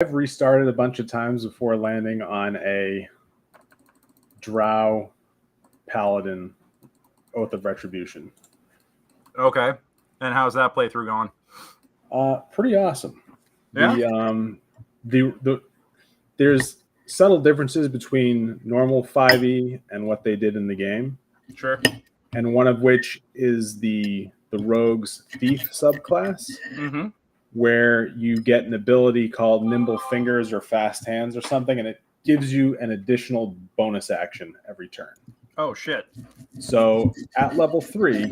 I've restarted a bunch of times before landing on a Drow Paladin Oath of Retribution. Okay. And how's that playthrough going? Pretty awesome. Yeah. There's subtle differences between normal 5e and what they did in the game. Sure. And one of which is the Rogue's Thief subclass, where you get an ability called Nimble Fingers or Fast Hands or something, and it gives you an additional bonus action every turn. Oh, shit. So at level 3,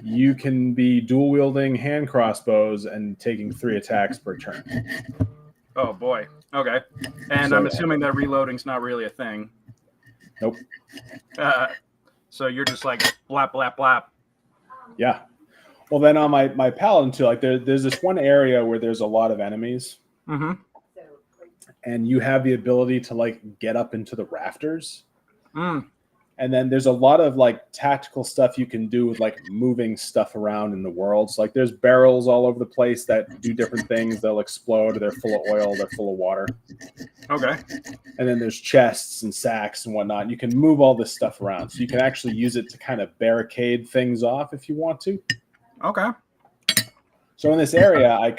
you can be dual-wielding hand crossbows and taking 3 attacks per turn. Oh, boy. Okay. And I'm assuming that reloading's not really a thing. Nope. So you're just like blap, blap, blap. Yeah. Well, then on my Paladin too, like there's this one area where there's a lot of enemies. And you have the ability to like get up into the rafters. And then there's a lot of like tactical stuff you can do with like moving stuff around in the world. So like there's barrels all over the place that do different things. They'll explode. They're full of oil. They're full of water. Okay. And then there's chests and sacks and whatnot. You can move all this stuff around. So you can actually use it to kind of barricade things off if you want to. Okay. So in this area, I've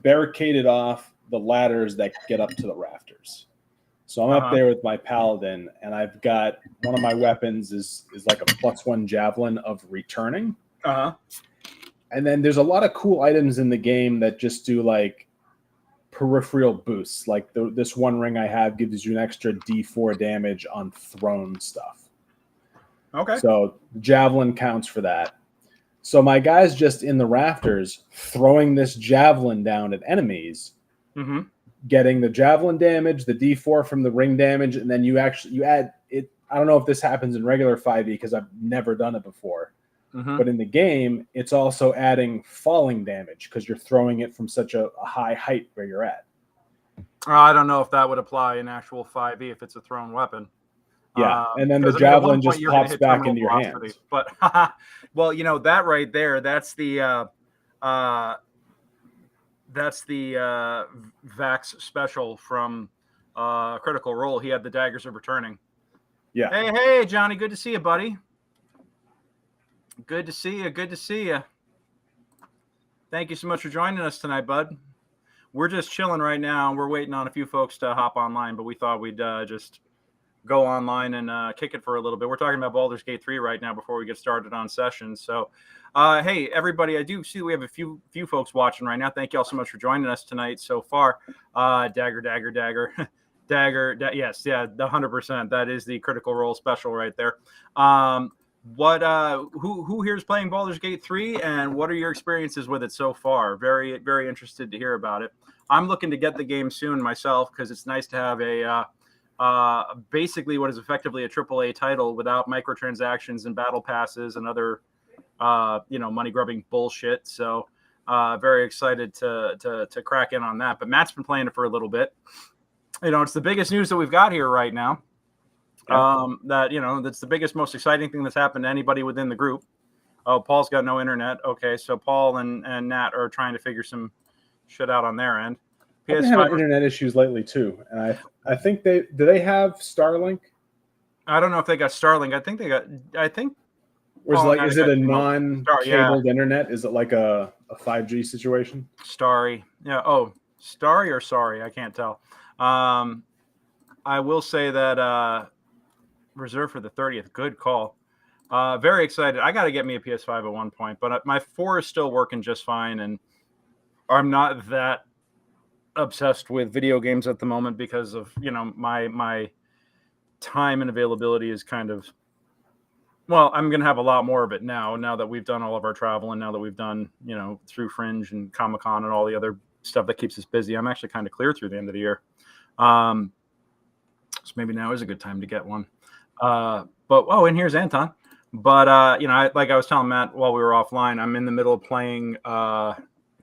barricaded off the ladders that get up to the rafters. So I'm up there with my Paladin, and I've got one of my weapons is like a +1 javelin of returning. And then there's a lot of cool items in the game that just do like peripheral boosts. Like this one ring I have gives you an extra D4 damage on thrown stuff. Okay. So javelin counts for that. So my guy's just in the rafters throwing this javelin down at enemies. Getting the javelin damage, the D4 from the ring damage, and then you add it. I don't know if this happens in regular 5e because I've never done it before. But in the game, it's also adding falling damage because you're throwing it from such a high height where you're at. I don't know if that would apply in actual 5e if it's a thrown weapon. Yeah, and then the javelin just pops back into your hands. But, well, you know, that right there, that's the Vax special from Critical Role. He had the Daggers of Returning. Yeah. Hey, Johnny. Good to see you, buddy. Good to see you. Thank you so much for joining us tonight, bud. We're just chilling right now. We're waiting on a few folks to hop online, but we thought we'd just go online and kick it for a little bit. We're talking about Baldur's Gate 3 right now before we get started on sessions. So, hey, everybody, I do see we have a few folks watching right now. Thank you all so much for joining us tonight so far. Dagger. Yes, yeah, the 100%. That is the Critical Role special right there. Who here is playing Baldur's Gate 3, and what are your experiences with it so far? Very, very interested to hear about it. I'm looking to get the game soon myself because it's nice to have a basically what is effectively a AAA title without microtransactions and battle passes and other money grubbing bullshit. So very excited to crack in on that. But Matt's been playing it for a little bit. You know, it's the biggest news that we've got here right now. That's the biggest, most exciting thing that's happened to anybody within the group. Oh, Paul's got no internet. Okay, so Paul and Nat are trying to figure some shit out on their end. I've been having internet issues lately too, and I think do they have Starlink? I don't know if they got Starlink. Is it a non-cabled internet? Is it like a 5G situation? Starry. Yeah. Oh, Starry or Sorry? I can't tell. I will say that reserved for the 30th. Good call. Very excited. I got to get me a PS5 at one point, but my 4 is still working just fine, and I'm not that obsessed with video games at the moment because of my time and availability is kind of, well, I'm gonna have a lot more of it now that we've done all of our travel and now that we've done through Fringe and Comic-Con and all the other stuff that keeps us busy. I'm actually kind of clear through the end of the year, so maybe now is a good time to get one. And here's Anton. But like I was telling Matt while we were offline, I'm in the middle of playing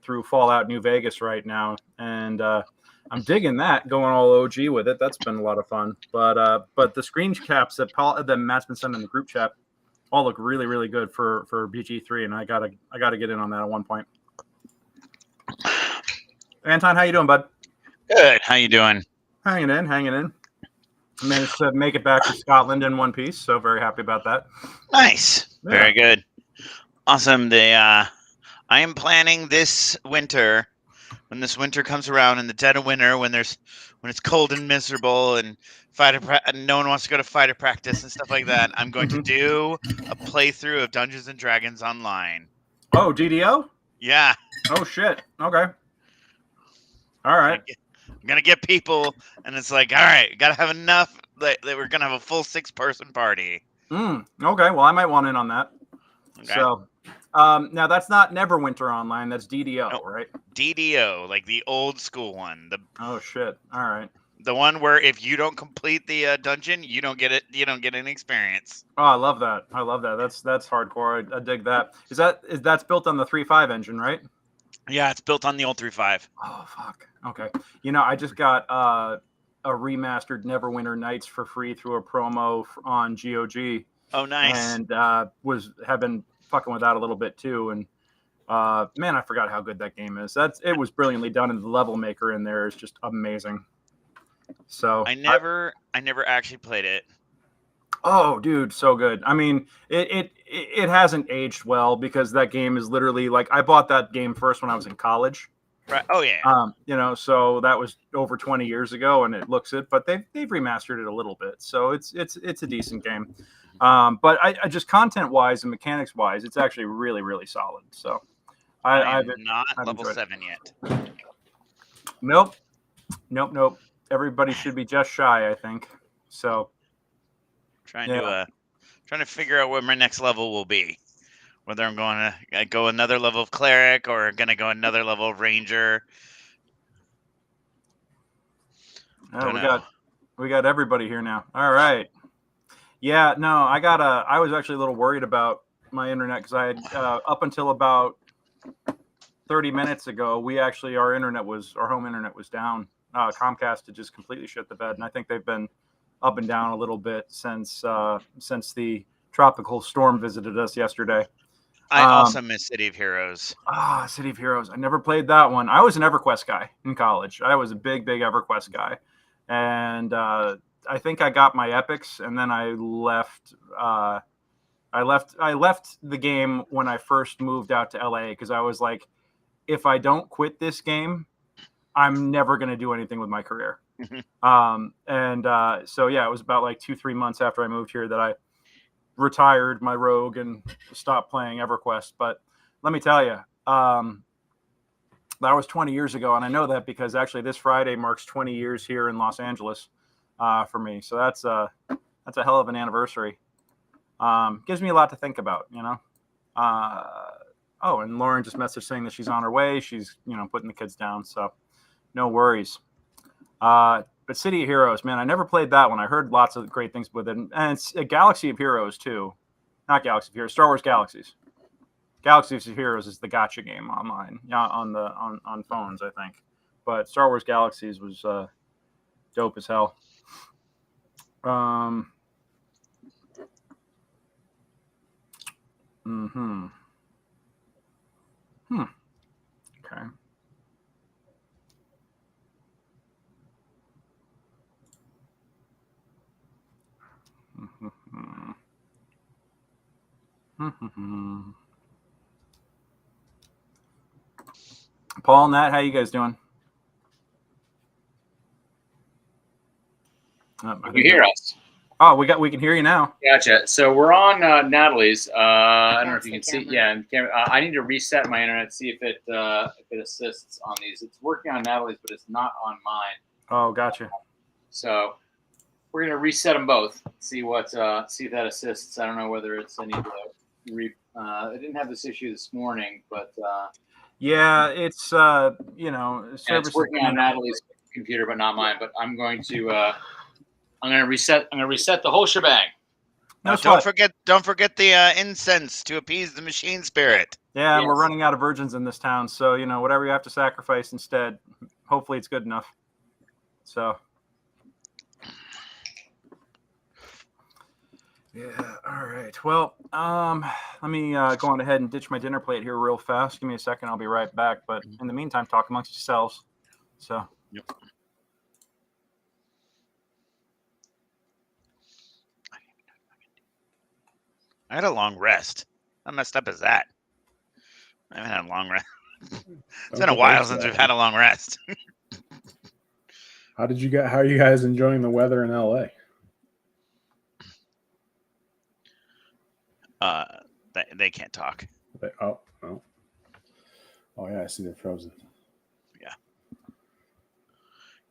through Fallout New Vegas right now, and I'm digging that, going all OG with it. That's been a lot of fun. But the screen caps that Matt's been sending in the group chat all look really, really good for BG3, and I gotta get in on that at one point. Anton, how you doing, bud? Good. How you doing? Hanging in. Managed to make it back to Scotland in one piece, so very happy about that. Nice. Yeah. Very good. Awesome. I am planning this winter, when this winter comes around, in the dead of winter, when it's cold and miserable and no one wants to go to fighter practice and stuff like that. I'm going to do a playthrough of Dungeons and Dragons online. Oh, DDO? Yeah. Oh shit. Okay. All right. I'm gonna get people, and it's like, all right, gotta have enough that we're gonna have a full 6-person party. Okay. Well, I might want in on that. Okay. So, now that's not Neverwinter Online. That's DDO, nope. Right? DDO, like the old school one. Oh shit! All right. The one where if you don't complete the dungeon, you don't get it. You don't get any experience. Oh, I love that. That's hardcore. I dig that. That's built on the 3.5 engine, right? Yeah, it's built on the old 3.5. Oh fuck. Okay. I just got a remastered Neverwinter Nights for free through a promo on GOG. Oh, nice. And have been fucking with that a little bit too. And man, I forgot how good that game is. It was brilliantly done, and the level maker in there is just amazing. So I never actually played it. Oh, dude, so good. I mean, it hasn't aged well, because that game is literally like, I bought that game first when I was in college. Right. Oh yeah. So that was over 20 years ago, and it looks it, but they've remastered it a little bit, so it's a decent game. But I just content wise and mechanics wise, it's actually really, really solid. So I've not level 7 yet. Nope. Everybody should be just shy, I think. So trying to figure out where my next level will be. Whether I'm going to go another level of Cleric or going to go another level of Ranger. We got everybody here now. All right. Yeah, no, I was actually a little worried about my internet, because I had up until about 30 minutes ago, our home internet was down. Comcast had just completely shit the bed, and I think they've been up and down a little bit since the tropical storm visited us yesterday. I also miss City of Heroes. City of Heroes. I never played that one. I was an EverQuest guy in college. I was a big EverQuest guy. And I think I got my epics, and then I left. I left the game when I first moved out to LA, because I was like, if I don't quit this game, I'm never going to do anything with my career. So yeah, it was about like 2-3 months after I moved here that I retired my rogue and stopped playing EverQuest. But let me tell you, that was 20 years ago, and I know that because actually this Friday marks 20 years here in Los Angeles for me. So that's a hell of an anniversary. Gives me a lot to think about, and Lauren just messaged saying that she's on her way. She's putting the kids down, so no worries. But City of Heroes, man, I never played that one. I heard lots of great things with it, and it's a Galaxy of Heroes too. Not Galaxy of Heroes, Star Wars Galaxies. Galaxy of Heroes is the gacha game online, on phones, I think. But Star Wars Galaxies was dope as hell. Okay. Paul and Nat, how you guys doing? You hear us? Oh, we can hear you now. Gotcha. So we're on Nathalie's. I don't know if you can see. Yeah, I need to reset my internet, see if it assists on these. It's working on Nathalie's, but it's not on mine. Oh, gotcha. So we're gonna reset them both. See if that assists. I don't know whether it's any. I didn't have this issue this morning, but yeah, it's it's working on Nathalie's computer, but not mine. But I'm going to reset the whole shebang. No, don't forget the incense to appease the machine spirit. Yeah, yes. We're running out of virgins in this town, so whatever you have to sacrifice instead, hopefully it's good enough. So yeah, all right. Well, let me go on ahead and ditch my dinner plate here real fast. Give me a second, I'll be right back. But in the meantime, talk amongst yourselves. So. Yep. I had a long rest. How messed up is that? I haven't had a long rest. It's been a while since we've had a long rest. How are you guys enjoying the weather in LA? They can't talk. Oh yeah, I see they're frozen. Yeah.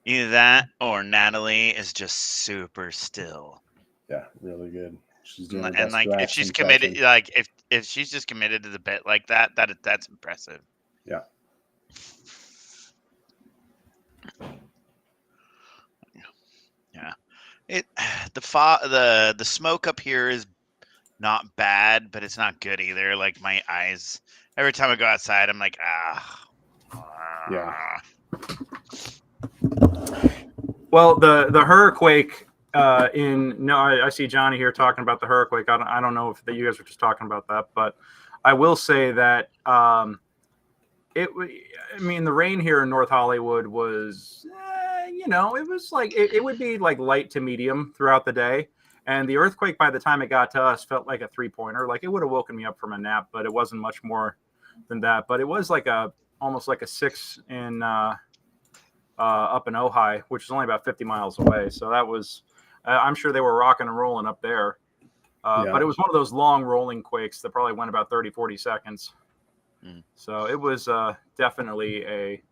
Either that or Nathalie is just super still. Yeah, really good. She's doing her And best like if Drax she's impression. committed, like if she's just committed to the bit like that, that's impressive. Yeah. Yeah. The smoke up here is not bad, but it's not good either. Like my eyes, every time I go outside, I'm like, Yeah. Well, the hurricane I see Johnny here talking about the hurricane. I don't know if you guys were just talking about that, but I will say that the rain here in North Hollywood was, it was like it would be like light to medium throughout the day. And the earthquake, by the time it got to us, felt like a 3-pointer. Like it would have woken me up from a nap, but it wasn't much more than that. But it was like almost like a 6 in up in Ojai, which is only about 50 miles away. So that was, I'm sure they were rocking and rolling up there. But it was one of those long rolling quakes that probably went about 30, 40 seconds. So it was definitely a,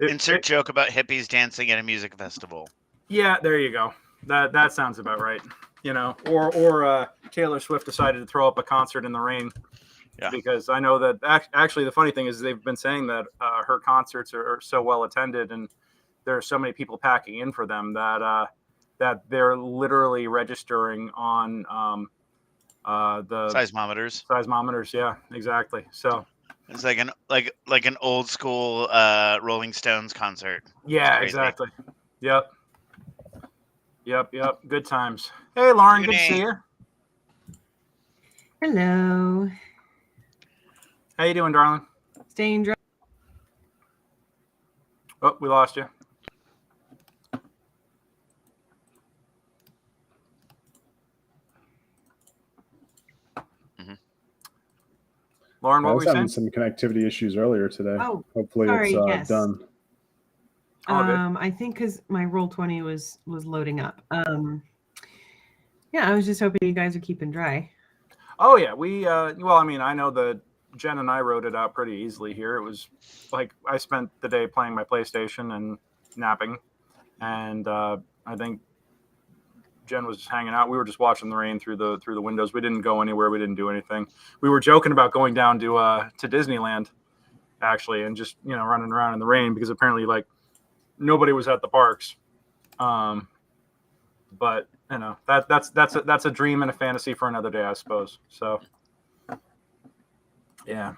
Insert joke about hippies dancing at a music festival. Yeah, there you go. That sounds about right. Or Taylor Swift decided to throw up a concert in the rain. Yeah. Because I know that actually the funny thing is they've been saying that her concerts are so well attended and there are so many people packing in for them that they're literally registering on the seismometers. Yeah, exactly. So it's like an old school Rolling Stones concert. Yeah, exactly. Yep. Good times. Hey, Lauren, good to see you. Hello. How you doing, darling? Staying dry. Oh, we lost you. Lauren, what were you saying? I was having some connectivity issues earlier today. Oh, hopefully it's done. I think because my Roll20 was loading up. Yeah, I was just hoping you guys are keeping dry. Oh yeah, I know that Jen and I wrote it out pretty easily here. It was like I spent the day playing my PlayStation and napping, and I think Jen was just hanging out. We were just watching the rain through the windows. We didn't go anywhere. We didn't do anything. We were joking about going down to Disneyland, actually, and just running around in the rain because apparently like nobody was at the parks. But that's a dream and a fantasy for another day, I suppose. So yeah.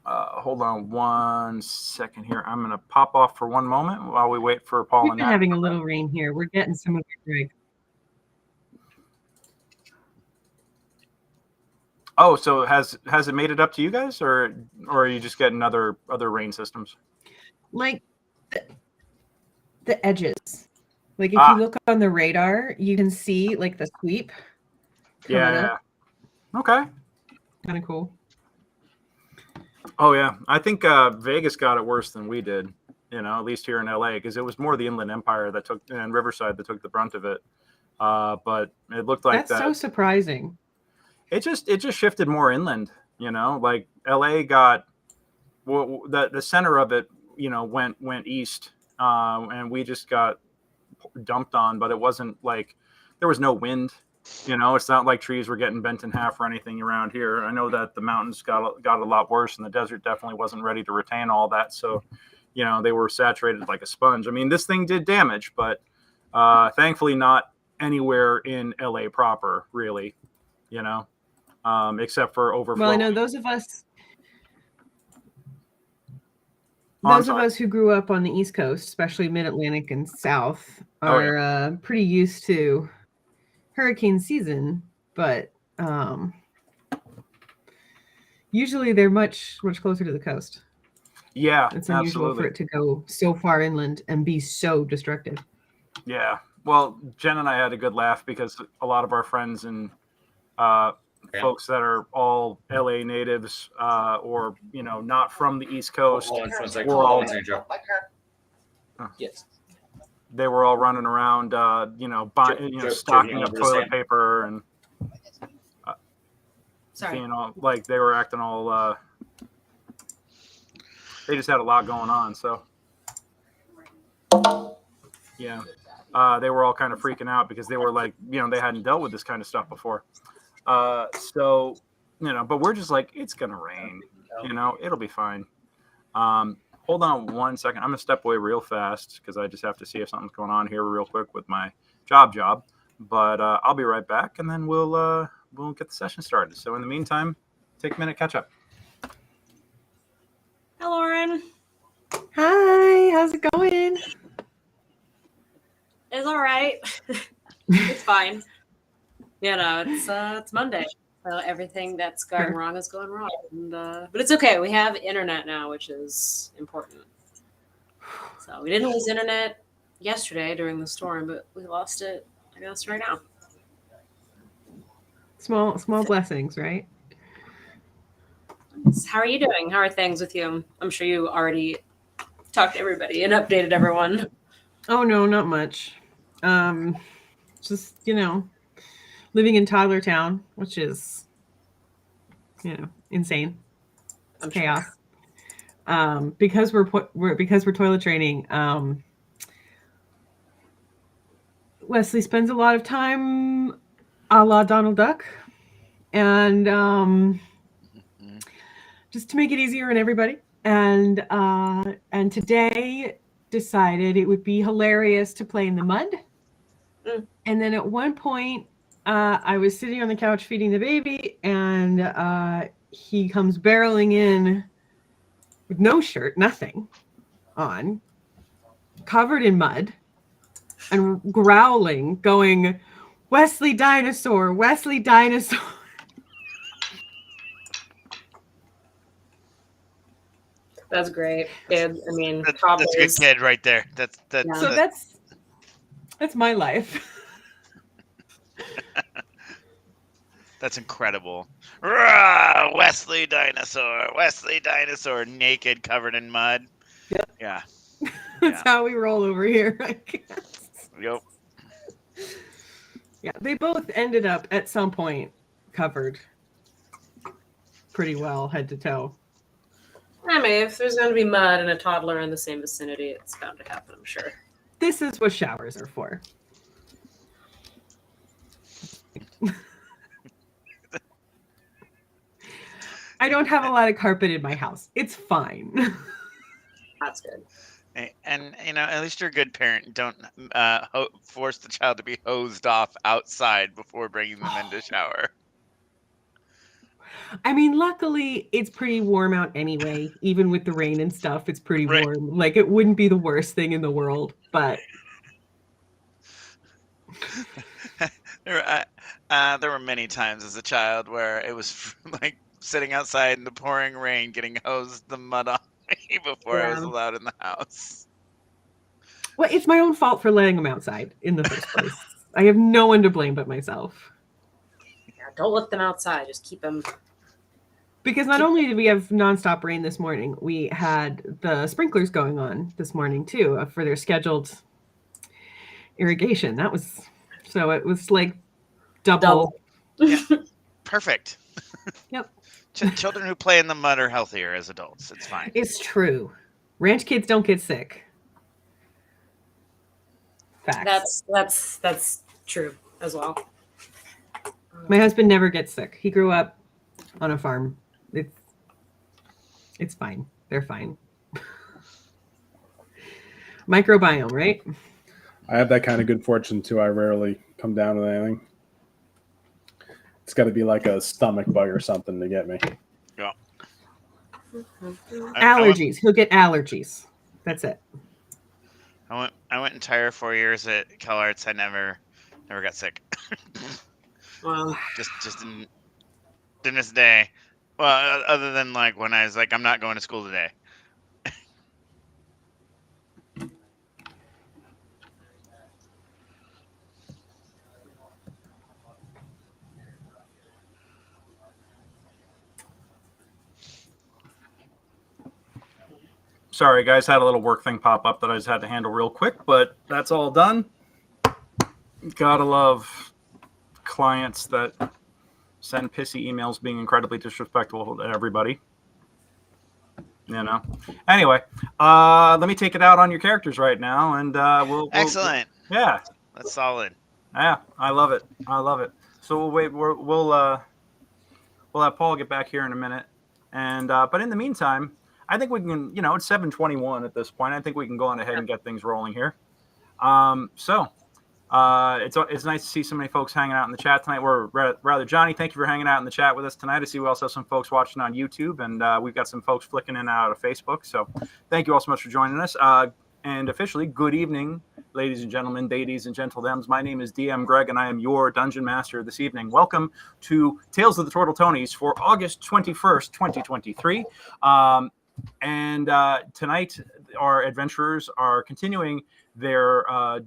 Hold on 1 second here. I'm going to pop off for one moment while we wait for Paul. We've been having a little rain here. We're getting some of it right. Oh, so has it made it up to you guys, or are you just getting other rain systems? Like the edges. Like if you look on the radar, you can see like the sweep. Yeah. Okay. Kind of cool. Oh yeah, I think Vegas got it worse than we did. At least here in LA, because it was more the Inland Empire and Riverside that took the brunt of it. But it looked like that's so surprising. It just shifted more inland. Like LA got the center of it. Went east, and we just got dumped on. But it wasn't like there was no wind. It's not like trees were getting bent in half or anything around here. I know that the mountains got a lot worse, and the desert definitely wasn't ready to retain all that. So, they were saturated like a sponge. I mean, this thing did damage, but thankfully not anywhere in LA proper, really. Except for overflow. Well, I know those of us who grew up on the East Coast, especially Mid-Atlantic and South, are pretty used to hurricane season. but usually they're much closer to the coast. Yeah, It's unusual absolutely. for it to go so far inland and be so destructive. Yeah. Well, Jen and I had a good laugh because a lot of our friends and folks that are all LA natives or not from the East Coast were all Yes. they were all running around buying stocking up toilet paper and being all like they were acting all they just had a lot going on, so yeah. They were all kind of freaking out because they were like, they hadn't dealt with this kind of stuff before. So, but we're just like, it's going to rain, it'll be fine. Hold on 1 second. I'm going to step away real fast because I just have to see if something's going on here real quick with my job. But I'll be right back and then we'll get the session started. So in the meantime, take a minute, catch up. Hi, Lauren. Hi, how's it going? It's all right. It's fine. It's Monday, so everything that's going wrong is going wrong. And, but it's okay. We have internet now, which is important. So we didn't lose internet yesterday during the storm, but we lost it, I guess, right now. Small blessings, right? How are you doing? How are things with you? I'm sure you already talked to everybody and updated everyone. Oh no, not much. Just living in toddler town, which is insane. I'm chaos. Sure. Because we're toilet training. Wesley spends a lot of time a la Donald Duck, and just to make it easier on everybody. And today decided it would be hilarious to play in the mud. And then at one point, I was sitting on the couch feeding the baby, and he comes barreling in with no shirt, nothing on, covered in mud, and growling, going, "Wesley dinosaur, Wesley dinosaur." That's great. Kid. I mean, that's a good kid right there. That's my life. That's incredible. Rah, Wesley dinosaur, naked, covered in mud. Yep. Yeah. That's how we roll over here, I guess. Yep. Yeah, they both ended up at some point covered pretty well, head to toe. I mean, if there's going to be mud and a toddler in the same vicinity, it's bound to happen, I'm sure. This is what showers are for. I don't have a lot of carpet in my house. It's fine. That's good. And at least you're a good parent. Don't force the child to be hosed off outside before bringing them in to shower. I mean, luckily, it's pretty warm out anyway. Even with the rain and stuff, it's pretty warm. Like, it wouldn't be the worst thing in the world, but... There were many times as a child where it was like sitting outside in the pouring rain, getting hosed the mud off me before I was allowed in the house. Well, it's my own fault for letting them outside in the first place. I have no one to blame but myself. Yeah, don't let them outside. Just keep them... Because not only did we have nonstop rain this morning, we had the sprinklers going on this morning too for their scheduled irrigation. It was like double. Yeah. Perfect. Yep. Children who play in the mud are healthier as adults. It's fine. It's true. Ranch kids don't get sick. Facts. That's true as well. My husband never gets sick. He grew up on a farm. It's fine. They're fine. Microbiome, right? I have that kind of good fortune too. I rarely come down with anything. It's got to be like a stomach bug or something to get me. Yeah. Allergies. He'll get allergies. That's it. I went entire 4 years at CalArts. I never got sick. Wow. Just in this day. Well, other than like when I was like, I'm not going to school today. Sorry, guys, had a little work thing pop up that I just had to handle real quick, but that's all done. Gotta love clients that send pissy emails being incredibly disrespectful to everybody. You know. Anyway, let me take it out on your characters right now, and we'll Excellent. Yeah, That's solid. yeah, I love it. I love it. So we'll wait. We'll have Paul get back here in a minute, and but in the meantime, I think we can. You know, it's 7:21 at this point. I think we can go on ahead and get things rolling here. It's nice to see so many folks hanging out in the chat tonight. We're rather Johnny. Thank you for hanging out in the chat with us tonight. I see we also have some folks watching on YouTube, and we've got some folks flicking in and out of Facebook. So thank you all so much for joining us. And officially, good evening, ladies and gentlemen, ladies and gentledems. My name is DM Greg, and I am your Dungeon Master this evening. Welcome to Tales of the Tortletonis for August 21st, 2023. And tonight, our adventurers are continuing their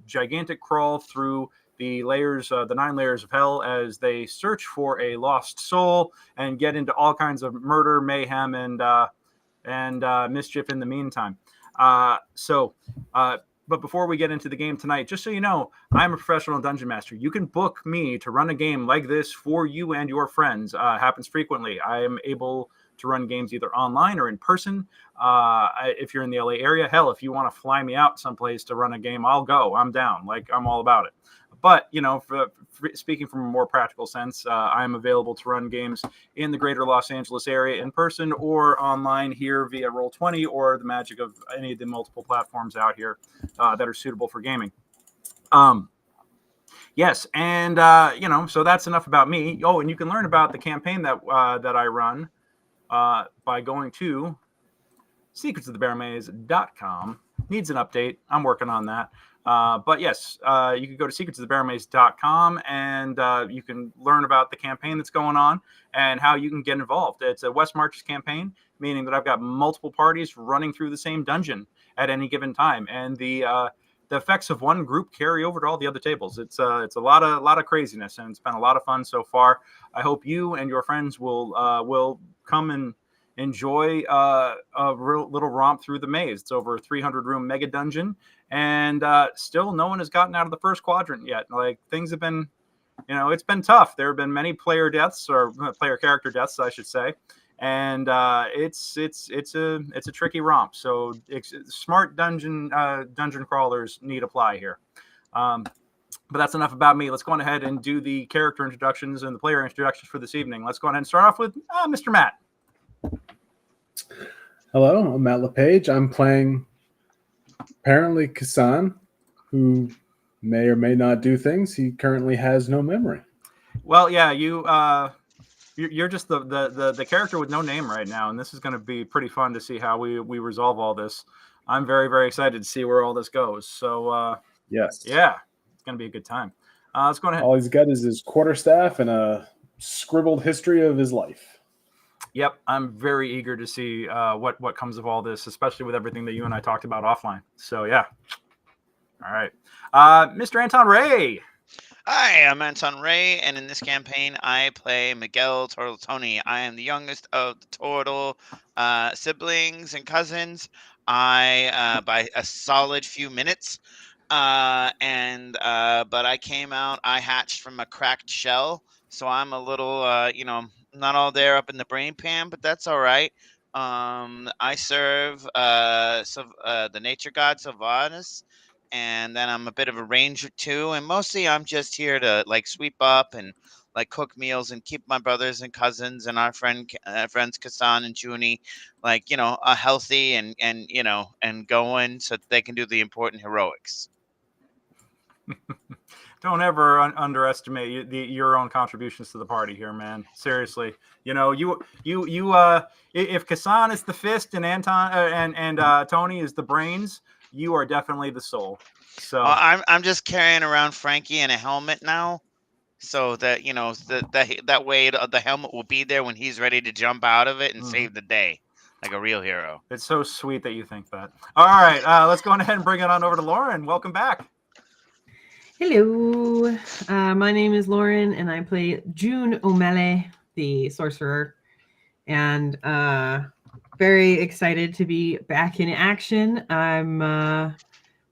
gigantic crawl through the layers, the 9 layers of hell, as they search for a lost soul and get into all kinds of murder, mayhem, and mischief in the meantime. But before we get into the game tonight, just so you know, I'm a professional dungeon master. You can book me to run a game like this for you and your friends. Happens frequently. I am able to run games either online or in person. If you're in the LA area, hell, if you want to fly me out someplace to run a game, I'll go. I'm down. Like, I'm all about it. But, you know, for speaking from a more practical sense, I'm available to run games in the greater Los Angeles area in person or online here via Roll20 or the magic of any of the multiple platforms out here that are suitable for gaming. Yes, and, you know, so that's enough about me. Oh, and you can learn about the campaign that I run by going to secretsofthebearmaze.com. Needs an update. I'm working on that. But yes, you can go to secretsofthebearmaze.com and you can learn about the campaign that's going on and how you can get involved. It's a West Marches campaign, meaning that I've got multiple parties running through the same dungeon at any given time, and the effects of one group carry over to all the other tables. It's a lot of craziness, and it's been a lot of fun so far. I hope you and your friends will come and enjoy a real little romp through the maze. It's over a 300-room mega dungeon, and still no one has gotten out of the first quadrant yet. Like, things have been, you know, it's been tough. There have been many player deaths, or player character deaths, I should say, and it's a tricky romp. So smart dungeon crawlers need apply here. But that's enough about me. Let's go on ahead and do the character introductions and the player introductions for this evening. Let's go ahead and start off with Mr. Matt. Hello, I'm Matt LePage. I'm playing apparently Casan, who may or may not do things. He currently has no memory. Well, yeah, you're just the character with no name right now, and this is going to be pretty fun to see how we resolve all this. I'm very, very excited to see where all this goes. So yes, yeah, it's going to be a good time. Let's go ahead. All he's got is his quarterstaff and a scribbled history of his life. Yep, I'm very eager to see what comes of all this, especially with everything that you and I talked about offline. So yeah. All right, Mr. Anton Ray. Hi, I'm Anton Ray, and in this campaign, I play Miguelle Tortletoni. I am the youngest of the Tortle siblings and cousins. By a solid few minutes, but I came out. I hatched from a cracked shell, so I'm a little, you know, not all there up in the brain pan, but that's all right. I serve the nature god Sylvanus, and then I'm a bit of a ranger too, and mostly I'm just here to like sweep up and like cook meals and keep my brothers and cousins and our friends Casan and Junie, like, you know, healthy and you know, and going so that they can do the important heroics. Don't ever underestimate your own contributions to the party here, man. Seriously, you know, if Casan is the fist and Anton and Tony is the brains, you are definitely the soul. So I'm just carrying around Frankie in a helmet now, so that that way the helmet will be there when he's ready to jump out of it and save the day, like a real hero. It's so sweet that you think that. All right, let's go ahead and bring it on over to Lauren. Welcome back. Hello, my name is Lauren, and I play June O'Malley, the sorcerer, and very excited to be back in action. I'm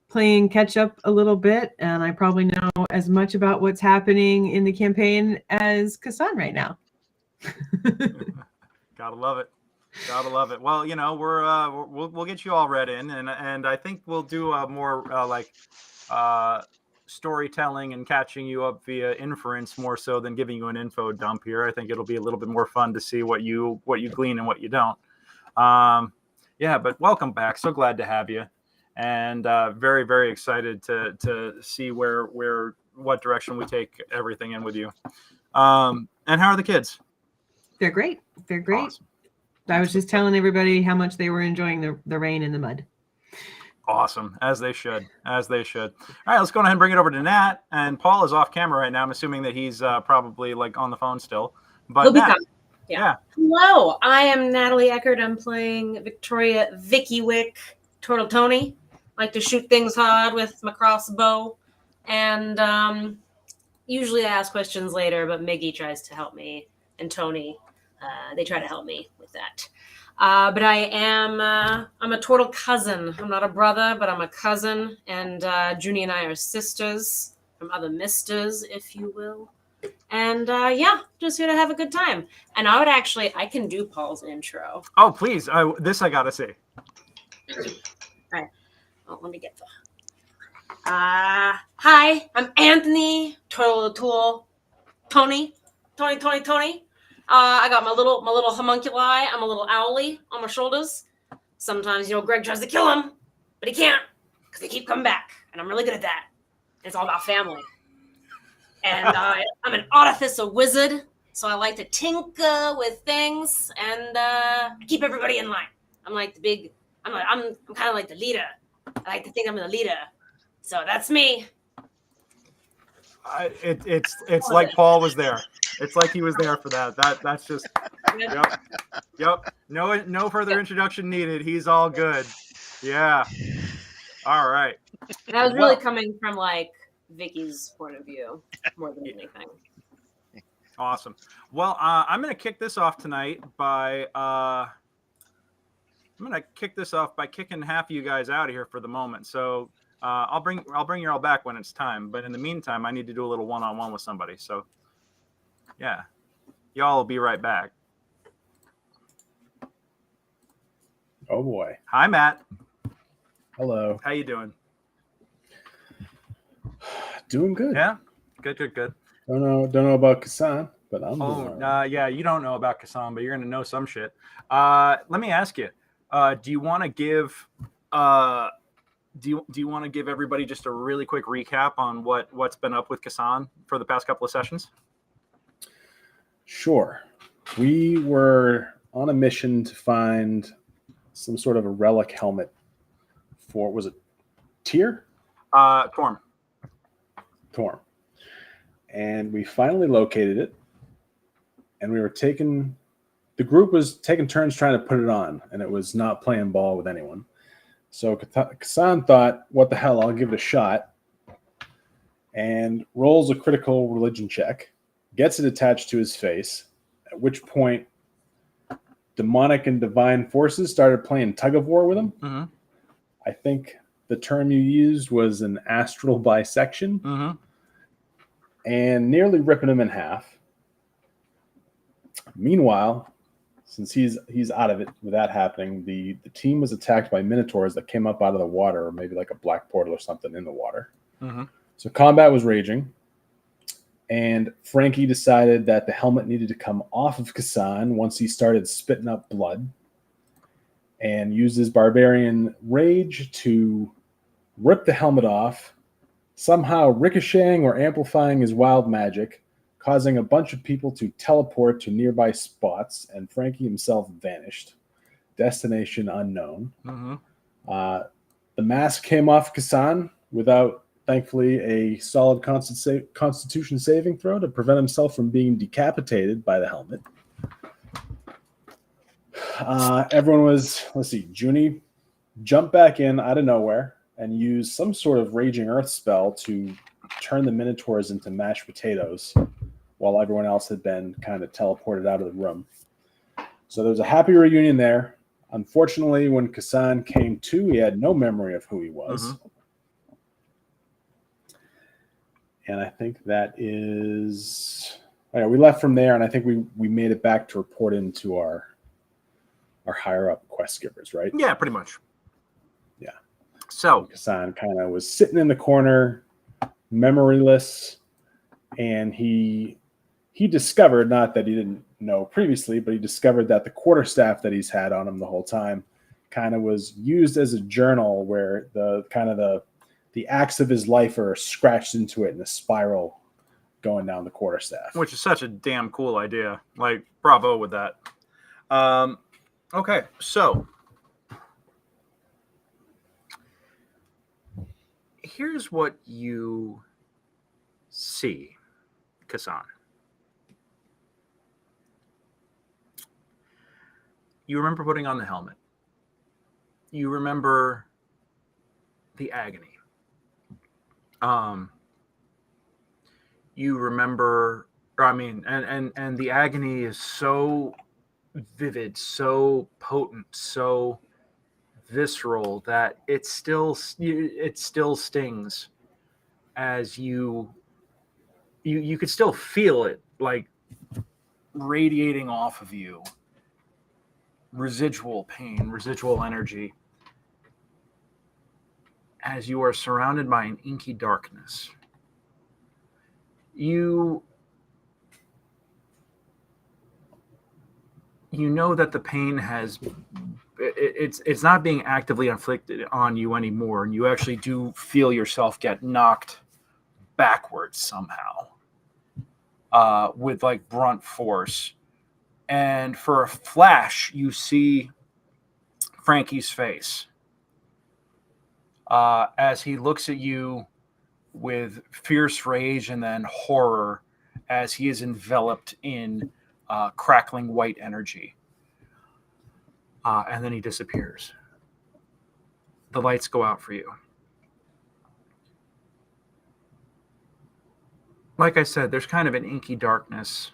playing catch up a little bit, and I probably know as much about what's happening in the campaign as Casan right now. Gotta love it. Gotta love it. Well, we'll get you all read in, and I think we'll do more storytelling and catching you up via inference more so than giving you an info dump here. I think it'll be a little bit more fun to see what you glean and what you don't. But welcome back. So glad to have you, and very, very excited to see what direction we take everything in with you. And how are the kids? They're great. They're great. Awesome. I was just telling everybody how much they were enjoying the rain and the mud. Awesome, as they should. All right, let's go ahead and bring it over to Nat. And Paul is off camera right now. I'm assuming that he's probably like on the phone still. But He'll be Nat, coming. Yeah. Hello, I am Nathalie Eckert. I'm playing Vicki Wick, Tortletoni. Like to shoot things hard with my crossbow, and usually I ask questions later, but Miggy tries to help me, and Tony, they try to help me with that. But I'm a Tortle cousin. I'm not a brother, but I'm a cousin. And Junie and I are sisters from other misters, if you will. And just here to have a good time. And I can do Paul's intro. Oh, please. I gotta see. All right. Oh, let me get the. Hi, I'm Anthony Tortletoni. Tony. I got my little homunculi. I'm a little owlie on my shoulders. Sometimes, Greg tries to kill him, but he can't because they keep coming back. And I'm really good at that. It's all about family. And I'm an artificer wizard, so I like to tinker with things and keep everybody in line. I'm like I'm kind of like the leader. I like to think I'm the leader. So that's me. It's like Paul was there. It's like he was there for that. That's just. Yep. No further introduction needed. He's all good. Yeah. All right. And I was really coming from like Vicky's point of view more than anything. Awesome. Well, I'm going to kick this off tonight by kicking half of you guys out of here for the moment. So I'll bring you all back when it's time. But in the meantime, I need to do a little one-on-one with somebody. So yeah, y'all will be right back. Oh boy. Hi, Matt. Hello. How you doing? Doing good. Yeah. Good. Don't know about Casan, but I'm doing all right. Yeah, you don't know about Casan, but you're gonna know some shit. Let me ask you, do you want to give everybody just a really quick recap on what's been up with Casan for the past couple of sessions? Sure. We were on a mission to find some sort of a relic helmet for, was it Tyr? Torm. And we finally located it. And the group was taking turns trying to put it on, and it was not playing ball with anyone. So Casan thought, what the hell, I'll give it a shot. And rolls a critical religion check, gets it attached to his face, at which point demonic and divine forces started playing tug of war with him. Mm-hmm. I think the term you used was an astral bisection. Mm-hmm. And nearly ripping him in half. Meanwhile, since he's out of it with that happening, the team was attacked by minotaurs that came up out of the water, or maybe like a black portal or something in the water. Mm-hmm. So combat was raging, and Frankie decided that the helmet needed to come off of Casan once he started spitting up blood, and used his barbarian rage to rip the helmet off, somehow ricocheting or amplifying his wild magic, causing a bunch of people to teleport to nearby spots, and Frankie himself vanished. Destination unknown. Mm-hmm. The mask came off Casan without thankfully a solid constitution saving throw to prevent himself from being decapitated by the helmet. Everyone was, let's see, Junie jumped back in out of nowhere and used some sort of Raging Earth spell to turn the Minotaurs into mashed potatoes while everyone else had been kind of teleported out of the room. So there was a happy reunion there. Unfortunately, when Casan came to, he had no memory of who he was. And I think that is... we left from there, and I think we made it back to report into our higher-up quest givers, right? Yeah, pretty much. Yeah. So Casan kind of was sitting in the corner, memoryless, and he discovered, not that he didn't know previously, but he discovered that the quarterstaff that he's had on him the whole time kind of was used as a journal where the acts of his life are scratched into it in a spiral going down the quarterstaff. Which is such a damn cool idea. Like, bravo with that. Okay, so here's what you see, Casan. You remember putting on the helmet. You remember the agony. You remember, and the agony is so vivid, so potent, so visceral that it still stings as you could still feel it, like radiating off of you. Residual pain, residual energy, as you are surrounded by an inky darkness. You know that the pain it's not being actively inflicted on you anymore, and you actually do feel yourself get knocked backwards somehow with like brunt force. And for a flash, you see Frankie's face as he looks at you with fierce rage and then horror as he is enveloped in crackling white energy. And then he disappears. The lights go out for you. Like I said, there's kind of an inky darkness.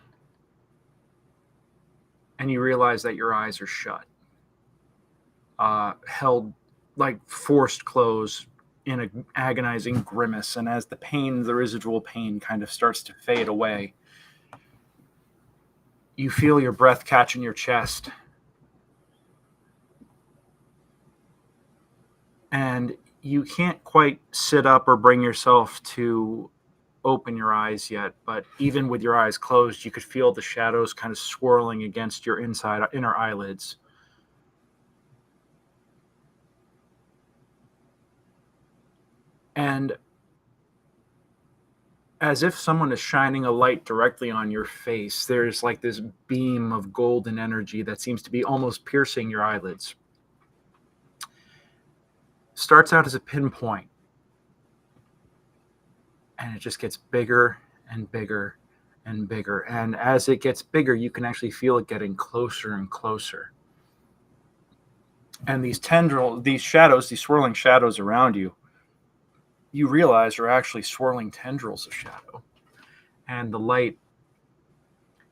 And you realize that your eyes are shut, held like forced closed in an agonizing grimace. And as the residual pain kind of starts to fade away, you feel your breath catch in your chest. And you can't quite sit up or bring yourself to open your eyes yet, but even with your eyes closed, you could feel the shadows kind of swirling against your inner eyelids. And as if someone is shining a light directly on your face, there's like this beam of golden energy that seems to be almost piercing your eyelids. Starts out as a pinpoint, and it just gets bigger and bigger and bigger. And as it gets bigger, you can actually feel it getting closer and closer. And these shadows, these swirling shadows around you, you realize are actually swirling tendrils of shadow. And the light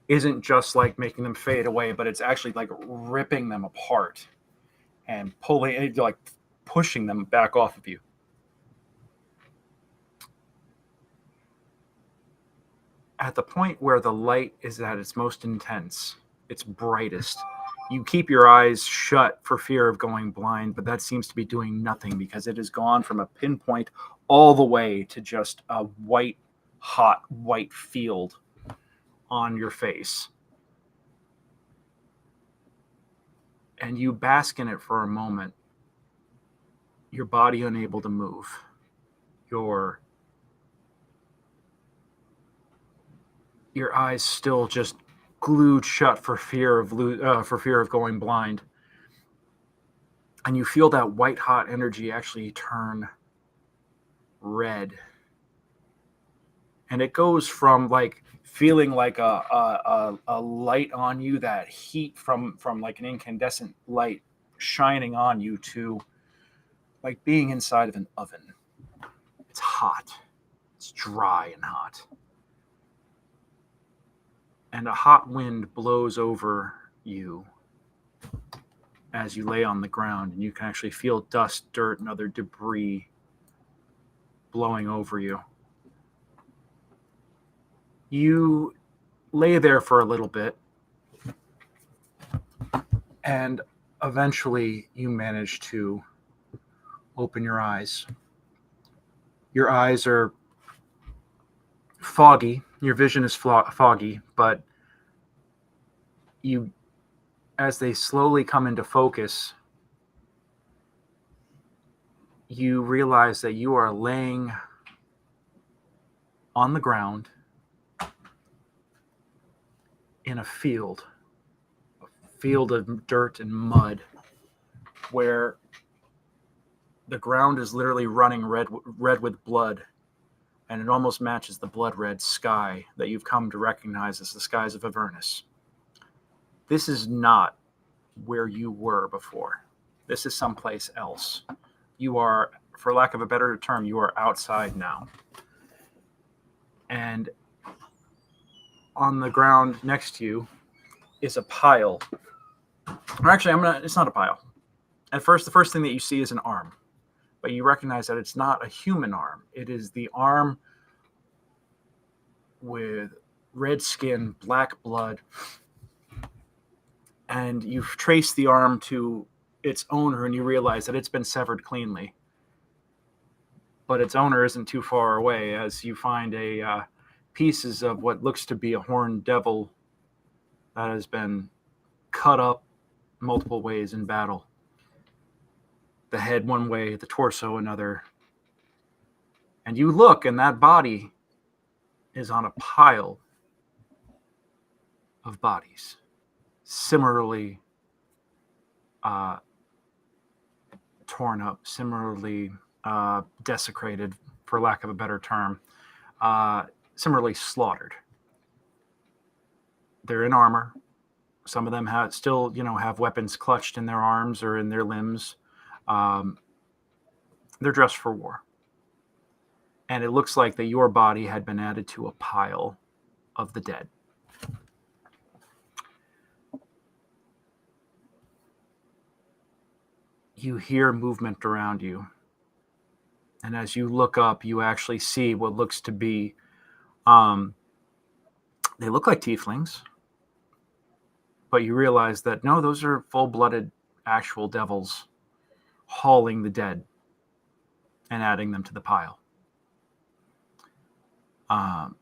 isn't just like making them fade away, but it's actually like ripping them apart and pushing them back off of you. At the point where the light is at its most intense, its brightest, you keep your eyes shut for fear of going blind, but that seems to be doing nothing because it has gone from a pinpoint all the way to just a hot white field on your face. And you bask in it for a moment, your body unable to move, your eyes still just glued shut for fear of going blind. And you feel that white hot energy actually turn red And it goes from like feeling like a light on you, that heat from like an incandescent light shining on you, to like being inside of an oven. It's hot. It's dry and hot. And a hot wind blows over you as you lay on the ground, and you can actually feel dust, dirt, and other debris blowing over you. You lay there for a little bit, and eventually you manage to open your eyes. Your eyes are foggy. Your vision is foggy, but you, as they slowly come into focus, you realize that you are laying on the ground in a field of dirt and mud, where the ground is literally running red with blood, and it almost matches the blood red sky that you've come to recognize as the skies of Avernus. This is not where you were before. This is someplace else. You are, for lack of a better term, you are outside now. And on the ground next to you is a pile. Or actually, it's not a pile. At first, the first thing that you see is an arm. But you recognize that it's not a human arm. It is the arm with red skin, black blood. And you've traced the arm to its owner, and you realize that it's been severed cleanly. But its owner isn't too far away, as you find pieces of what looks to be a horned devil that has been cut up multiple ways in battle. The head one way, the torso another. And you look, and that body is on a pile of bodies, similarly torn up, similarly desecrated, for lack of a better term, similarly slaughtered. They're in armor. Some of them have weapons clutched in their arms or in their limbs. They're dressed for war. And it looks like that your body had been added to a pile of the dead. You hear movement around you. And as you look up, you actually see what looks to be, they look like tieflings. But you realize that, no, those are full-blooded actual devils hauling the dead and adding them to the pile. And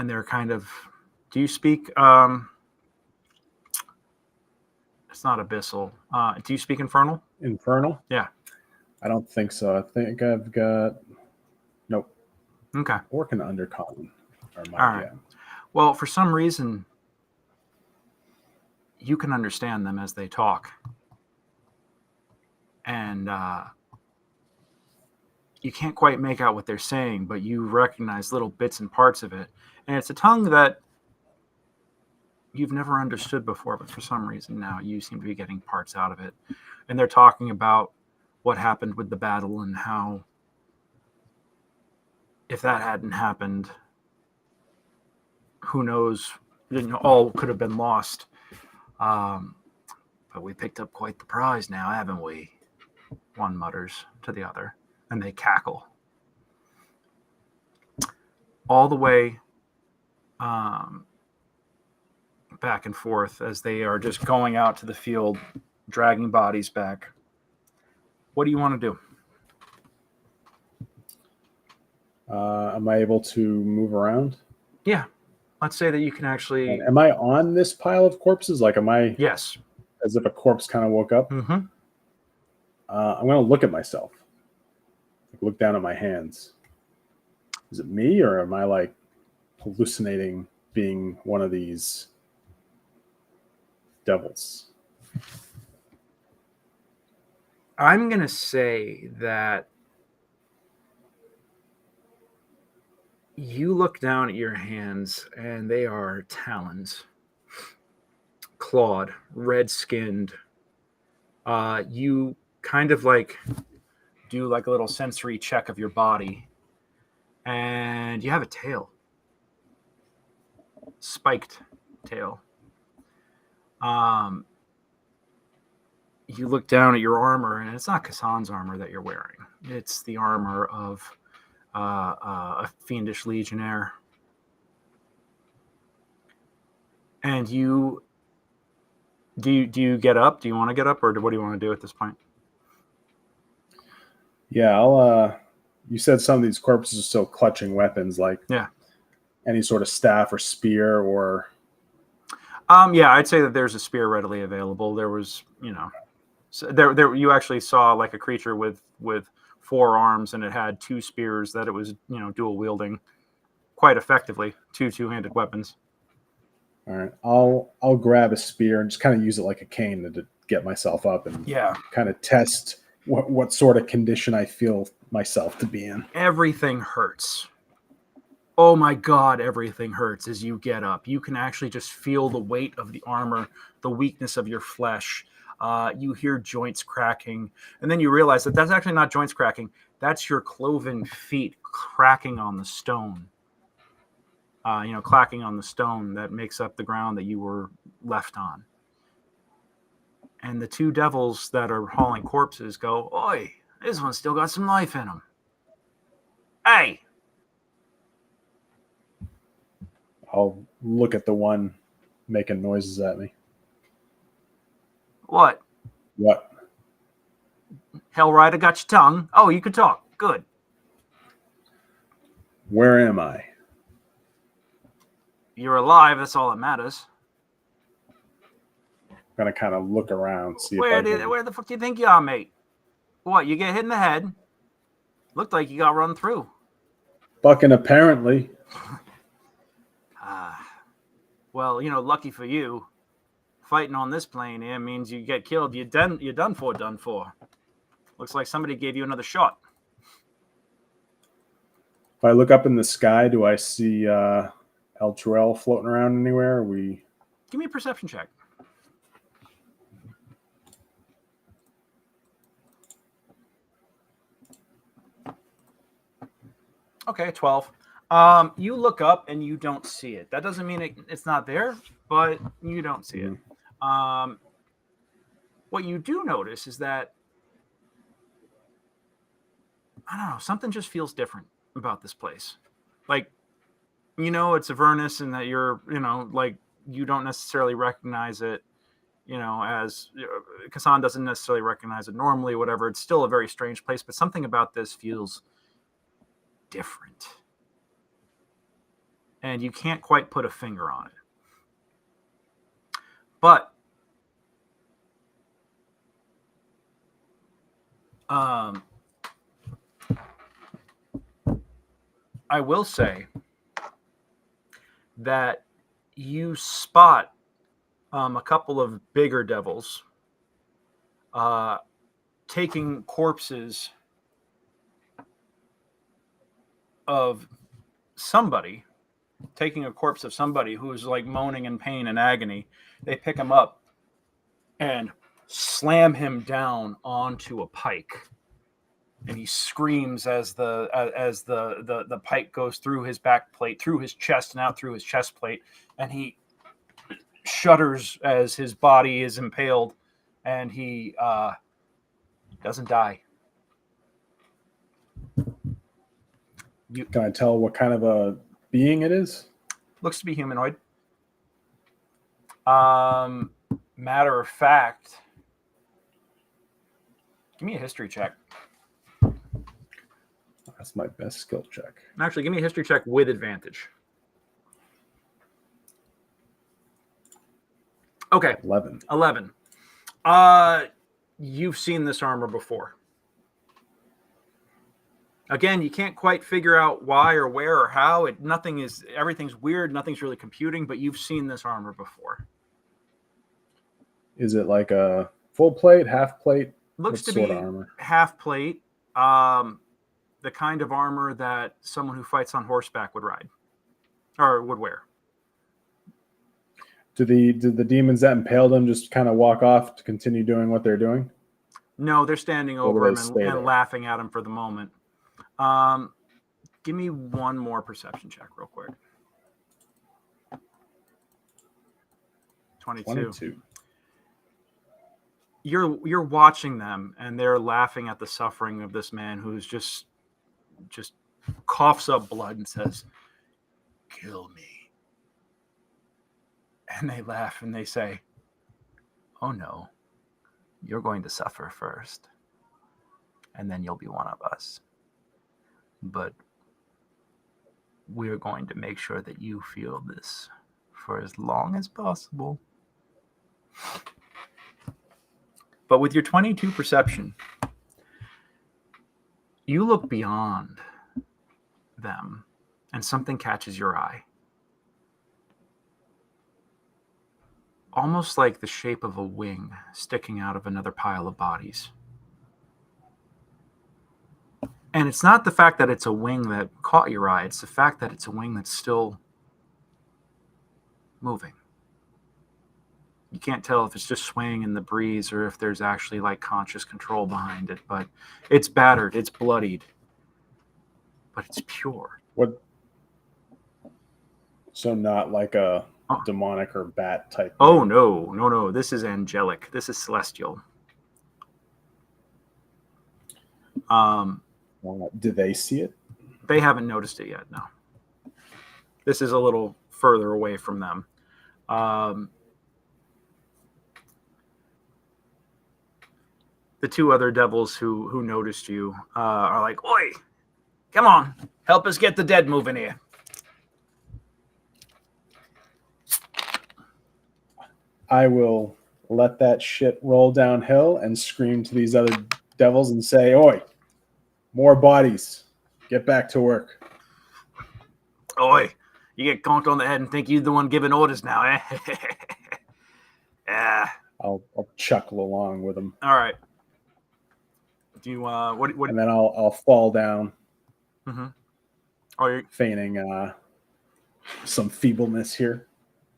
they're kind of, do you speak, it's not abyssal. Do you speak Infernal? Infernal? Yeah. I don't think so. I think I've got, nope. Okay. Orc and Undercommon are my, all right. Yeah. Well, for some reason, you can understand them as they talk. And you can't quite make out what they're saying, but you recognize little bits and parts of it. And it's a tongue that you've never understood before, but for some reason now you seem to be getting parts out of it. And they're talking about what happened with the battle and how, if that hadn't happened, who knows, all could have been lost. But we picked up quite the prize now, haven't we? One mutters to the other, and they cackle. All the way back and forth as they are just going out to the field, dragging bodies back. What do you want to do? Am I able to move around? Yeah. Let's say that you can actually... And am I on this pile of corpses? Like, am I... Yes. As if a corpse kind of woke up? Mm-hmm. I'm going to look at myself. Like, look down at my hands. Is it me, or am I, like, hallucinating being one of these devils? I'm going to say that You look down at your hands, and they are talons, clawed, red-skinned. You kind of like do like a little sensory check of your body, and you have a tail, spiked tail. You look down at your armor, and it's not Casan's armor that you're wearing. It's the armor of a fiendish legionnaire. And you do you get up? Do you want to get up, or what do you want to do at this point? Yeah, I'll. You said some of these corpses are still clutching weapons, like any sort of staff or spear, or. Yeah, I'd say that there's a spear readily available. There was, so there you actually saw like a creature with 4 arms, and it had 2 spears that it was, dual wielding quite effectively, 2 two-handed weapons. All right, I'll grab a spear and just kind of use it like a cane to get myself up and kind of test what sort of condition I feel myself to be in. Everything hurts. Oh my God, everything hurts as you get up. You can actually just feel the weight of the armor, the weakness of your flesh. You hear joints cracking, and then you realize that that's actually not joints cracking. That's your cloven feet cracking on the stone. Clacking on the stone that makes up the ground that you were left on. And the 2 devils that are hauling corpses go, "Oi, this one's still got some life in him. Hey!" I'll look at the one making noises at me. What? What? Hell Rider got your tongue? Oh, you can talk. Good. Where am I? You're alive. That's all that matters. I'm gonna kind of look around, see Where if the fuck do you think you are, mate? What? You get hit in the head? Looked like you got run through. Fucking apparently. Well, lucky for you, fighting on this plane here means you get killed. You're done for. Looks like somebody gave you another shot. If I look up in the sky, do I see El Truel floating around anywhere? Give me a perception check. Okay, 12. You look up and you don't see it. That doesn't mean it's not there, but you don't see it. What you do notice is that, I don't know, something just feels different about this place. Like, it's Avernus, and that you're, like, you don't necessarily recognize it, as Casan doesn't necessarily recognize it normally, whatever. It's still a very strange place, but something about this feels different. And you can't quite put a finger on it. But I will say that you spot a couple of bigger devils taking corpses of somebody, taking a corpse of somebody who's like moaning in pain and agony. They pick him up and slam him down onto a pike, and he screams as the pike goes through his back plate, through his chest, and out through his chest plate, and he shudders as his body is impaled, and he doesn't die. Can I tell what kind of a being it is? Looks to be humanoid. Matter of fact, give me a history check. That's my best skill check. Actually, give me a history check with advantage. Okay. 11. You've seen this armor before. Again, you can't quite figure out why or where or how. Everything's weird. Nothing's really computing, but you've seen this armor before. Is it like a full plate, half plate? Looks what to be armor? Half plate. the kind of armor that someone who fights on horseback would ride or would wear. Did the demons that impaled him just kind of walk off to continue doing what they're doing? No, they're standing Or will over him they stay and there? laughing at him for the moment. Give me one more perception check real quick. 22. You're watching them, and they're laughing at the suffering of this man who's just coughs up blood and says, "Kill me." And they laugh and they say, "Oh no, you're going to suffer first, and then you'll be one of us. But we're going to make sure that you feel this for as long as possible." But with your 22 perception, you look beyond them and something catches your eye. Almost like the shape of a wing sticking out of another pile of bodies. And it's not the fact that it's a wing that caught your eye, it's the fact that it's a wing that's still moving. You can't tell if it's just swaying in the breeze or if there's actually like conscious control behind it, but it's battered, it's bloodied, but it's pure. What? So not like a demonic or bat type. Oh, no. This is angelic. This is celestial. Do they see it? They haven't noticed it yet, no. This is a little further away from them. The two other devils who noticed you are like, "Oi, come on, help us get the dead moving here." I will let that shit roll downhill and scream to these other devils and say, "Oi, more bodies. Get back to work." "Oi, you get conked on the head and think you're the one giving orders now, eh?" Yeah. I'll chuckle along with them. All right. Do you what? And then I'll fall down, Oh, feigning some feebleness here.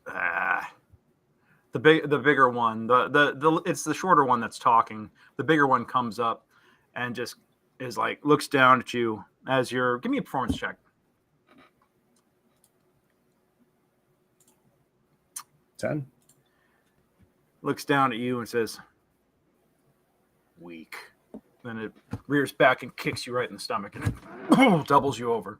The bigger one, it's the shorter one that's talking. The bigger one comes up and just is like, looks down at you as you're. Give me a performance check. 10. Looks down at you and says, "Weak." Then it rears back and kicks you right in the stomach and it doubles you over.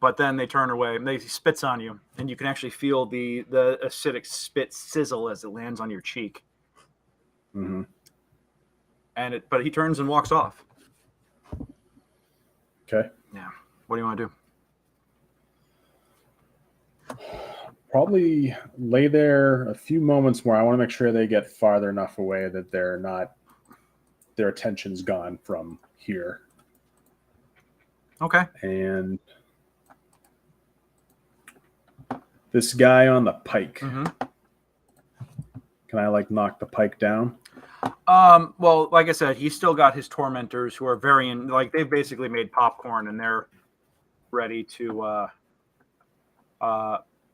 But then they turn away and they spits on you, and you can actually feel the acidic spit sizzle as it lands on your cheek. Mm-hmm. But he turns and walks off. Okay. Yeah. What do you want to do? Probably lay there a few moments more. I want to make sure they get farther enough away that their attention's gone from here. Okay. And this guy on the pike. Mm-hmm. Can I knock the pike down? Well, like I said, he's still got his tormentors who are they've basically made popcorn and they're ready to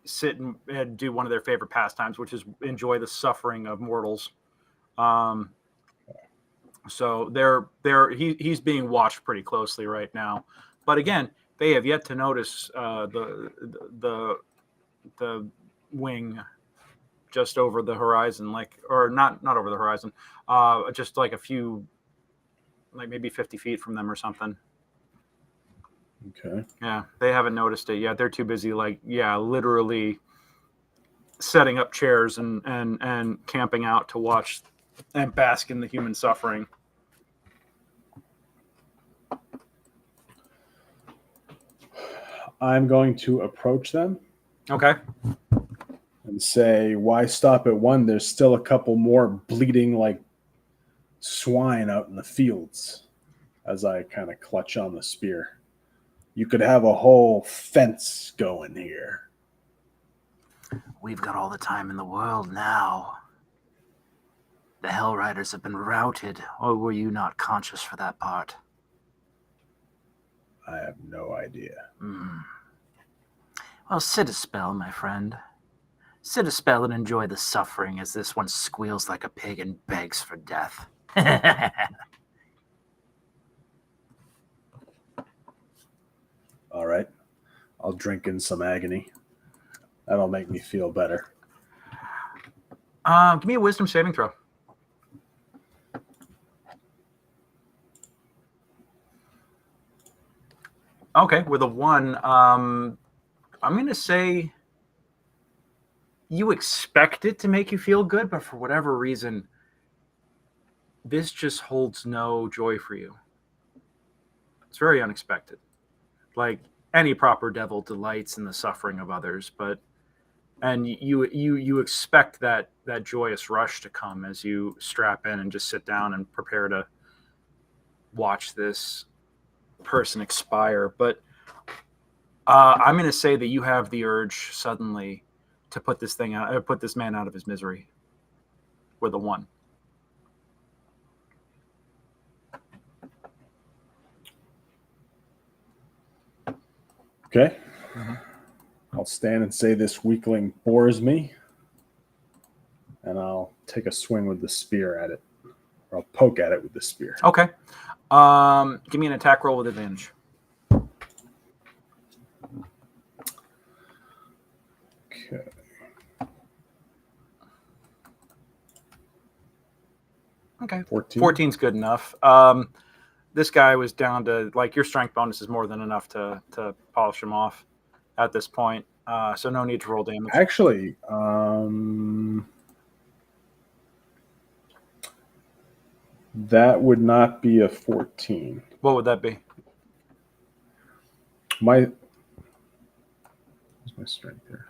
sit and do one of their favorite pastimes, which is enjoy the suffering of mortals. So he's being watched pretty closely right now. But again, they have yet to notice the wing just over the horizon, or not over the horizon, just like a few, maybe 50 feet from them or something. Okay. Yeah, they haven't noticed it yet. They're too busy, literally setting up chairs and camping out to watch and bask in the human suffering. I'm going to approach them. Okay. And say, "Why stop at one? There's still a couple more bleeding like swine out in the fields," as I kind of clutch on the spear. "You could have a whole fence going here." We've got all the time in the world now. The Hell Riders have been routed, or were you not conscious for that part? I have no idea. Well, sit a spell, my friend. Sit a spell and enjoy the suffering as this one squeals like a pig and begs for death. All right. I'll drink in some agony. That'll make me feel better. Give me a wisdom saving throw. Okay, with a 1, I'm going to say you expect it to make you feel good, but for whatever reason, this just holds no joy for you. It's very unexpected. Like any proper devil delights in the suffering of others, and you expect that joyous rush to come as you strap in and just sit down and prepare to watch this person expire. But I'm going to say that you have the urge suddenly to put this man out of his misery with a 1. Okay. I'll stand and say this weakling bores me, and I'll take a swing with the spear at it, or I'll poke at it with the spear. Okay. Give me an attack roll with advantage. Okay. Okay. 14. 14's good enough. This guy was down to, like, your strength bonus is more than enough to polish him off at this point. So no need to roll damage. Actually, that would not be a 14. What would that be? Where's my strength here?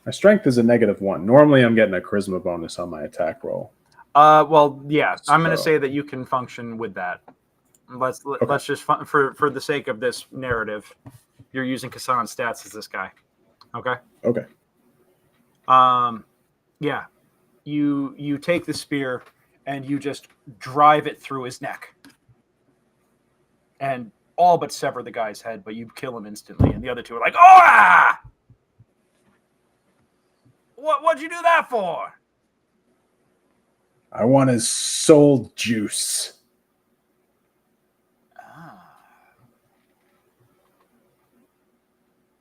My strength is a -1. Normally, I'm getting a charisma bonus on my attack roll. Well, yeah, I'm going to So- say that you can function with that. Let's just for the sake of this narrative, you're using Casan stats as this guy. Okay. Okay. Yeah. You take the spear and you just drive it through his neck, and all but sever the guy's head, but you kill him instantly. And the other two are like, "Oh! What'd you do that for?" I want his soul juice.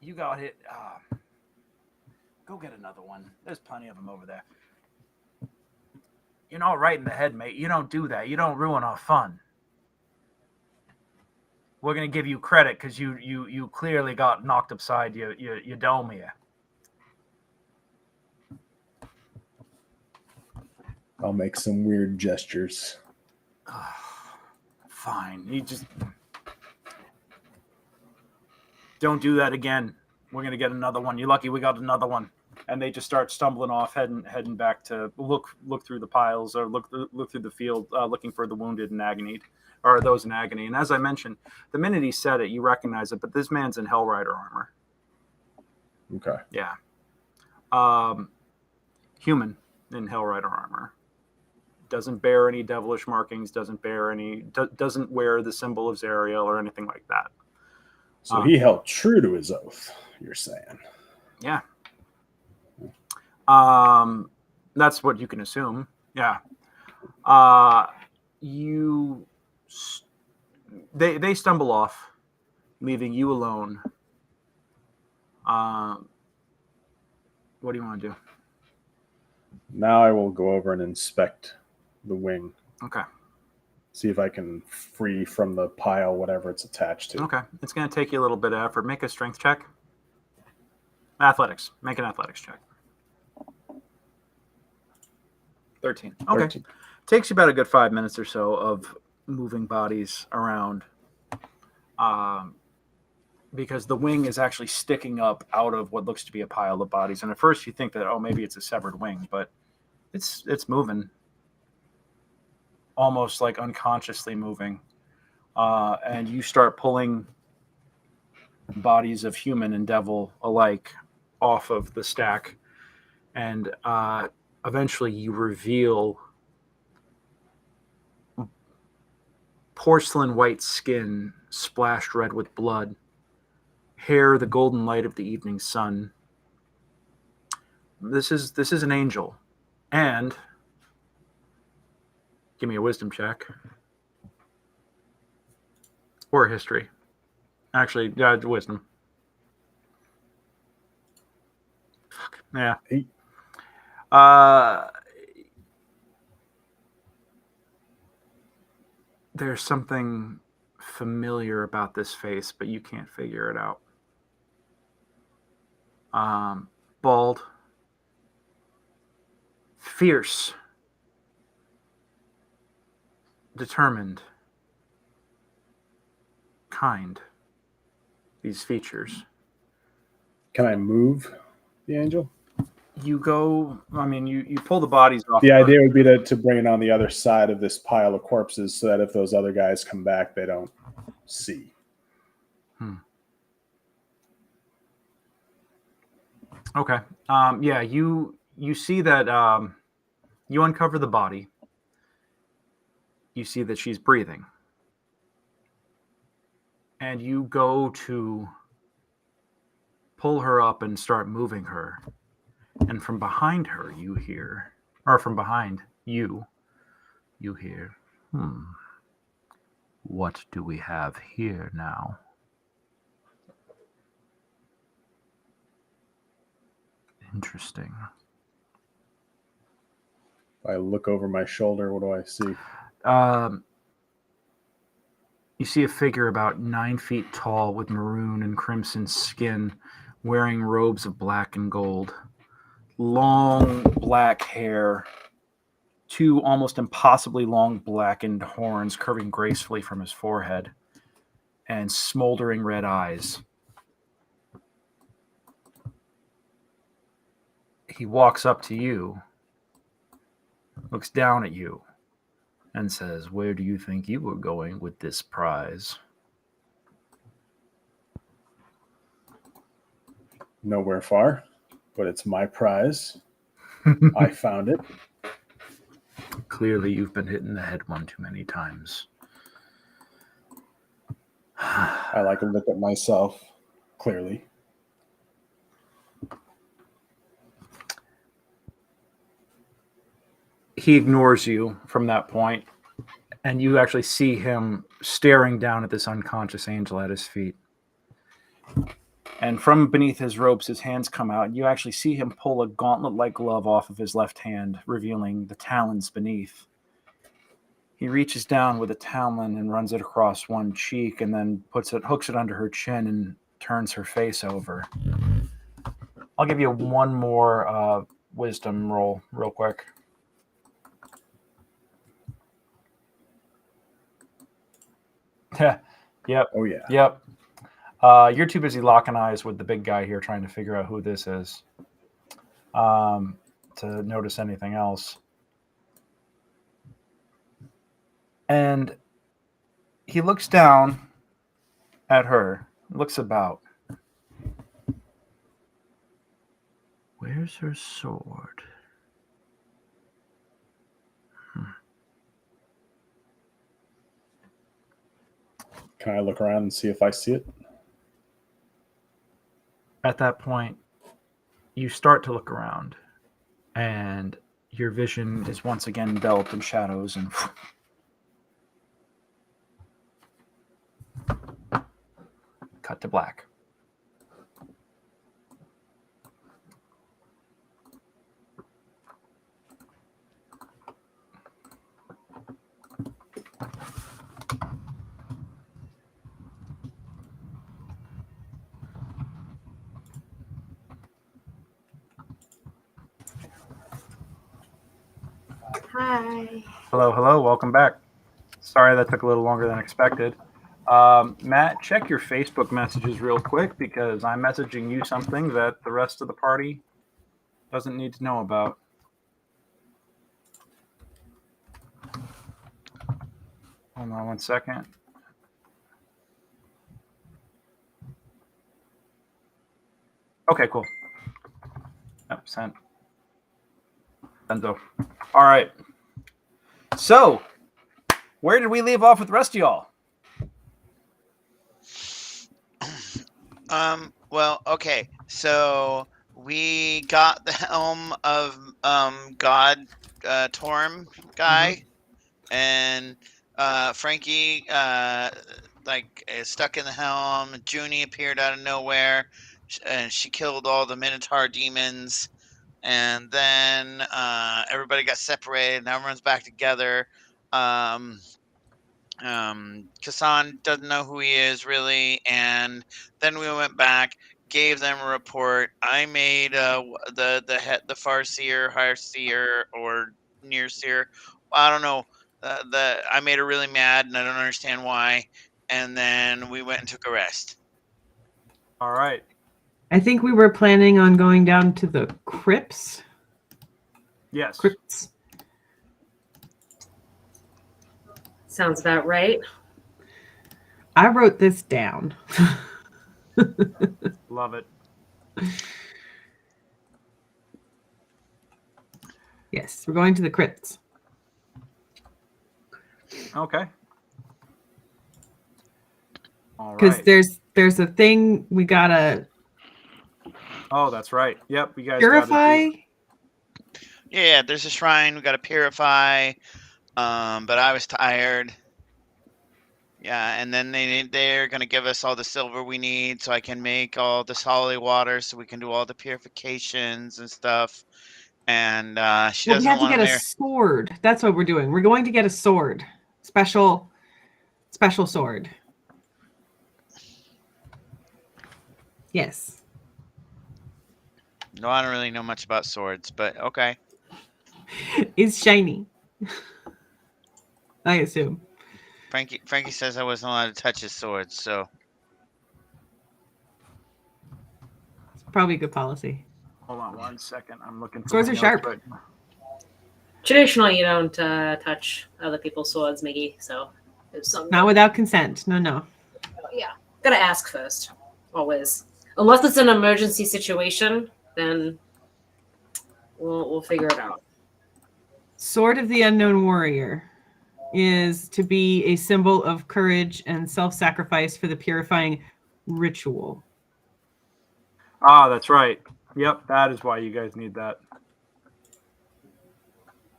You got hit. Go get another one. There's plenty of them over there. You're not right in the head, mate. You don't do that. You don't ruin our fun. We're going to give you credit because you clearly got knocked upside your dome here. I'll make some weird gestures. Fine. You just don't do that again. We're going to get another one. You're lucky we got another one. And they just start stumbling off, heading back to look through the piles or look through the field, looking for the wounded and agonied, or those in agony. And as I mentioned, the minute he said it, you recognize it. But this man's in Hell Rider armor. Okay. Yeah. Human in Hell Rider armor. Doesn't bear any devilish markings. Doesn't wear the symbol of Zariel or anything like that. So he held true to his oath, you're saying. Yeah. That's what you can assume. Yeah. They stumble off, leaving you alone. What do you want to do? Now I will go over and inspect the wing. Okay. See if I can free from the pile whatever it's attached to. Okay. It's going to take you a little bit of effort. Make a strength check. Athletics. Make an athletics check. 13. Okay. 13. Takes you about a good 5 minutes or so of moving bodies around, because the wing is actually sticking up out of what looks to be a pile of bodies. And at first you think that, oh, maybe it's a severed wing, but it's moving, almost like unconsciously moving. And you start pulling bodies of human and devil alike off of the stack. And eventually you reveal porcelain white skin splashed red with blood, hair the golden light of the evening sun. This is an angel, and give me a wisdom check or a history. Actually, yeah, wisdom. Fuck. Yeah. 8. There's something familiar about this face, but you can't figure it out. Bald, fierce, determined, kind. These features. Can I move the angel? You go, I mean, you pull the bodies off. The idea would be to bring it on the other side of this pile of corpses so that if those other guys come back, they don't see. Okay. Yeah, you see that you uncover the body. You see that she's breathing. And you go to pull her up and start moving her. And from behind her, you hear, or from behind you hear, what do we have here now? Interesting. If I look over my shoulder, what do I see? You see a figure about 9 feet tall with maroon and crimson skin, wearing robes of black and gold. Long black hair, 2 almost impossibly long blackened horns curving gracefully from his forehead, and smoldering red eyes. He walks up to you, looks down at you, and says, "Where do you think you were going with this prize?" Nowhere far, but it's my prize. I found it. Clearly, you've been hit in the head one too many times. I like to look at myself, clearly. He ignores you from that point, and you actually see him staring down at this unconscious angel at his feet. And from beneath his robes, his hands come out, and you actually see him pull a gauntlet-like glove off of his left hand, revealing the talons beneath. He reaches down with a talon and runs it across one cheek, and then hooks it under her chin and turns her face over. I'll give you one more wisdom roll real quick. Yep. Oh, yeah. Yep. You're too busy locking eyes with the big guy here trying to figure out who this is to notice anything else. And he looks down at her, looks about. Where's her sword? Can I look around and see if I see it? At that point, you start to look around, and your vision is once again enveloped in shadows, and cut to black. Hi. Hello, welcome back. Sorry that took a little longer than expected. Matt, check your Facebook messages real quick because I'm messaging you something that the rest of the party doesn't need to know about. Hold on 1 second. Okay, cool. Yep, sent. Benzo. All right. So, Where did we leave off with the rest of y'all? Well, okay. So we got the helm of God Torm guy, and Frankie is stuck in the helm. Junie appeared out of nowhere, and she killed all the Minotaur demons. And then everybody got separated. Now everyone's back together. Casan doesn't know who he is really, and then we went back, gave them a report. I made the far seer, higher seer, or near seer. I don't know. I made her really mad, and I don't understand why. And then we went and took a rest. All right. I think we were planning on going down to the crypts. Yes. Crypts. Sounds about right. I wrote this down. Love it. Yes, we're going to the crypts. Okay. All Because right. there's a thing we gotta Oh, that's right. Yep, you guys purify. Yeah, there's a shrine. We got to purify. But I was tired. Yeah, and then they're gonna give us all the silver we need, so I can make all this holy water, so we can do all the purifications and stuff. And she Well, we doesn't have to want get to a marry. sword. That's what we're doing. We're going to get a sword. Special sword. Yes. No, I don't really know much about swords, but okay. It's shiny. I assume. Frankie says I wasn't allowed to touch his swords, so It's probably a good policy. Hold on 1 second. I'm looking for Swords my are notes, sharp. but- Traditionally, you don't touch other people's swords, Miggy. So there's some. Not without consent. No. Yeah, gotta ask first. Always, unless it's an emergency situation, then we'll figure it out. Sword of the Unknown Warrior is to be a symbol of courage and self-sacrifice for the purifying ritual. Ah, that's right. Yep, that is why you guys need that.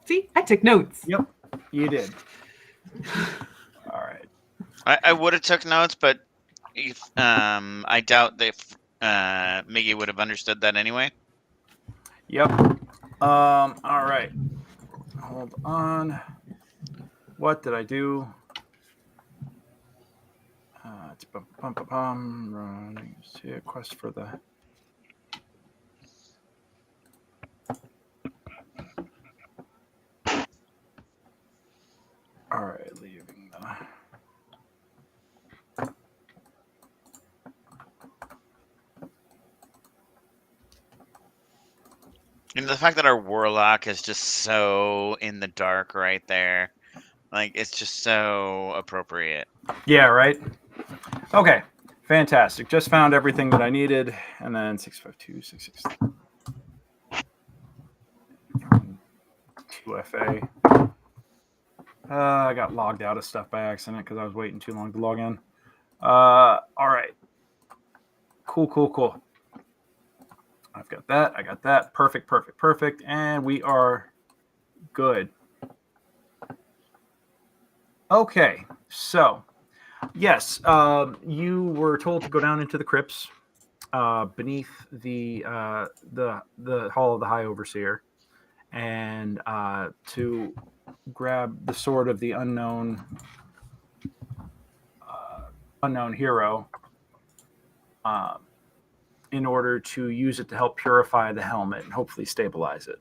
See, I took notes. Yep, you did. All right. I would have took notes, but if, I doubt that Miggy would have understood that anyway. Yep. All right. Hold on. What did I do? It's running. See a quest for the. All right, leaving the. And the fact that our Warlock is just so in the dark right there. Like, it's just so appropriate. Yeah, right. Okay, fantastic. Just found everything that I needed, and then 652, 663. 2FA. I got logged out of stuff by accident because I was waiting too long to log in. All right. Cool. I've got that. I got that. Perfect. And we are good. Okay, so yes, you were told to go down into the crypts beneath the Hall of the High Overseer, and to grab the sword of the unknown hero in order to use it to help purify the helmet and hopefully stabilize it.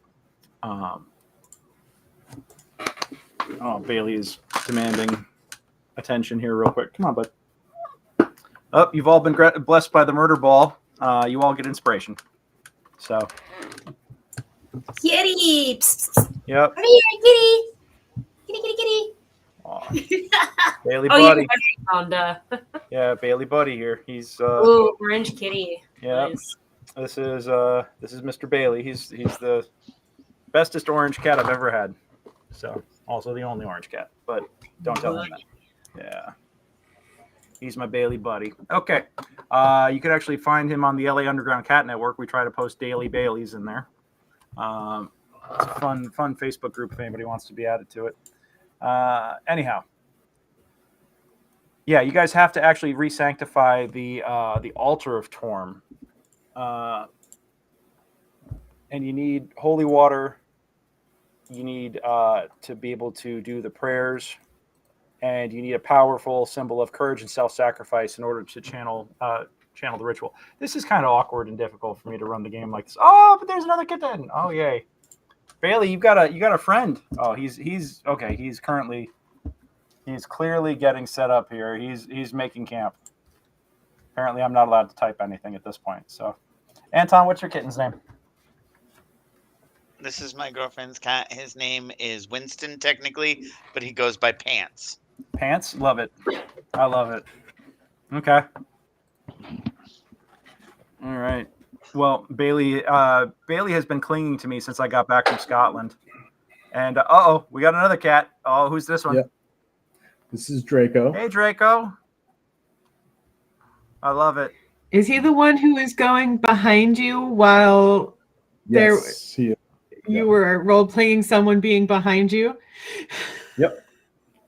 Bailey is demanding attention here real quick. Come on, bud. Oh, you've all been blessed by the murder ball. You all get inspiration. So. Kitty! Psst, psst. Yep. Come here, kitty! Kitty! Aw. Bailey Oh, buddy. you found Yeah, Bailey buddy here. He's ooh, orange kitty. yeah. Nice. This is Mr. Bailey. He's the bestest orange cat I've ever had. So Also the only orange cat, but don't tell him that. Yeah. He's my Bailey buddy. Okay. You could actually find him on the LA Underground Cat Network. We try to post daily Baileys in there. It's a fun Facebook group if anybody wants to be added to it. Anyhow. Yeah, you guys have to actually re-sanctify the altar of Torm. And you need holy water. You need to be able to do the prayers. And you need a powerful symbol of courage and self-sacrifice in order to channel the ritual. This is kind of awkward and difficult for me to run the game like this. Oh, but there's another kitten. Oh, yay. Bailey, you got a friend. Oh, he's okay. He's clearly getting set up here. He's making camp. Apparently, I'm not allowed to type anything at this point. So, Anton, what's your kitten's name? This is my girlfriend's cat. His name is Winston, technically, but he goes by Pants. Pants? Love it. I love it. Okay. All right. Well, Bailey has been clinging to me since I got back from Scotland. And, we got another cat. Oh, who's this one? Yep. This is Draco. Hey, Draco. I love it. Is he the one who is going behind you while Yes, he is. You were role-playing someone being behind you? Yep.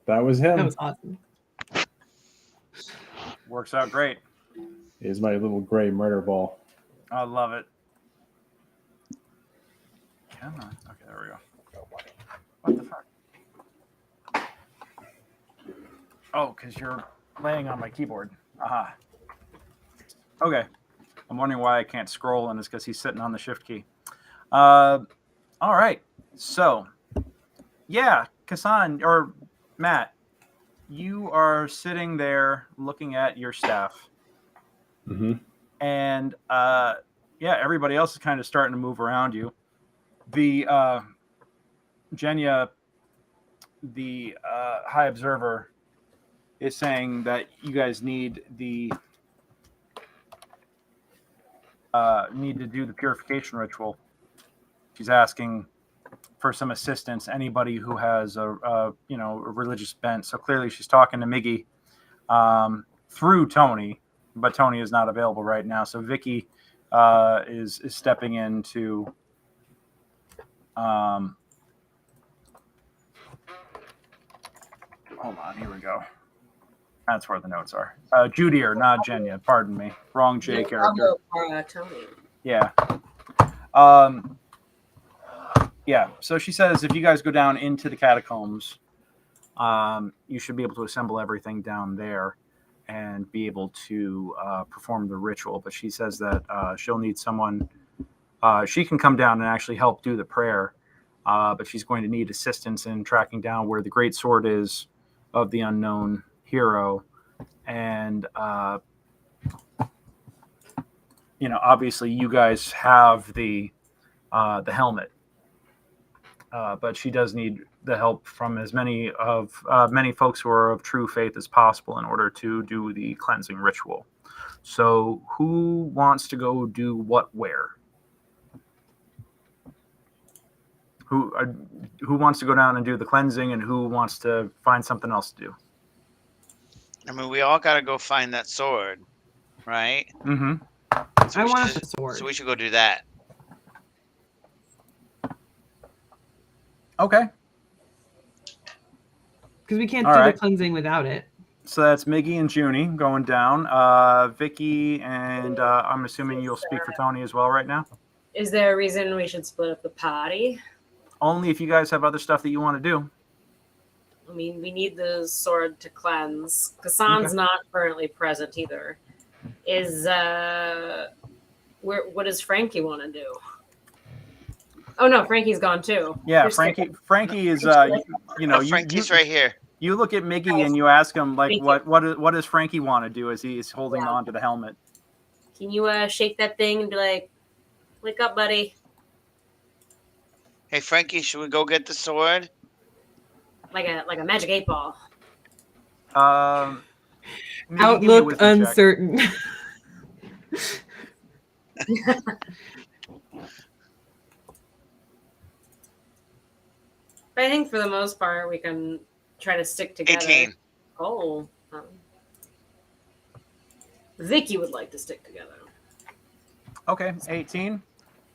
That was him. That was awesome. Works out great. He's my little gray murder ball. I love it. Come on. Okay, there we go. What the fuck? Oh, because you're laying on my keyboard. Aha. Okay. I'm wondering why I can't scroll, and it's because he's sitting on the shift key. All right. So, yeah, Casan or Matt, you are sitting there looking at your staff. Mm-hmm. And, everybody else is kind of starting to move around you. The Jenya, the High Observer, is saying that you guys need to do the purification ritual. She's asking for some assistance. Anybody who has a religious bent. So clearly, she's talking to Miggy through Tony, but Tony is not available right now. So Vicki is stepping in to. Hold on, here we go. That's where the notes are. Judier, not Jenya. Pardon me. Wrong J character. Tony. Yeah. Yeah. So she says, if you guys go down into the catacombs, you should be able to assemble everything down there and be able to perform the ritual. But she says that she'll need someone. She can come down and actually help do the prayer, but she's going to need assistance in tracking down where the great sword is of the unknown hero. And, obviously you guys have the helmet. But she does need the help from as many folks who are of true faith as possible in order to do the cleansing ritual. So who wants to go do what where? Who wants to go down and do the cleansing, and who wants to find something else to do? I mean, we all got to go find that sword, right? Mm-hmm. I want the sword. So we should go do that. Okay. Because we can't All do right. the cleansing without it. So that's Miggy and Junie going down. Vicki, and I'm assuming you'll speak for Tony as well right now? Is there a reason we should split up the party? Only if you guys have other stuff that you want to do. I mean, we need the sword to cleanse. Casan's not currently present either. What does Frankie want to do? Oh no, Frankie's gone too. Yeah, Frankie is Frankie's right here. You look at Miggy and you ask him what does Frankie want to do as he is holding on to the helmet? Can you shake that thing and be like, wake up, buddy? Hey Frankie, should we go get the sword? Like a magic 8-ball. Outlook uncertain. But I think for the most part, we can try to stick together. 18. Oh. Vicki would like to stick together. Okay, 18.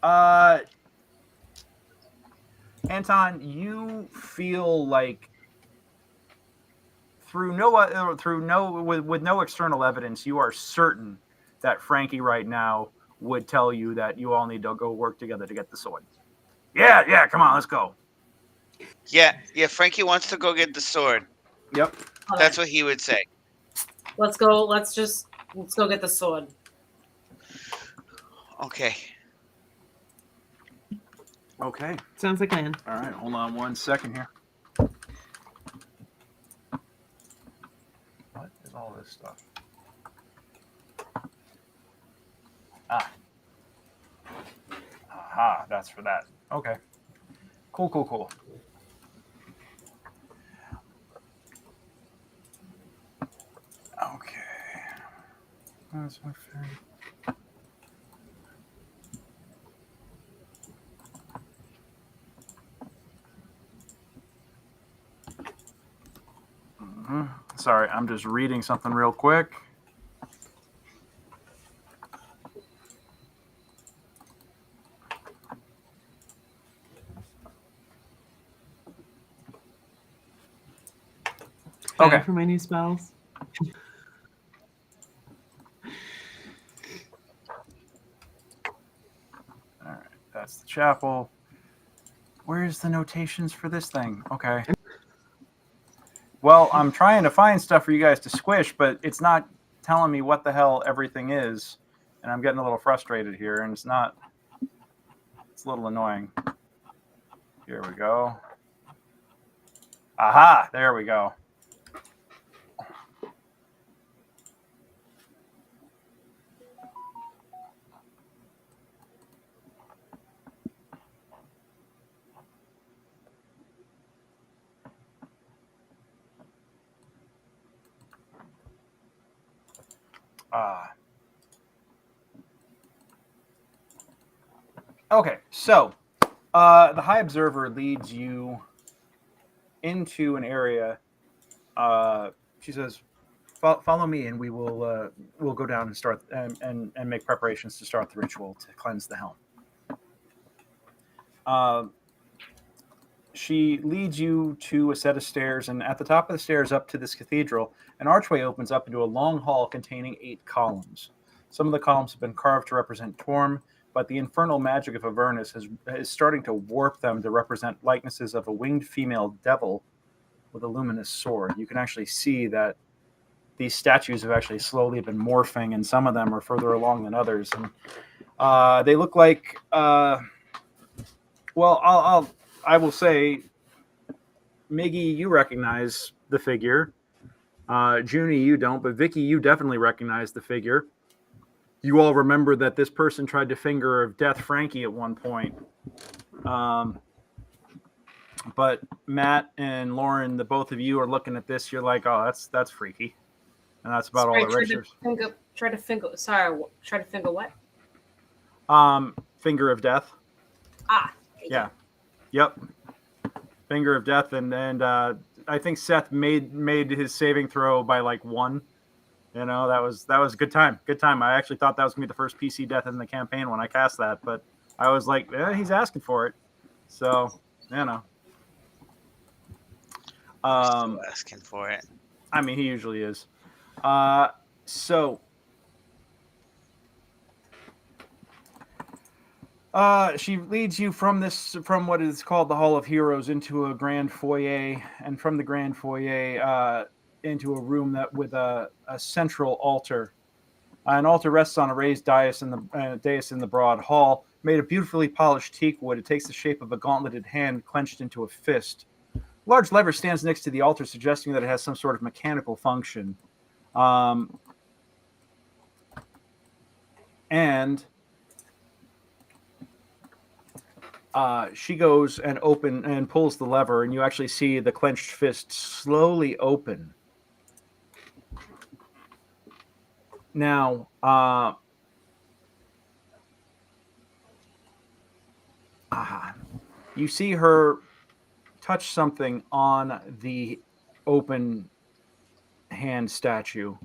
Anton, you feel like with no external evidence, you are certain that Frankie right now would tell you that you all need to go work together to get the sword. Yeah, come on, let's go. Yeah, Frankie wants to go get the sword. Yep. That's what he would say. Let's go. Let's go get the sword. Okay. Okay. Sounds like a plan. All right, hold on 1 second here. What is all this stuff? Aha, that's for that. Okay. Cool. Okay. That's my favorite. Sorry, I'm just reading something real quick. Okay. For my new spells. All right, that's the chapel. Where's the notations for this thing? Okay. Well, I'm trying to find stuff for you guys to squish, but it's not telling me what the hell everything is, and I'm getting a little frustrated here, and it's a little annoying. Here we go. Aha, there we go. Okay, so the High Observer leads you into an area. She says, "Follow me, and we'll go down and start and make preparations to start the ritual to cleanse the helm." She leads you to a set of stairs, and at the top of the stairs up to this cathedral, an archway opens up into a long hall containing 8 columns. Some of the columns have been carved to represent Torm, but the infernal magic of Avernus is starting to warp them to represent likenesses of a winged female devil with a luminous sword. You can actually see that these statues have actually slowly been morphing, and some of them are further along than others. And they look like, I will say, Miggy, you recognize the figure. Junie, you don't, but Vicki, you definitely recognize the figure. You all remember that this person tried to finger of death Frankie at one point. But Matt and Lauren, the both of you are looking at this. You're like, oh, that's freaky. And that's about all the registers. Try to finger what? Finger of death. Yeah. Yep. Finger of death, and I think Seth made his saving throw by like 1. You know, that was a good time. Good time. I actually thought that was gonna be the first PC death in the campaign when I cast that, but I was like, he's asking for it. So, you know. Still asking for it. I mean, he usually is. So she leads you from what is called the Hall of Heroes into a grand foyer, and from the grand foyer into a room with a central altar. An altar rests on a raised dais in the broad hall, made of beautifully polished teak wood. It takes the shape of a gauntleted hand clenched into a fist. A large lever stands next to the altar, suggesting that it has some sort of mechanical function. She goes and pulls the lever, and you actually see the clenched fist slowly open. Now, you see her touch something on the open hand statue,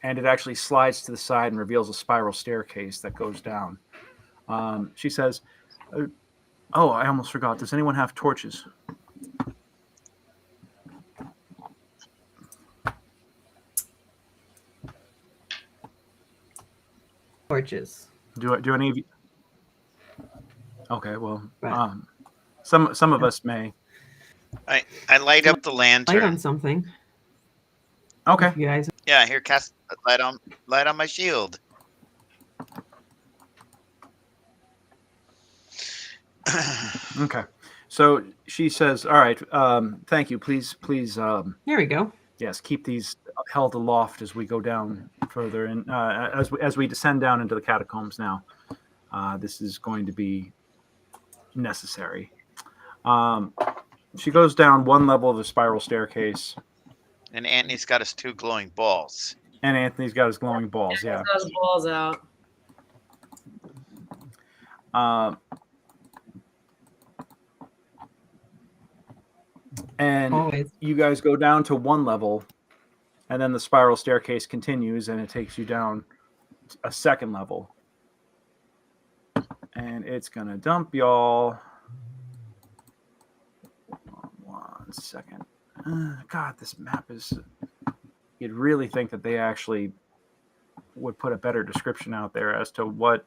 and it actually slides to the side and reveals a spiral staircase that goes down. She says, "Oh, I almost forgot. Does anyone have torches?" Torches. Do any of you? Okay, well, Right. some of us may. I light up the Light on lantern. something. Okay. You guys. Yeah, here, cast light on my shield. Okay. So she says, "All right. Thank you. Please. Here we go. Yes, keep these held aloft as we go down further, and as we descend down into the catacombs. Now, this is going to be necessary." She goes down one level of the spiral staircase, And Anthony's got his 2 glowing balls. and Anthony's got his glowing balls. Yeah. Those balls out. And Always. you guys go down to one level, and then the spiral staircase continues, and it takes you down a second level. And it's going to dump y'all. One second. God, this map is... You'd really think that they actually would put a better description out there as to what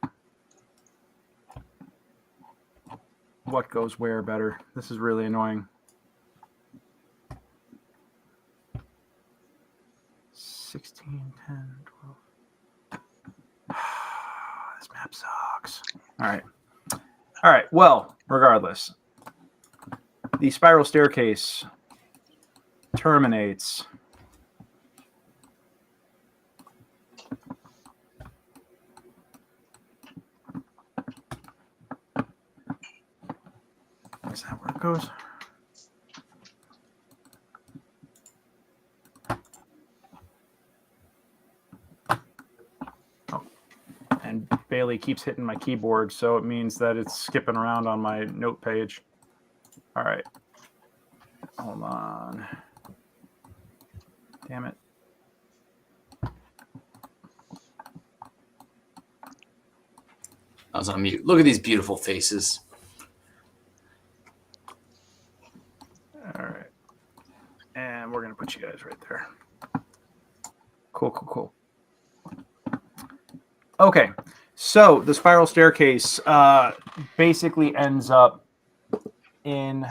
goes where better. This is really annoying. 16, 10, 12. This map sucks. All right. Well, regardless, the spiral staircase terminates is that where it goes? And Bailey keeps hitting my keyboard, so it means that it's skipping around on my note page. All right. Hold on. Damn it. I was on mute. Look at these beautiful faces. All right. And we're going to put you guys right there. Cool. Okay, so the spiral staircase basically ends up in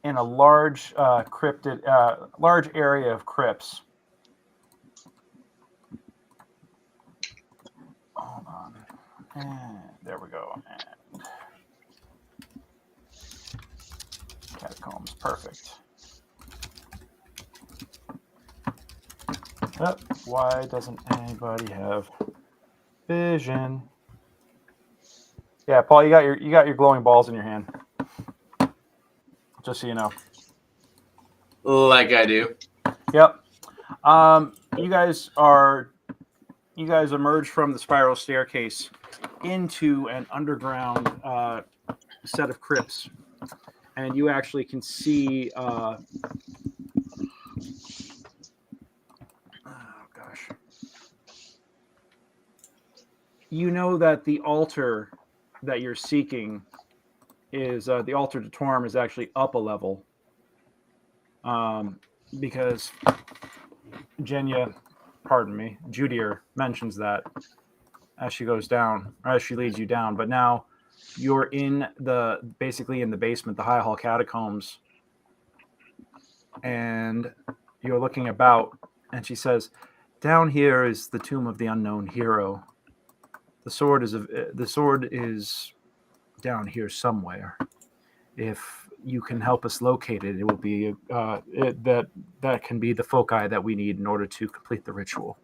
a large large area of crypts. Hold on, and there we go. And catacombs, perfect. Why doesn't anybody have vision? Yeah, Paul, you got your glowing balls in your hand. Just so you know. Like I do. Yep. You guys emerge from the spiral staircase into an underground set of crypts, and you actually can see. You know that the altar that you're seeking is the altar to Torm is actually up a level, because Judier mentions that as she goes down, or as she leads you down. But now you're basically in the basement, the High Hall catacombs, and you're looking about, and she says, "Down here is the tomb of the unknown hero. The sword is down here somewhere. If you can help us locate it, it will be that can be the foci that we need in order to complete the ritual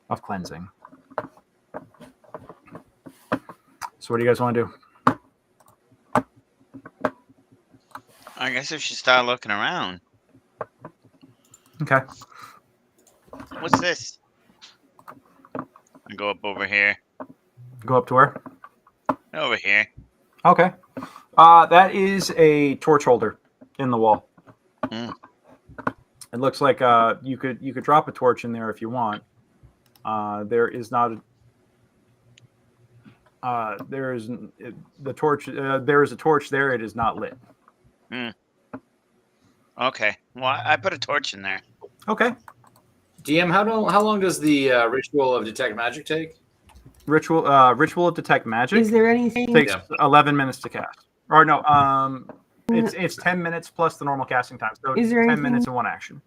of cleansing." So, what do you guys want to do? I guess if she started looking around. Okay. What's this? I go up over here. Go up to where? Over here. Okay. That is a torch holder in the wall. Mm. It looks like you could drop a torch in there if you want. There is not. There is the torch. There is a torch there. It is not lit. Mm. Okay. Well, I put a torch in there. Okay. DM, how long does the ritual of detect magic take? Ritual of detect magic. Is there anything? Takes 11 minutes to cast. Or no, it's 10 minutes plus the normal casting time. So Is there 10 anything- minutes in one action.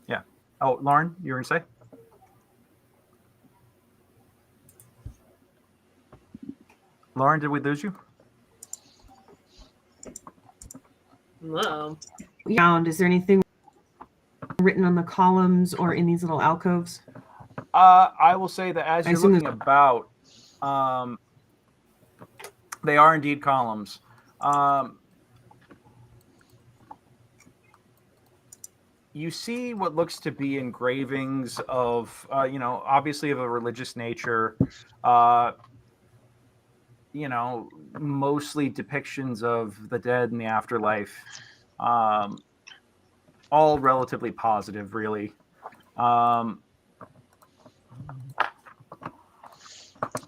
Yeah. Oh, Lauren, you were gonna say? Lauren, did we lose you? Whoa. Is there anything written on the columns or in these little alcoves? I will say that as I you're assume looking about, they are indeed columns. You see what looks to be engravings of, obviously of a religious nature. Mostly depictions of the dead and the afterlife. All relatively positive, really.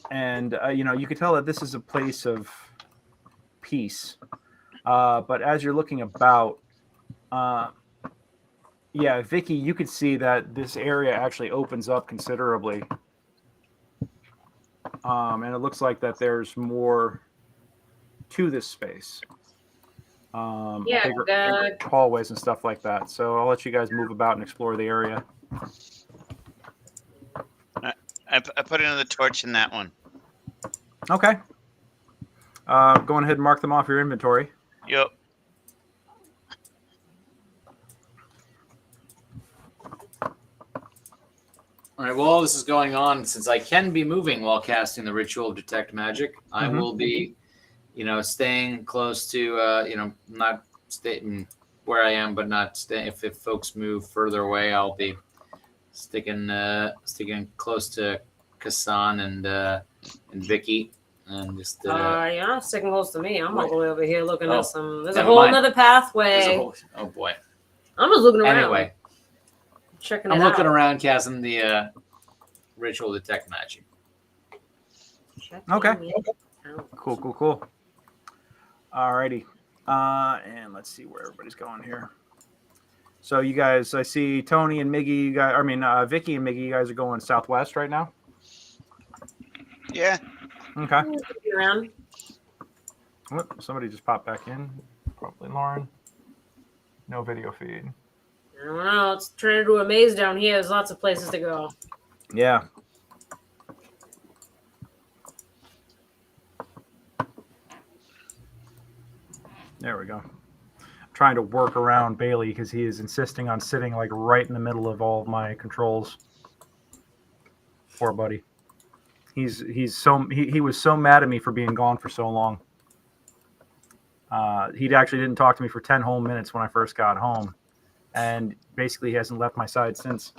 And you can tell that this is a place of peace. But as you're looking about, Vicki, you could see that this area actually opens up considerably. And it looks like that there's more to this space. Bigger hallways and stuff like that. So I'll let you guys move about and explore the area. I put another torch in that one. Okay. Go on ahead and mark them off your inventory. Yep. All right, while this is going on, since I can be moving while casting the ritual of detect magic, I will be, staying close to, not staying where I am, but not staying. If folks move further away, I'll be sticking close to Casan and Vicki, and just. You're not sticking close to me. I'm all the way over here looking at some. There's a never whole mind. other pathway. Oh boy. I'm just looking around. Anyway, Checking I'm it looking out. around casting the ritual detect magic. Checking Okay. it out. Cool. Alrighty. And let's see where everybody's going here. So you guys, I see Tony and Miggy, Vicki and Miggy, you guys are going southwest right now? Yeah. Okay. Looking around. Whoop, somebody just popped back in. Probably Lauren. No video feed. I don't know. It's turning into a maze down here. There's lots of places to go. Yeah. There we go. I'm trying to work around Bailey because he is insisting on sitting like right in the middle of all of my controls. Poor buddy. He was so mad at me for being gone for so long. He actually didn't talk to me for 10 whole minutes when I first got home. And basically he hasn't left my side since.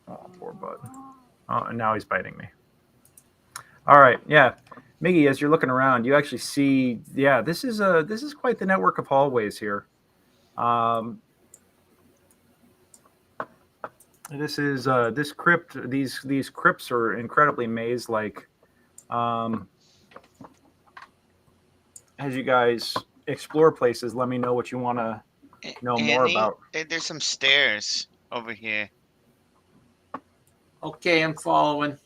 Oh, poor bud. Oh, and now he's biting me. All right, yeah. Miggy, as you're looking around, you actually see, this is quite the network of hallways here. This is this crypt. These crypts are incredibly maze-like. As you guys explore places, let me know what you want to know more about. There's some stairs over here. Okay, I'm following.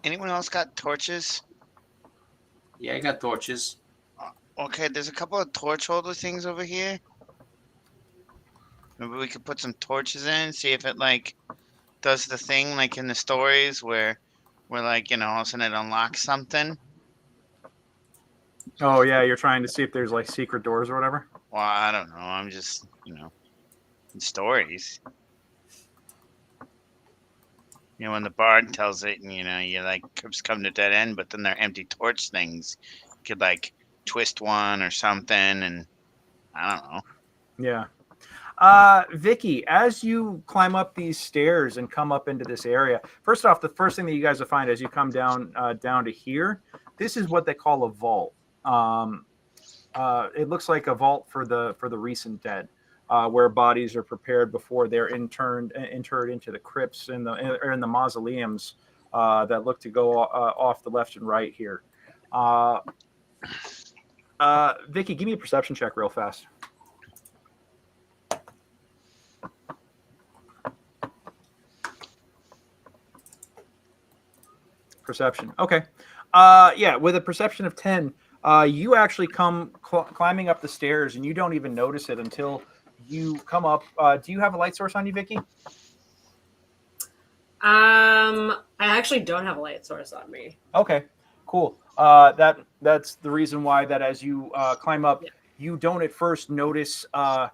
Anyone else got torches? Yeah, I got torches. Okay, there's a couple of torch holder things over here. Maybe we could put some torches in, see if it does the thing like in the stories where all of a sudden it unlocks something. Oh yeah, you're trying to see if there's like secret doors or whatever. Well, I don't know. I'm just in stories. You know, when the bard tells it, and you like just come to dead end, but then they're empty torch things. You could like twist one or something, and I don't know. Yeah. Vicki, as you climb up these stairs and come up into this area, first off, the first thing that you guys will find as you come down to here, this is what they call a vault. It looks like a vault for the recent dead, where bodies are prepared before they're interred into the crypts in the mausoleums that look to go off the left and right here. Vicki, give me a perception check real fast. Perception. Okay. Yeah, with a perception of 10, you actually come climbing up the stairs, and you don't even notice it until you come up. Do you have a light source on you, Vicki? I actually don't have a light source on me. Okay, cool. That's the reason why that as you climb up, you don't at first notice the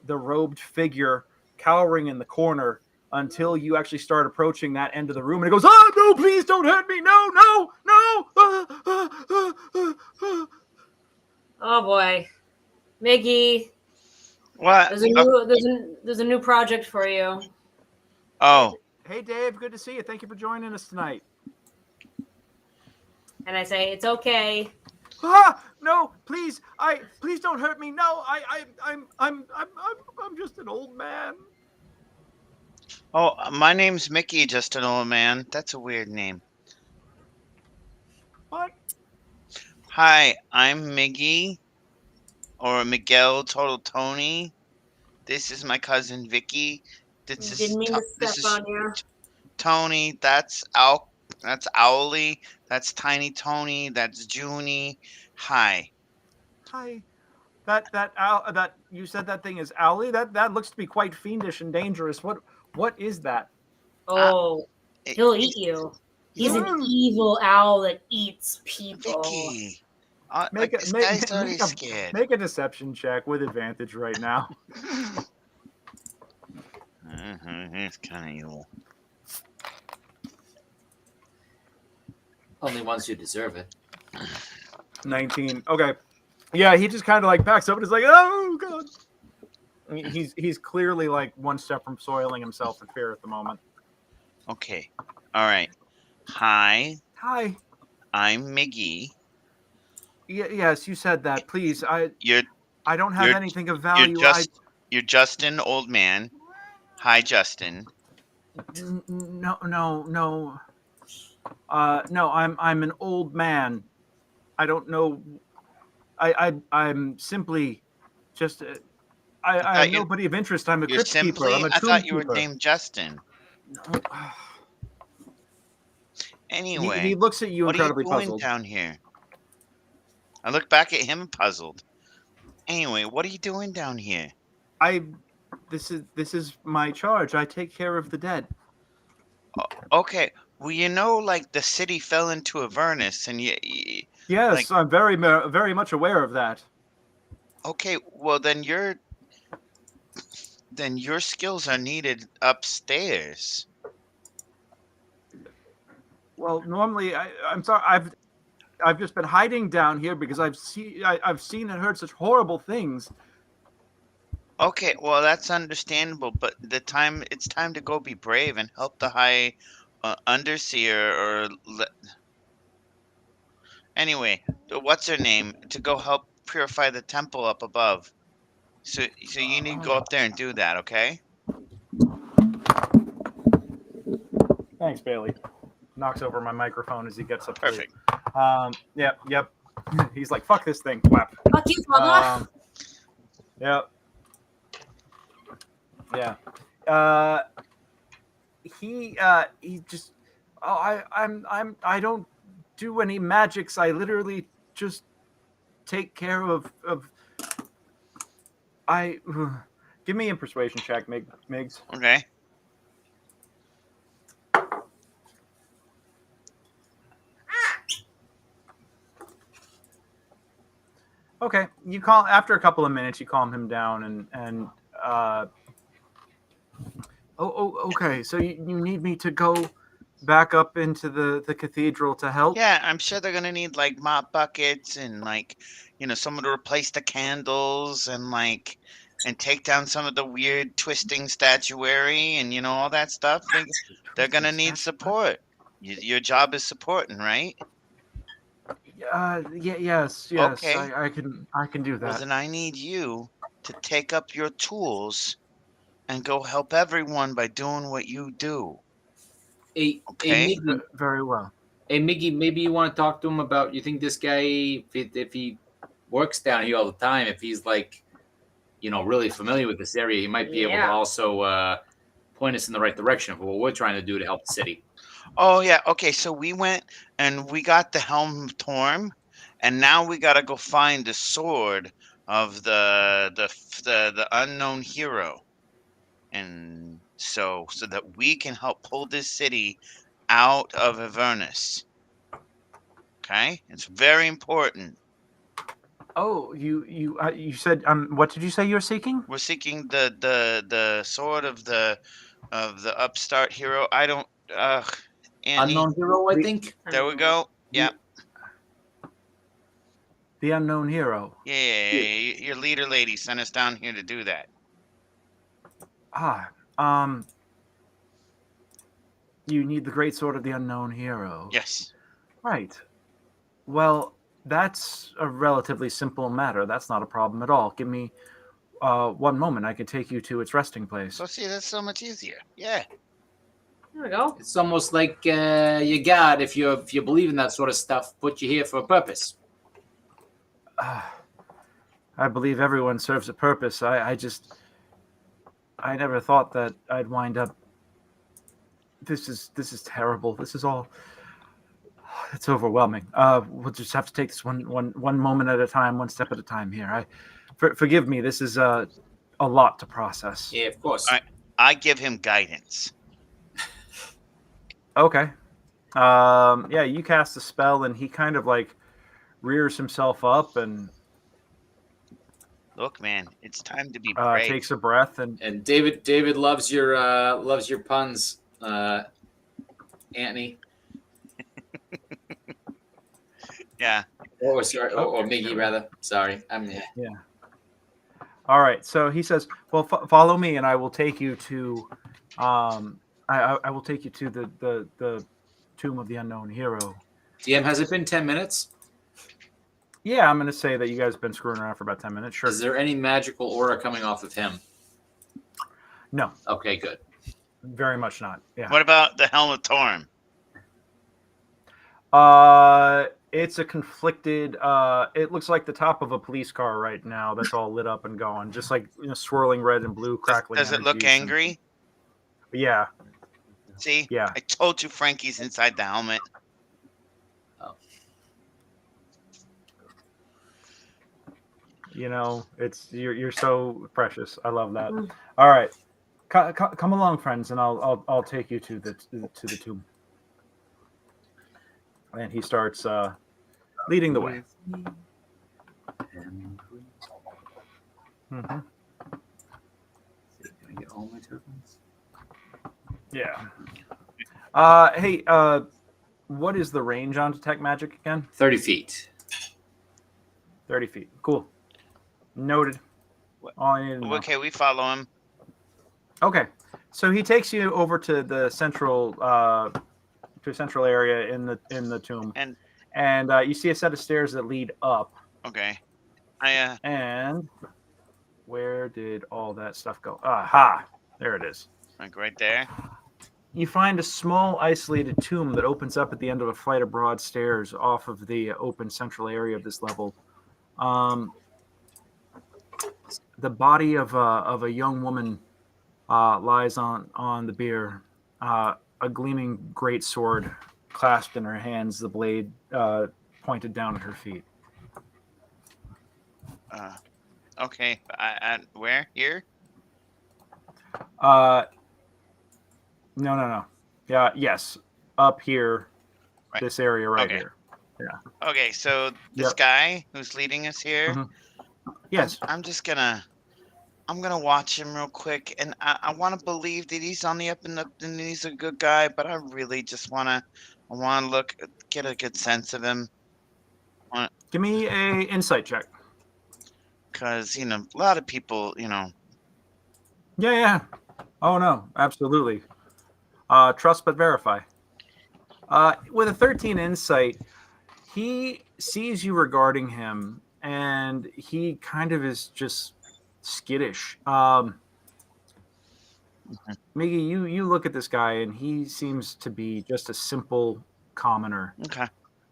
robed figure cowering in the corner until you actually start approaching that end of the room, and it goes, "Oh no! Please don't hurt me! No! No! No!" Oh boy, Miggy. What? There's a new project for you. Oh. Hey Dave, good to see you. Thank you for joining us tonight. And I say it's okay. No, please, please don't hurt me. No, I'm just an old man. Oh, my name's Mickey, just an old man. That's a weird name. What? Hi, I'm Miggy, or Miguelle Tortletoni. This is my cousin Vicki. Didn't mean to step on you. Tony. That's Owly. That's Tiny Tony. That's Junie. Hi. Hi. That you said that thing is Owly. That looks to be quite fiendish and dangerous. What is that? Oh, he'll eat you. He's an evil owl that eats people. Vicky. This guy's already scared. Make a deception check with advantage right now. It's kind of evil. Only once you deserve it. 19. Okay. Yeah, he just kind of like backs up and is like, "Oh god." I mean, he's clearly like one step from soiling himself in fear at the moment. Okay. All right. Hi. Hi. I'm Miggy. Yes, you said that. Please, I don't have anything of value. You're Justin, old man. Hi, Justin. No. No, I'm an old man. I don't know. I'm simply just. I'm nobody of interest. I'm a crypt keeper. I'm a I thought you keeper. were named Justin. No. Anyway, he looks at you incredibly what are you doing puzzled. down here? I look back at him puzzled. Anyway, what are you doing down here? This is my charge. I take care of the dead. Okay. Well, like the city fell into Avernus, and yes, I'm very much aware of that. Okay. Well, then your skills are needed upstairs. Well, normally I'm sorry. I've just been hiding down here because I've seen and heard such horrible things. Okay, well that's understandable, but it's time to go be brave and help the high underseer anyway, what's her name, to go help purify the temple up above. So you need to go up there and do that, okay? Thanks, Bailey. Knocks over my microphone as he gets up. Perfect. Yep. He's like, "Fuck this thing." Whap. Fuck you, mother. Yep. Yeah. He just. Oh, I don't do any magics. I literally just take care of. Give me a persuasion check, Migs. Okay. Okay, you after a couple of minutes, you calm him down, and Okay. So you need me to go back up into the cathedral to help? Yeah, I'm sure they're gonna need like mop buckets and like, someone to replace the candles and take down some of the weird twisting statuary and all that stuff. They're gonna need support. Your job is supporting, right? Yes. Okay. I can do Well, that. then I need you to take up your tools and go help everyone by doing what you do. Hey, Okay. Miggy, Very well. maybe you want to talk to him about. You think this guy, if he works down here all the time, if he's like, really familiar with this area, he might be able to Yeah. also point us in the right direction of what we're trying to do to help the city. Oh yeah. Okay. So we went and we got the helm torn, and now we got to go find the sword of the unknown hero, and so that we can help pull this city out of Avernus. Okay, it's very important. Oh, you said what did you say you're seeking? We're seeking the sword of the upstart hero. I don't. Annie. Unknown hero, I think. There we go. Yeah. The unknown hero. Yeah. Your leader lady sent us down here to do that. You need the great sword of the unknown hero. Yes. Right. Well, that's a relatively simple matter. That's not a problem at all. Give me one moment. I can take you to its resting place. So see, that's so much easier. Yeah. There we go. It's almost like your God, if you believe in that sort of stuff, put you here for a purpose. I believe everyone serves a purpose. I never thought that I'd wind up. This is terrible. This is all. It's overwhelming. We'll just have to take this one moment at a time, one step at a time here. Forgive me. This is a lot to process. Yeah, of course. I give him guidance. Okay. Yeah, you cast a spell, and he kind of like rears himself up and look, man, it's time to be brave. Takes a breath and David loves your puns, Anthony. Yeah. Or Miggy rather. Sorry, Yeah. All right. So he says, "Well, follow me, and I will take you to, I will take you to the tomb of the unknown hero." DM, has it been 10 minutes? Yeah, I'm going to say that you guys have been screwing around for about 10 minutes. Sure. Is there any magical aura coming off of him? No. Okay, good. Very much not. Yeah. What about the Helm of Torm? It's a conflicted. It looks like the top of a police car right now. That's all lit up and going, just like swirling red and blue, crackling. Does it look angry? Yeah. See? Yeah. I told you Frankie's inside the helmet. Oh. It's you're so precious. I love that. All right, come along, friends, and I'll take you to the tomb. And he starts leading the way. Mm-hmm. Can I get all my tokens? Yeah. Hey, what is the range on detect magic again? 30 feet. 30 feet. Cool. Noted. All I need to know. Okay, we follow him. Okay, so he takes you over to the central area in the tomb, and you see a set of stairs that lead up. Okay. And where did all that stuff go? Aha! There it is. Like right there. You find a small isolated tomb that opens up at the end of a flight of broad stairs off of the open central area of this level. The body of a young woman lies on the bier, a gleaming great sword clasped in her hands, the blade pointed down at her feet. Okay. Where? Here? No. Yeah. Yes. Up here. Right. This area right here. Yeah. Okay. So this guy who's leading us here. Mm-hmm. Yes. I'm just gonna I'm gonna watch him real quick, and I want to believe that he's on the up and up, and he's a good guy. But I really just wanna get a good sense of him, Give me a insight check. because a lot of people, Yeah. Oh no, absolutely. Trust but verify. With a 13 insight, he sees you regarding him, and he kind of is just skittish. Miggy, you look at this guy, and he seems to be just a simple commoner. Okay.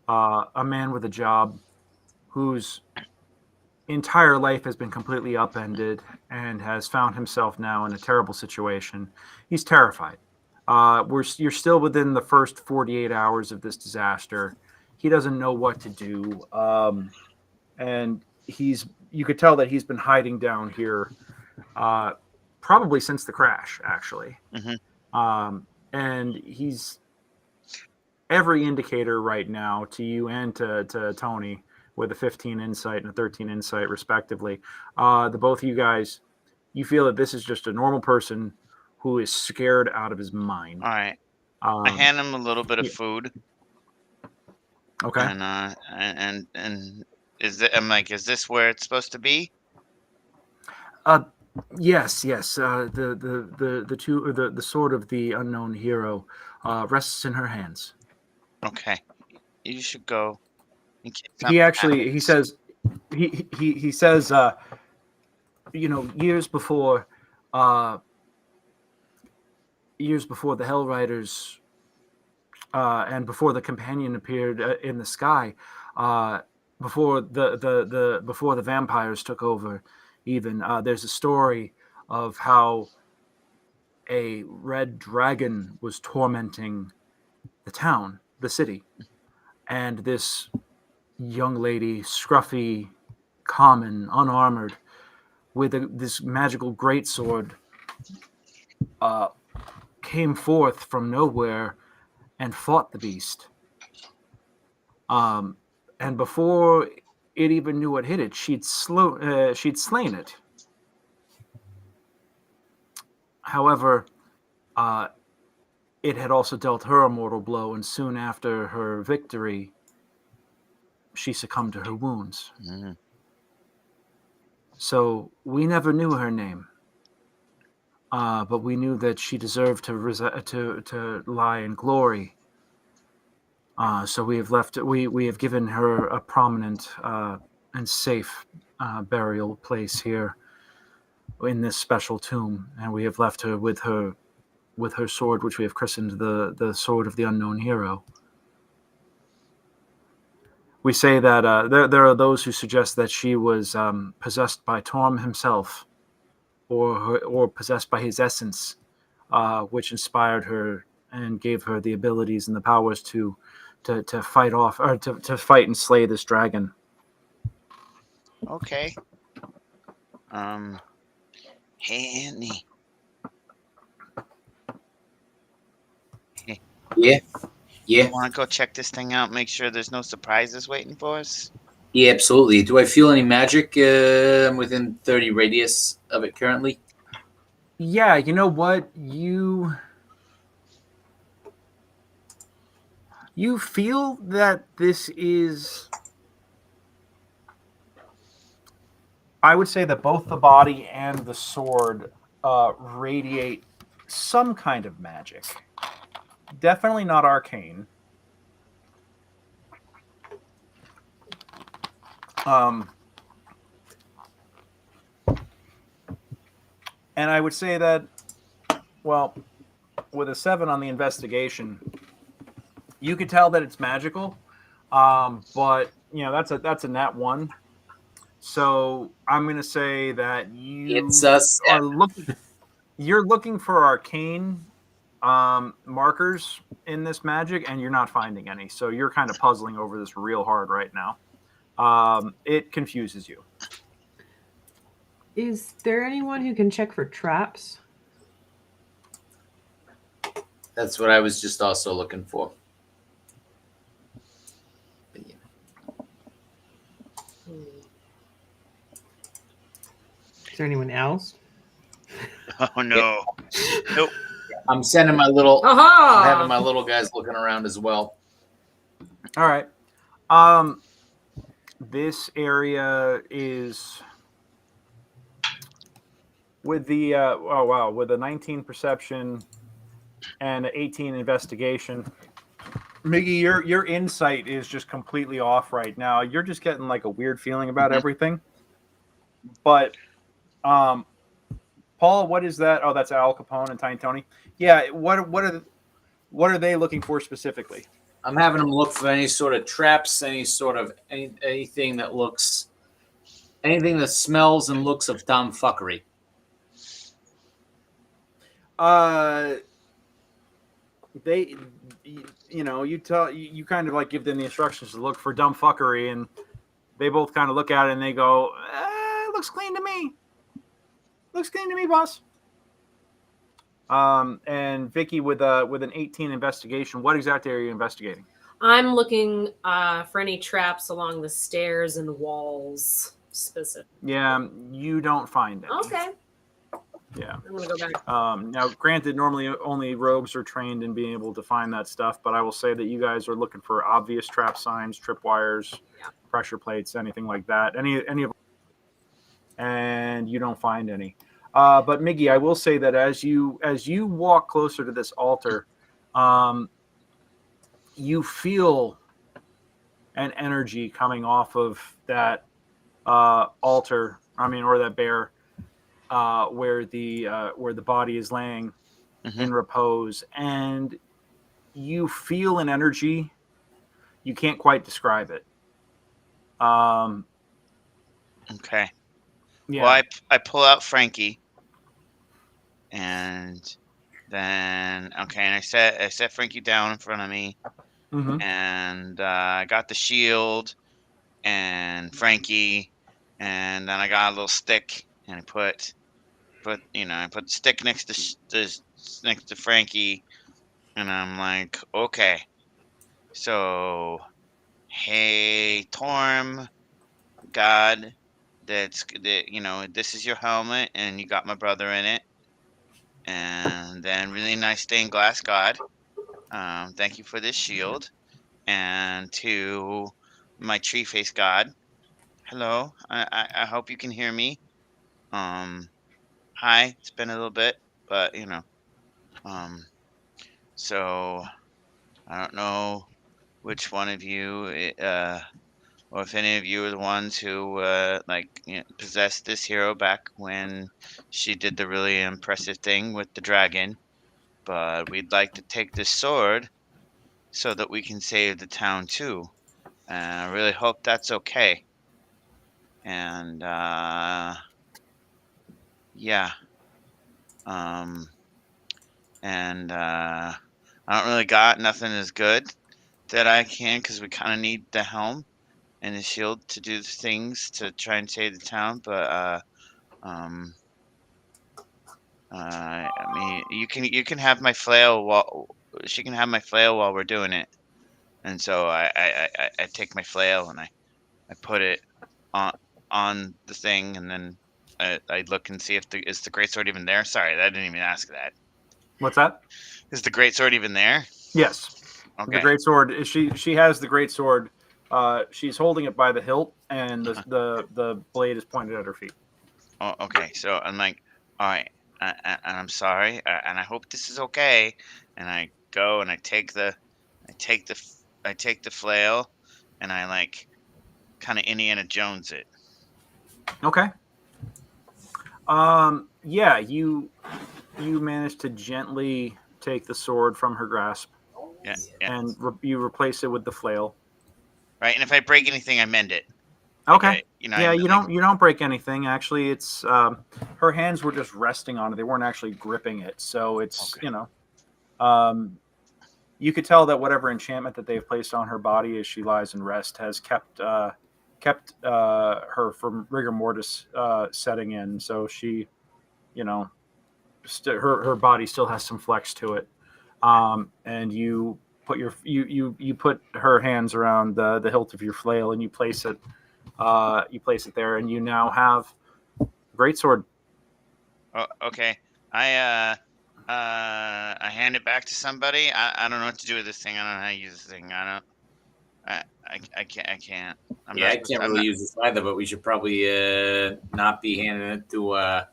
A man with a job whose entire life has been completely upended and has found himself now in a terrible situation. He's terrified. You're still within the first 48 hours of this disaster. He doesn't know what to do, and you could tell that he's been hiding down here probably since the crash, actually. And he's every indicator right now to you and to Tony, with a 15 insight and a 13 insight respectively. The both of you guys, you feel that this is just a normal person who is scared out of his mind. All right. I hand him a little bit of food. Okay. And I'm like, is this where it's supposed to be? Yes. The sword of the unknown hero rests in her hands. Okay. You should go. He says, years before the Hell Riders and before the companion appeared in the sky, before the vampires took over, even there's a story of how a red dragon was tormenting the city, and this young lady, scruffy, common, unarmored, with this magical greatsword, came forth from nowhere and fought the beast. And before it even knew what hit it, she'd slain it. However, it had also dealt her a mortal blow, and soon after her victory, she succumbed to her wounds. So we never knew her name, but we knew that she deserved to lie in glory. So we have given her a prominent and safe burial place here in this special tomb, and we have left her with her sword, which we have christened the sword of the unknown hero. We say that there are those who suggest that she was possessed by Torm himself, or possessed by his essence, which inspired her and gave her the abilities and the powers to fight off, or to fight and slay this dragon. Okay. Hey, Annie. Yeah. You want to go check this thing out, make sure there's no surprises waiting for us? Yeah, absolutely. Do I feel any magic within 30 radius of it currently? Yeah, you know what? You feel that this is... I would say that both the body and the sword radiate some kind of magic. Definitely not arcane. And I would say that, well, with a 7 on the investigation, you could tell that it's magical, but that's a nat 1. So I'm going to say that you're looking for arcane markers in this magic, and you're not finding any. So you're kind of puzzling over this real hard right now. It confuses you. Is there anyone who can check for traps? That's what I was just also looking for. Is there anyone else? Oh no. Nope. I'm sending my little. Aha! I'm having my little guys looking around as well. All right. This area is with the with a 19 perception and an 18 investigation. Miggy, your insight is just completely off right now. You're just getting like a weird feeling about everything. But Paul, what is that? Oh, that's Al Capone and Tiny Tony. Yeah, what are they looking for specifically? I'm having them look for any sort of traps, anything that looks, anything that smells and looks of tomfuckery. They, you kind of like give them the instructions to look for dumb fuckery, and they both kind of look at it and they go, "Looks clean to me. Looks clean to me, boss." And Vicki with an 18 investigation. What exactly are you investigating? I'm looking for any traps along the stairs and walls, specific. Yeah, you don't find it. Okay. Yeah. I'm gonna go back. Now, granted, normally only rogues are trained in being able to find that stuff, but I will say that you guys are looking for obvious trap signs, tripwires, pressure plates, anything like that. Any of, and you don't find any. But Miggy, I will say that as you walk closer to this altar, you feel an energy coming off of that altar. Or that bear. Where the body is laying in repose, and you feel an energy. You can't quite describe it. Okay. Yeah. Well, I pull out Frankie, and then and I set Frankie down in front of me, and I got the shield and Frankie, and then I got a little stick, and I put the stick next to Frankie, and I'm like, okay, so hey Torm, God, this is your helmet, and you got my brother in it, and then really nice stained glass God, thank you for this shield, and to my tree face God, hello, I hope you can hear me. Hi, it's been a little bit, but so I don't know which one of you, or if any of you are the ones who possessed this hero back when she did the really impressive thing with the dragon. But we'd like to take this sword so that we can save the town too. And I really hope that's okay. And yeah. And I don't really got nothing as good that I can, because we kind of need the helm and the shield to do the things to try and save the town. But you can have my flail while she can have my flail while we're doing it. And so I take my flail and I put it on the thing, and then I look and see if is the greatsword even there. Sorry, I didn't even ask that. What's that? Is the greatsword even there? Yes. Okay. The greatsword. She has the greatsword. She's holding it by the hilt, and the blade is pointed at her feet. Oh, okay. So I'm like, all right, and I'm sorry, and I hope this is okay. And I go and I take the flail, and I like kind of Indiana Jones it. Okay. Yeah, you manage to gently take the sword from her grasp. Yeah. And you replace it with the flail. Right, and if I break anything, I mend it. Okay. You don't break anything. Actually, it's her hands were just resting on it. They weren't actually gripping it. So it's okay. You could tell that whatever enchantment that they've placed on her body as she lies in rest has kept her from rigor mortis setting in. So she, her body still has some flex to it. And you put you put her hands around the hilt of your flail, and you place it there, and you now have greatsword. Oh, okay. I hand it back to somebody. I don't know what to do with this thing. I don't know how to use this thing. I can't. I'm Yeah, not I can't really use this either, but we should probably not be handing it to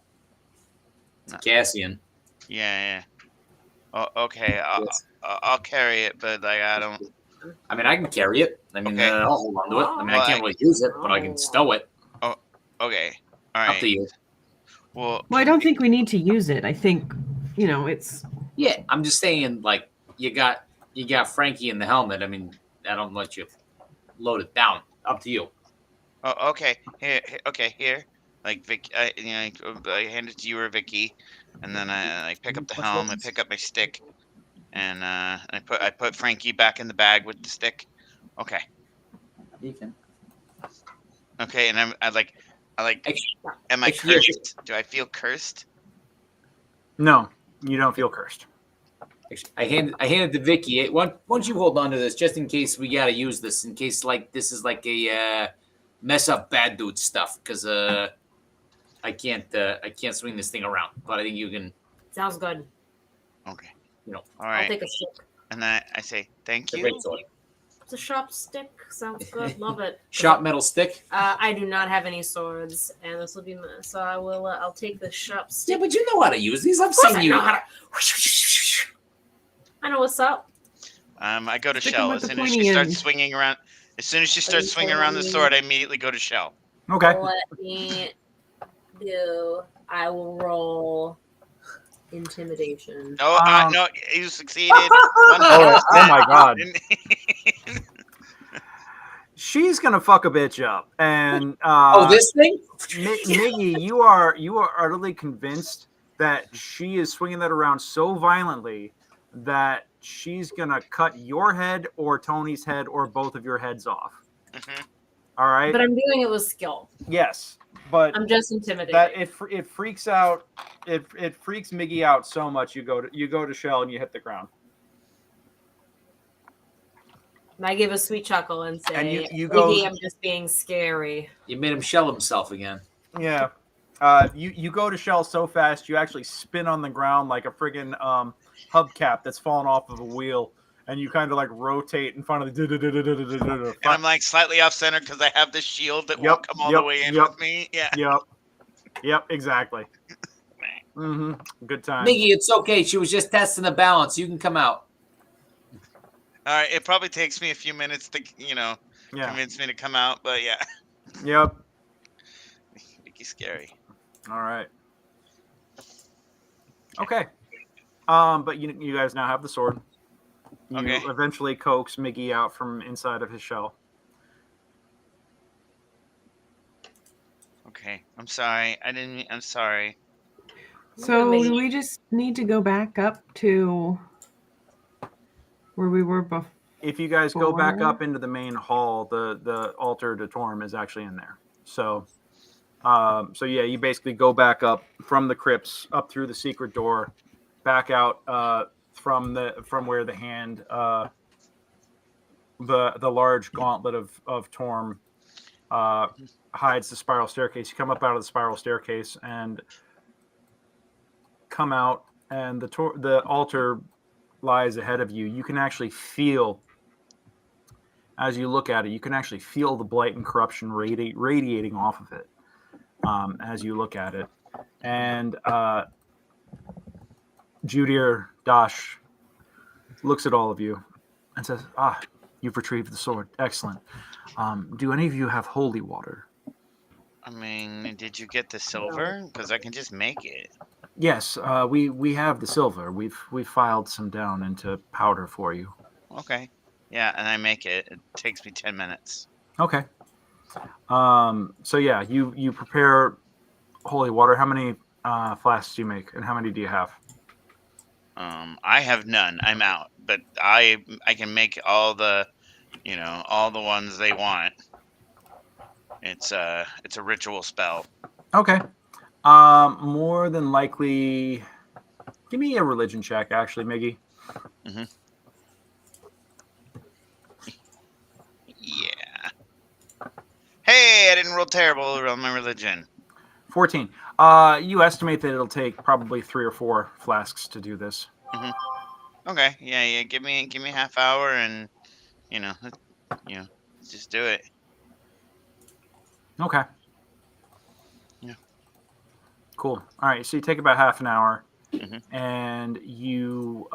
Cassian. Yeah. Oh, okay. I'll carry it, but like I don't. I mean, I can carry it. I mean, Okay. I'll hold on to it. I mean, Well, I can't really use it, but I can stow it. Oh, okay. All right. Up to you. Well, I don't think we need to use it. I think, it's. Yeah, I'm just saying, like, you got Frankie in the helmet. I mean, I don't let you load it down. Up to you. Oh, okay. Here. Like Vic, I hand it to you or Vicki, and then I pick up the helm. I pick up my stick, and I put Frankie back in the bag with the stick. Okay. You can. Okay, and I like. Am I cursed? Do I feel cursed? No, you don't feel cursed. I hand it to Vicki. Once you hold on to this, just in case we gotta use this, in case like this is like a mess up bad dude stuff, because I can't swing this thing around, but I think you can. Sounds good. Okay. All right. I'll take a stick. And I say thank you. Great sword. It's a sharp stick. Sounds good. Love it. Sharp metal stick. I do not have any swords, and this will be so I will. I'll take the sharp stick. Yeah, but you know how to use these. I've Of course seen I you. know how to. I know what's up. I go to Stick 'em Shell with as the soon as she pointy starts end. swinging around. As soon as she starts swinging around the sword, I immediately go to Shell. Okay. Let me do. I will roll intimidation. Oh, no, you succeeded. Oh my god. She's gonna fuck a bitch up, and this thing, Miggy, you are utterly convinced that she is swinging that around so violently that she's gonna cut your head or Tony's head or both of your heads off. Mhm. All right. But I'm doing it with skill. Yes, but I'm just intimidated. that it freaks out. It freaks Miggy out so much. You go to Shell and you hit the ground. And I give a sweet chuckle and say, And you go. "Maybe I'm just being scary." you made him shell himself again. Yeah. You go to Shell so fast you actually spin on the ground like a friggin' hubcap that's fallen off of a wheel, and you kind of like rotate in front of the. And I'm like slightly off center because I have this shield that won't come all the way in with me. Yeah. Yep. Exactly. Good time. Miggy, it's okay. She was just testing the balance. You can come out. All right. It probably takes me a few minutes to convince me to come out, but yeah. Yep. Vicky's scary. All right. Okay. But you guys now have the sword. You eventually coax Miggy out from inside of his shell. Okay. I'm sorry. I'm sorry. So do we just need to go back up to where we were before? If you guys go back up into the main hall, the altar de Torm is actually in there. So yeah, you basically go back up from the crypts, up through the secret door, back out from where the hand, the large gauntlet of Torm hides the spiral staircase. You come up out of the spiral staircase and come out, and the altar lies ahead of you. You can actually feel, as you look at it, you can actually feel the blight and corruption radiating off of it as you look at it. And Judir Dash looks at all of you and says, you've retrieved the sword. Excellent. Do any of you have holy water? I mean, did you get the silver? Because I can just make it. Yes, we have the silver. We've filed some down into powder for you. Okay. Yeah, and I make it. It takes me 10 minutes. Okay. So yeah, you prepare holy water. How many flasks do you make, and how many do you have? I have none. I'm out. But I can make all the ones they want. It's a ritual spell. Okay. More than likely, give me a religion check, actually, Miggy. Mm-hmm. Yeah. Hey, I didn't roll terrible on my religion. 14. You estimate that it'll take probably 3 or 4 flasks to do this. Okay. Yeah. Give me half hour, and just do it. Okay. Yeah. Cool. All right. So you take about half an hour, Mm-hmm. and you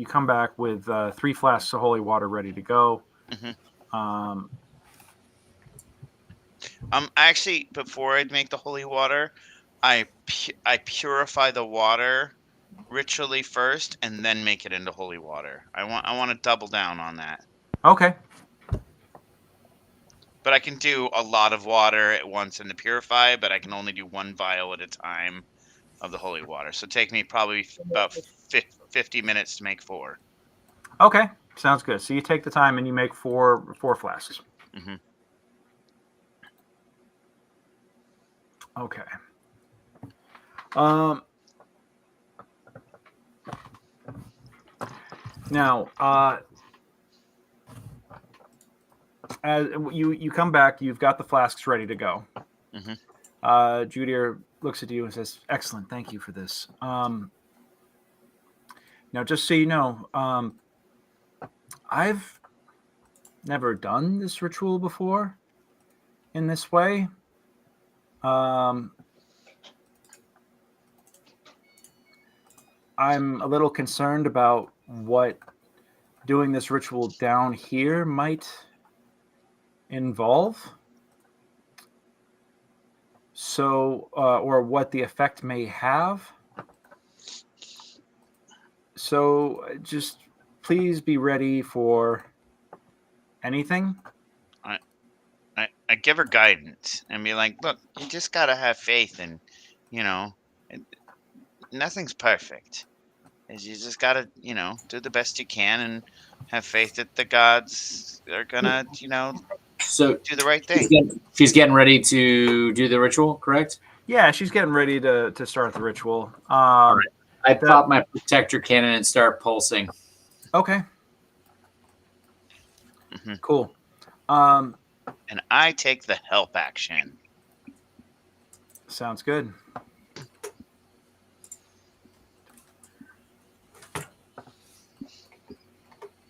come back with 3 flasks of holy water ready to go. Mm-hmm. Actually, before I make the holy water, I purify the water ritually first, and then make it into holy water. I want to double down on that. Okay. But I can do a lot of water at once in the purify, but I can only do 1 vial at a time of the holy water. So take me probably about 50 minutes to make 4. Okay. Sounds good. So you take the time and you make 4 flasks. Mm-hmm. Okay. Now, as you come back, you've got the flasks ready to go. Mm-hmm. Judy looks at you and says, "Excellent, thank you for this." Now, just so you know, I've never done this ritual before in this way. I'm a little concerned about what doing this ritual down here might involve. So, or what the effect may have. So, just please be ready for anything. I give her guidance and be like, look, you just gotta have faith, and nothing's perfect. You just gotta, do the best you can and have faith that the gods are gonna, So do the right thing. She's getting ready to do the ritual, correct? Yeah, she's getting ready to start the ritual. All right. I pop my protector cannon and start pulsing. Okay. Mm-hmm. Cool. And I take the help action. Sounds good.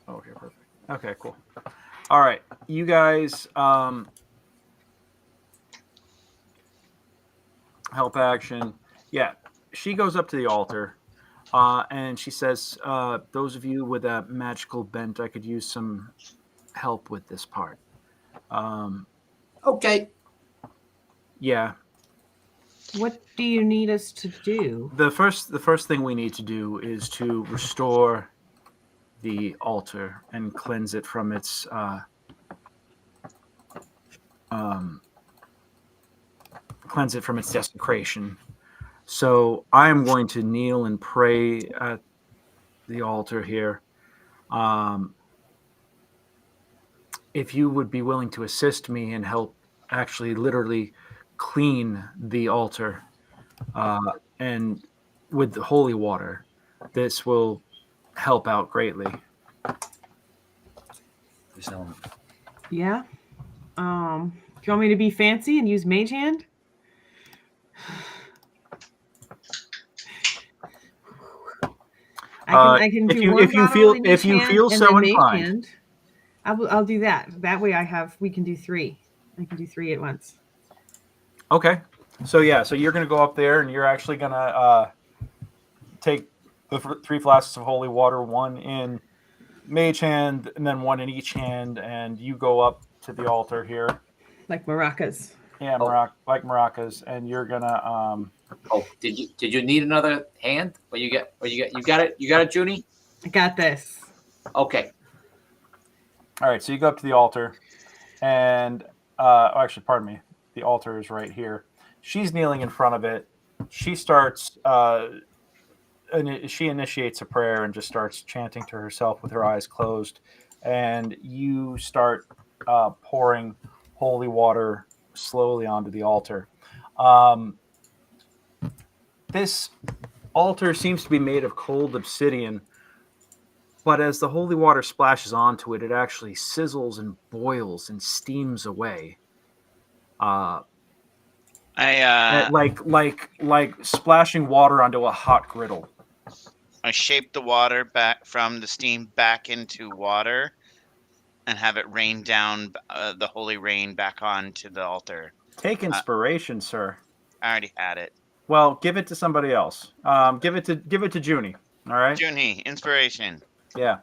Okay, perfect. Okay, cool. All right, you guys, help action. Yeah, she goes up to the altar, and she says, "Those of you with a magical bent, I could use some help with this part." Okay. Yeah. What do you need us to do? The first thing we need to do is to restore the altar and cleanse it from its desecration. So I am going to kneel and pray at the altar here. If you would be willing to assist me and help actually literally clean the altar and with the holy water, this will help out greatly. Yeah. Do you want me to be fancy and use Mage Hand? I can do if you feel so inclined. I'll do that. That way we can do 3. I can do 3 at once. Okay. So you're going to go up there and you're actually going to take the 3 flasks of holy water, 1 in Mage Hand and then 1 in each hand, and you go up to the altar here. Like maracas. Yeah, like maracas, and you're going to did you need another hand? You got it, Junie? I got this. Okay. All right, so you go up to the altar, and actually, pardon me, the altar is right here. She's kneeling in front of it. She starts, she initiates a prayer and just starts chanting to herself with her eyes closed. And you start pouring holy water slowly onto the altar. This altar seems to be made of cold obsidian. But as the holy water splashes onto it, it actually sizzles and boils and steams away. like splashing water onto a hot griddle. I shape the water back from the steam back into water, and have it rain down the holy rain back onto the altar. Take inspiration, sir. I already had it. Well, give it to somebody else. Give it to Junie. All right. Junie, inspiration. Yeah.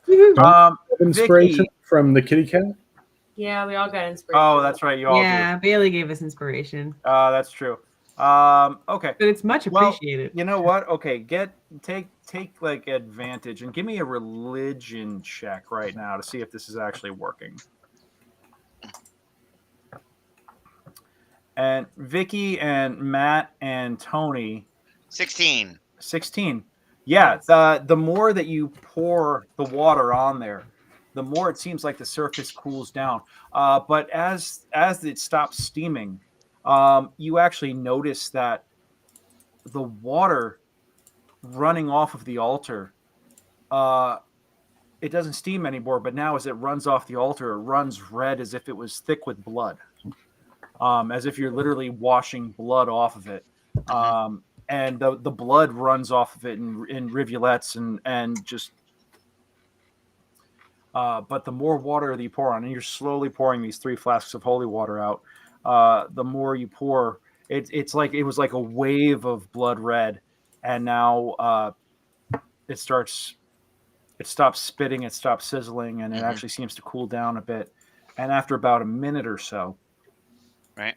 Inspiration Vicki. from the kitty cat. Yeah, we all got inspiration. Oh, that's right. You all Yeah, Bailey gave us inspiration, do. That's true. Okay. but it's much appreciated. You know what? Okay, take like advantage and give me a religion check right now to see if this is actually working. And Vicki and Matt and Tony. 16. 16. Yeah, the more that you pour the water on there, the more it seems like the surface cools down. But as it stops steaming, you actually notice that the water running off of the altar, it doesn't steam anymore, but now as it runs off the altar, it runs red as if it was thick with blood, as if you're literally washing blood off of it. And the blood runs off of it in rivulets and just... but the more water that you pour on, and you're slowly pouring these 3 flasks of holy water out, the more you pour, it's like it was like a wave of blood red, and now it stops spitting, it stops sizzling, and it actually seems to cool down a bit. And after about a minute or so, right,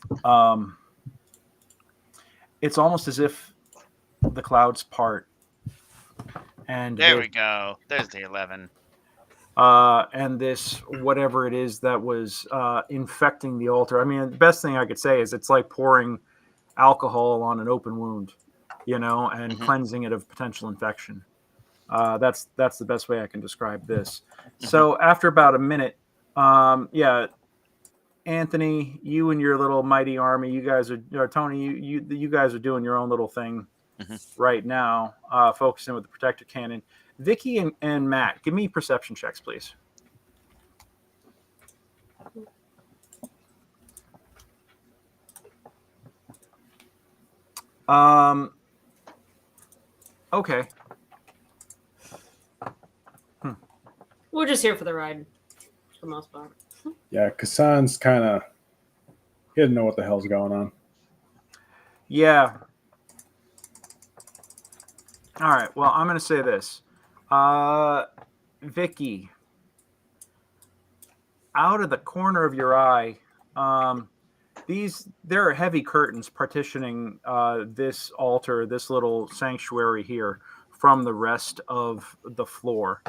it's almost as if the clouds part. And there we go. There's the 11. And this, whatever it is that was infecting the altar. I mean, the best thing I could say is it's like pouring alcohol on an open wound, and cleansing it of potential infection. That's the best way I can describe this. So after about a minute, Anthony, you and your little mighty army, you guys are, Tony, you guys are doing your own little thing right now, focusing with the protector cannon. Vicki and Matt, give me perception checks, please. Okay. We're just here for the ride, for the most part. Yeah, Casan's kind of... He didn't know what the hell's going on. Yeah. All right. Well, I'm going to say this. Vicki, out of the corner of your eye, there are heavy curtains partitioning this altar, this little sanctuary here, from the rest of the floor.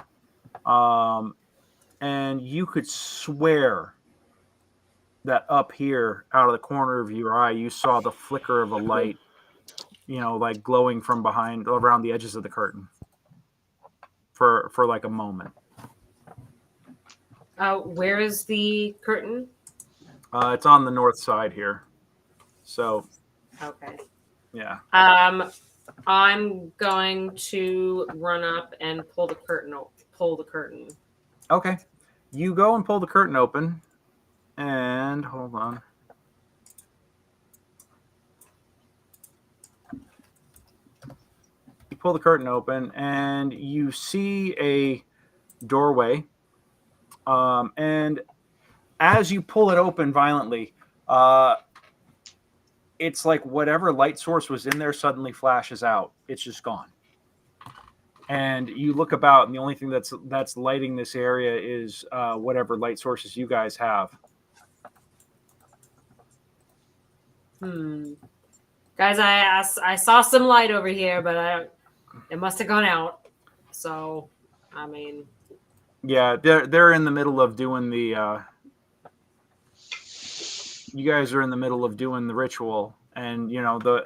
And you could swear that up here, out of the corner of your eye, you saw the flicker of a light, like glowing from behind, around the edges of the curtain for like a moment. Where is the curtain? It's on the north side here. So. Okay. Yeah. I'm going to run up and pull the curtain. Okay. You go and pull the curtain open. And hold on. You pull the curtain open and you see a doorway. And as you pull it open violently, it's like whatever light source was in there suddenly flashes out. It's just gone. And you look about, and the only thing that's lighting this area is whatever light sources you guys have. Guys, I saw some light over here, but it must have gone out. So, I mean, yeah, they're in the middle of doing the. You guys are in the middle of doing the ritual, and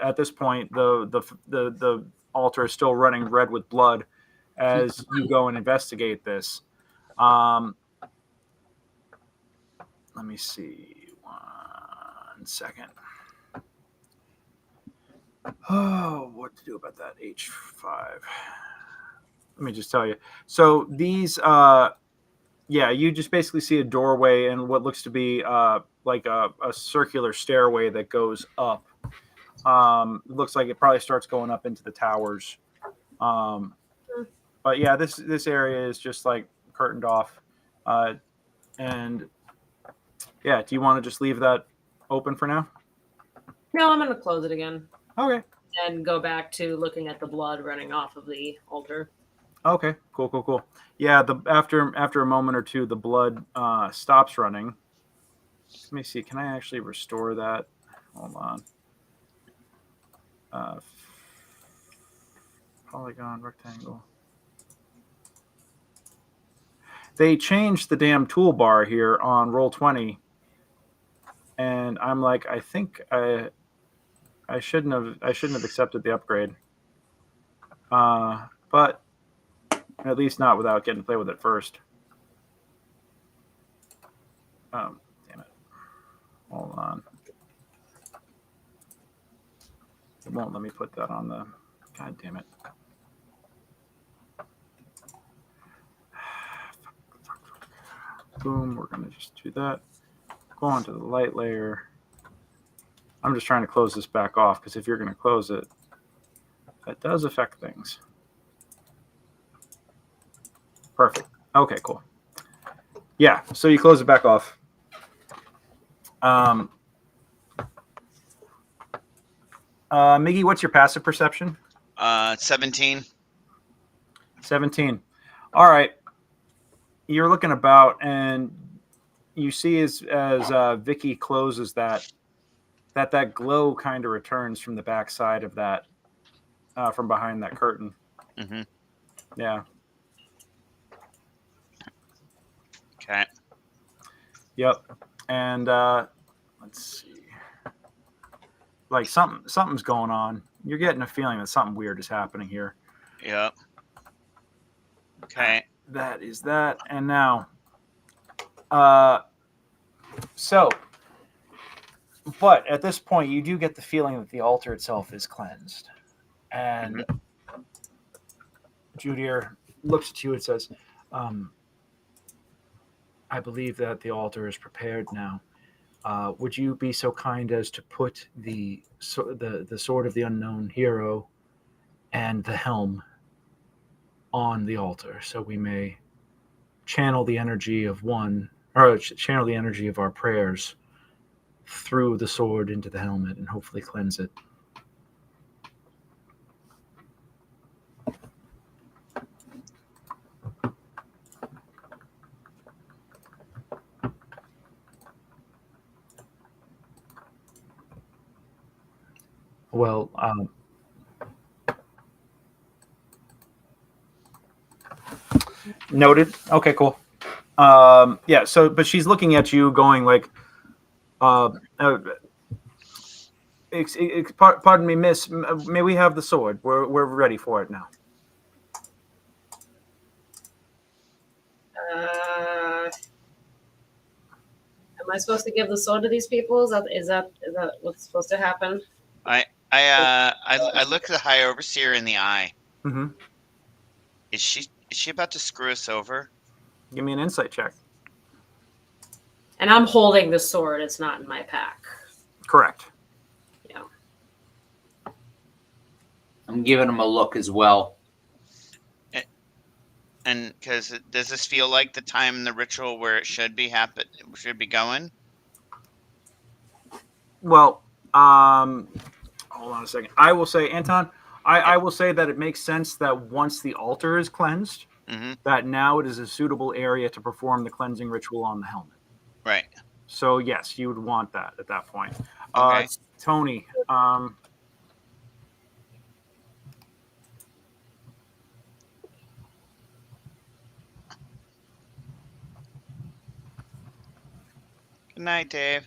at this point the altar is still running red with blood as you go and investigate this. Let me see. 1 second. Oh, what to do about that H5? Let me just tell you. So these, you just basically see a doorway and what looks to be like a circular stairway that goes up. It looks like it probably starts going up into the towers. But yeah, this area is just like curtained off. And yeah, do you want to just leave that open for now? No, I'm going to close it again. Okay. And go back to looking at the blood running off of the altar. Okay. Cool. Yeah. After a moment or two, the blood stops running. Let me see. Can I actually restore that? Hold on. Polygon, rectangle. They changed the damn toolbar here on Roll20, and I'm like, I think I shouldn't have accepted the upgrade. But at least not without getting to play with it first. Damn it. Hold on. It won't let me put that on the... God damn it. Boom, we're going to just do that. Go on to the light layer. I'm just trying to close this back off, because if you're going to close it, that does affect things. Perfect. Okay, cool. Yeah, so you close it back off. Miggy, what's your passive perception? 17. 17. All right. You're looking about, and you see as Vicki closes that glow kind of returns from the backside of that, from behind that curtain. Mm-hmm. Yeah. Okay. Yep. And let's see. Like something's going on. You're getting a feeling that something weird is happening here. Yep. Okay. That is that. And now, but at this point, you do get the feeling that the altar itself is cleansed. And Judier looks at you and says, I believe that the altar is prepared now. Would you be so kind as to put the sword of the unknown hero and the helm on the altar, so we may channel the energy of channel the energy of our prayers through the sword into the helmet and hopefully cleanse it. Well, noted. Okay, cool. Yeah. So, but she's looking at you, going like, "Pardon me, miss. May we have the sword? We're ready for it now." Am I supposed to give the sword to these people? Is that what's supposed to happen? I look the High Overseer in the eye. Mm-hmm. Is she about to screw us over? Give me an insight check. And I'm holding the sword. It's not in my pack. Correct. Yeah. I'm giving him a look as well. And because does this feel like the time in the ritual where it should be going? Well, hold on a second. I will say, Anton, I will say that it makes sense that once the altar is cleansed, that now it is a suitable area to perform the cleansing ritual on the helmet. Right. So yes, you would want that at that point. Okay. Tony, Good night, Dave.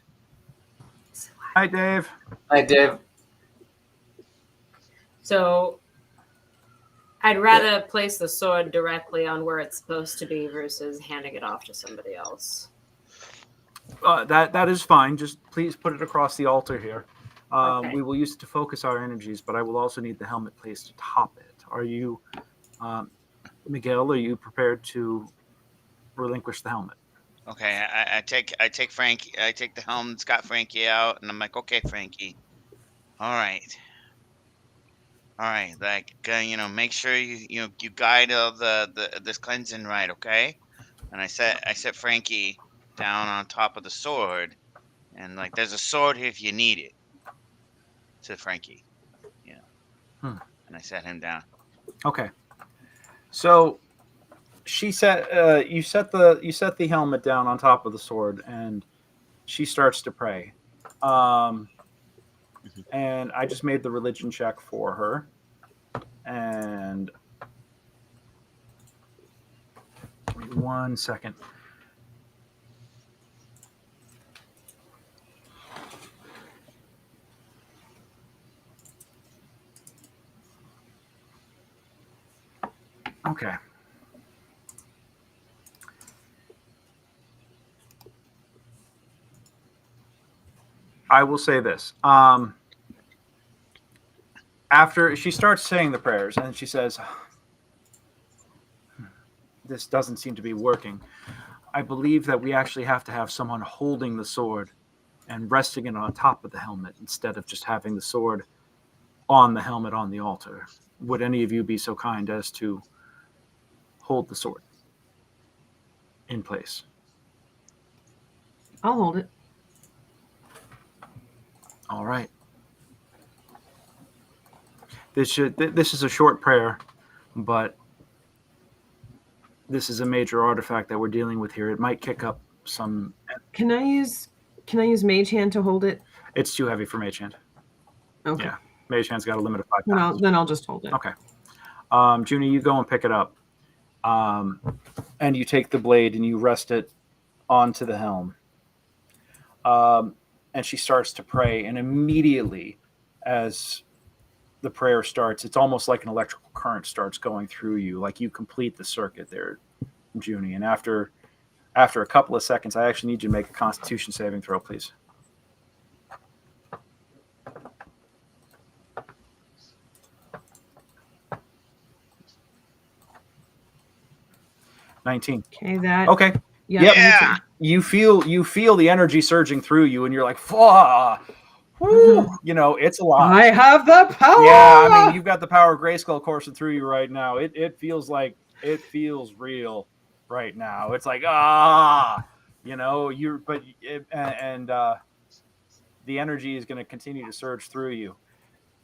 Hi, Dave. Hi, Dave. So I'd rather place the sword directly on where it's supposed to be versus handing it off to somebody else. That is fine. Just please put it across the altar here. Okay. We will use it to focus our energies, but I will also need the helmet placed atop it. Are you, Miguelle? Are you prepared to relinquish the helmet? Okay, I take Frankie. I take the helm that's got Frankie out, and I'm like, okay, Frankie. All right. All right. Like, make sure you guide all this cleansing right, okay? And I set Frankie down on top of the sword, and like, there's a sword here if you need it. To Frankie, Hmm. And I set him down. Okay. So she set you set the helmet down on top of the sword, and she starts to pray. And I just made the religion check for her, and wait 1 second. Okay. I will say this. After she starts saying the prayers, and she says, this doesn't seem to be working. I believe that we actually have to have someone holding the sword and resting it on top of the helmet instead of just having the sword on the helmet on the altar. Would any of you be so kind as to hold the sword in place? I'll hold it. All right. This is a short prayer, but this is a major artifact that we're dealing with here. It might kick up some. Can I use Mage Hand to hold it? It's too heavy for Mage Hand. Okay. Yeah, Mage Hand's got a limit of 5 pounds. Then I'll just hold it. Okay. Junie, you go and pick it up, and you take the blade and you rest it onto the helm. And she starts to pray, and immediately, as the prayer starts, it's almost like an electrical current starts going through you, like you complete the circuit there, Junie. And after a couple of seconds, I actually need you to make a Constitution saving throw, please. $19. Okay, that. Okay. Yeah. You feel the energy surging through you, and you're like, "Fuck." Woo! It's a lot. I have the power. Yeah, I mean, you've got the power of Grayskull coursing through you right now. It feels real right now. It's like, the energy is going to continue to surge through you.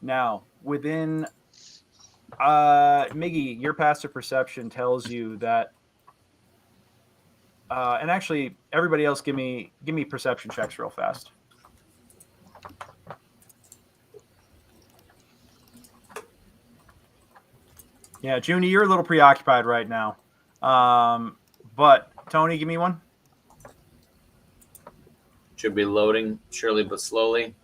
Now, within Miggy, your passive perception tells you that, and actually, everybody else, give me perception checks real fast. Yeah, Junie, you're a little preoccupied right now. But Tony, give me one. Should be loading, surely but slowly.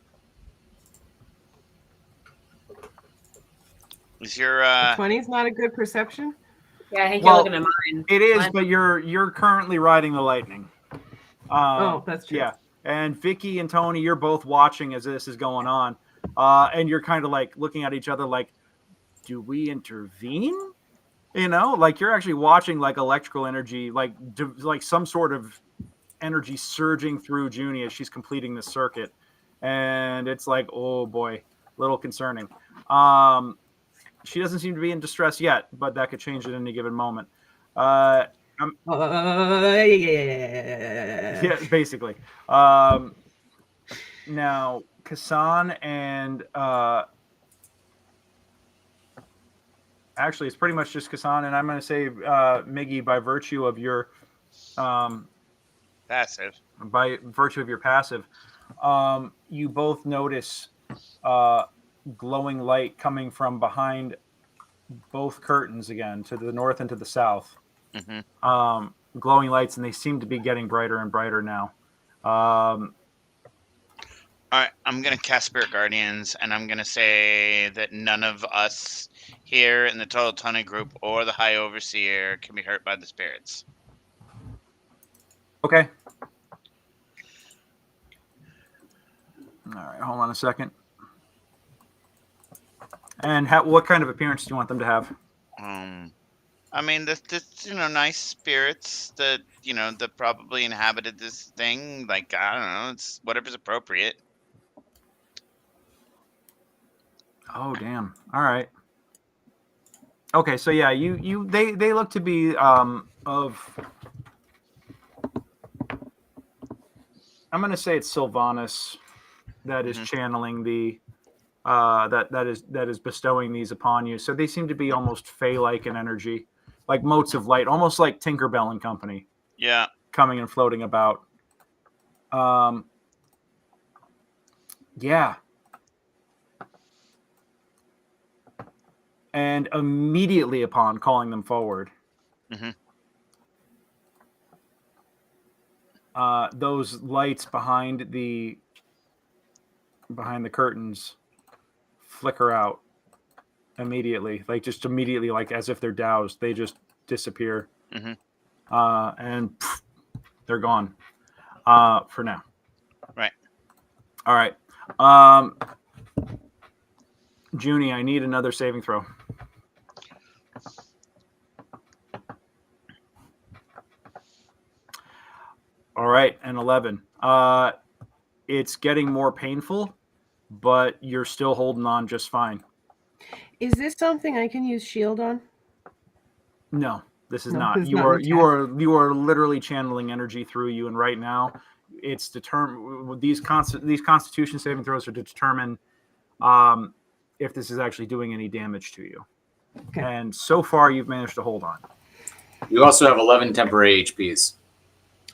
Is your 20 is not a good perception? Yeah, I think Well, you're looking at mine. It is, Mine- but you're currently riding the lightning. That's true. Yeah, and Vicki and Tony, you're both watching as this is going on, and you're kind of like looking at each other like, do we intervene? Like you're actually watching like electrical energy, like some sort of energy surging through Junie as she's completing the circuit, and it's like, oh boy, a little concerning. She doesn't seem to be in distress yet, but that could change at any given moment. Yeah, basically. Now, Casan and actually, it's pretty much just Casan, and I'm going to say Miggy, by virtue of your passive. By virtue of your passive, you both notice glowing light coming from behind both curtains again, to the north and to the south. Mm-hmm. Glowing lights, and they seem to be getting brighter and brighter now. All right, I'm going to cast Spirit Guardians, and I'm going to say that none of us here in the Tortletoni group or the High Overseer can be hurt by the spirits. Okay. All right, hold on a second. And what kind of appearance do you want them to have? I mean, this nice spirits that that probably inhabited this thing. Like, I don't know, it's whatever's appropriate. Oh damn! All right. Okay, so yeah, they look to be of. I'm going to say it's Sylvanas that is channeling the that is bestowing these upon you. So they seem to be almost fey-like in energy, like motes of light, almost like Tinkerbell and Company. Yeah. Coming and floating about. Yeah. And immediately upon calling them forward, those lights behind the curtains flicker out immediately, like as if they're doused. They just disappear, and pff, they're gone for now. Right. All right. Junie, I need another saving throw. All right, an 11. It's getting more painful, but you're still holding on just fine. Is this something I can use shield on? No, this is No, not. it's You not are an you are literally channeling energy through you, and right now, it's determined. These Constitution saving throws are to determine if this is actually doing any damage to you. Okay. And so far, you've managed to hold on. You also have 11 temporary HPs.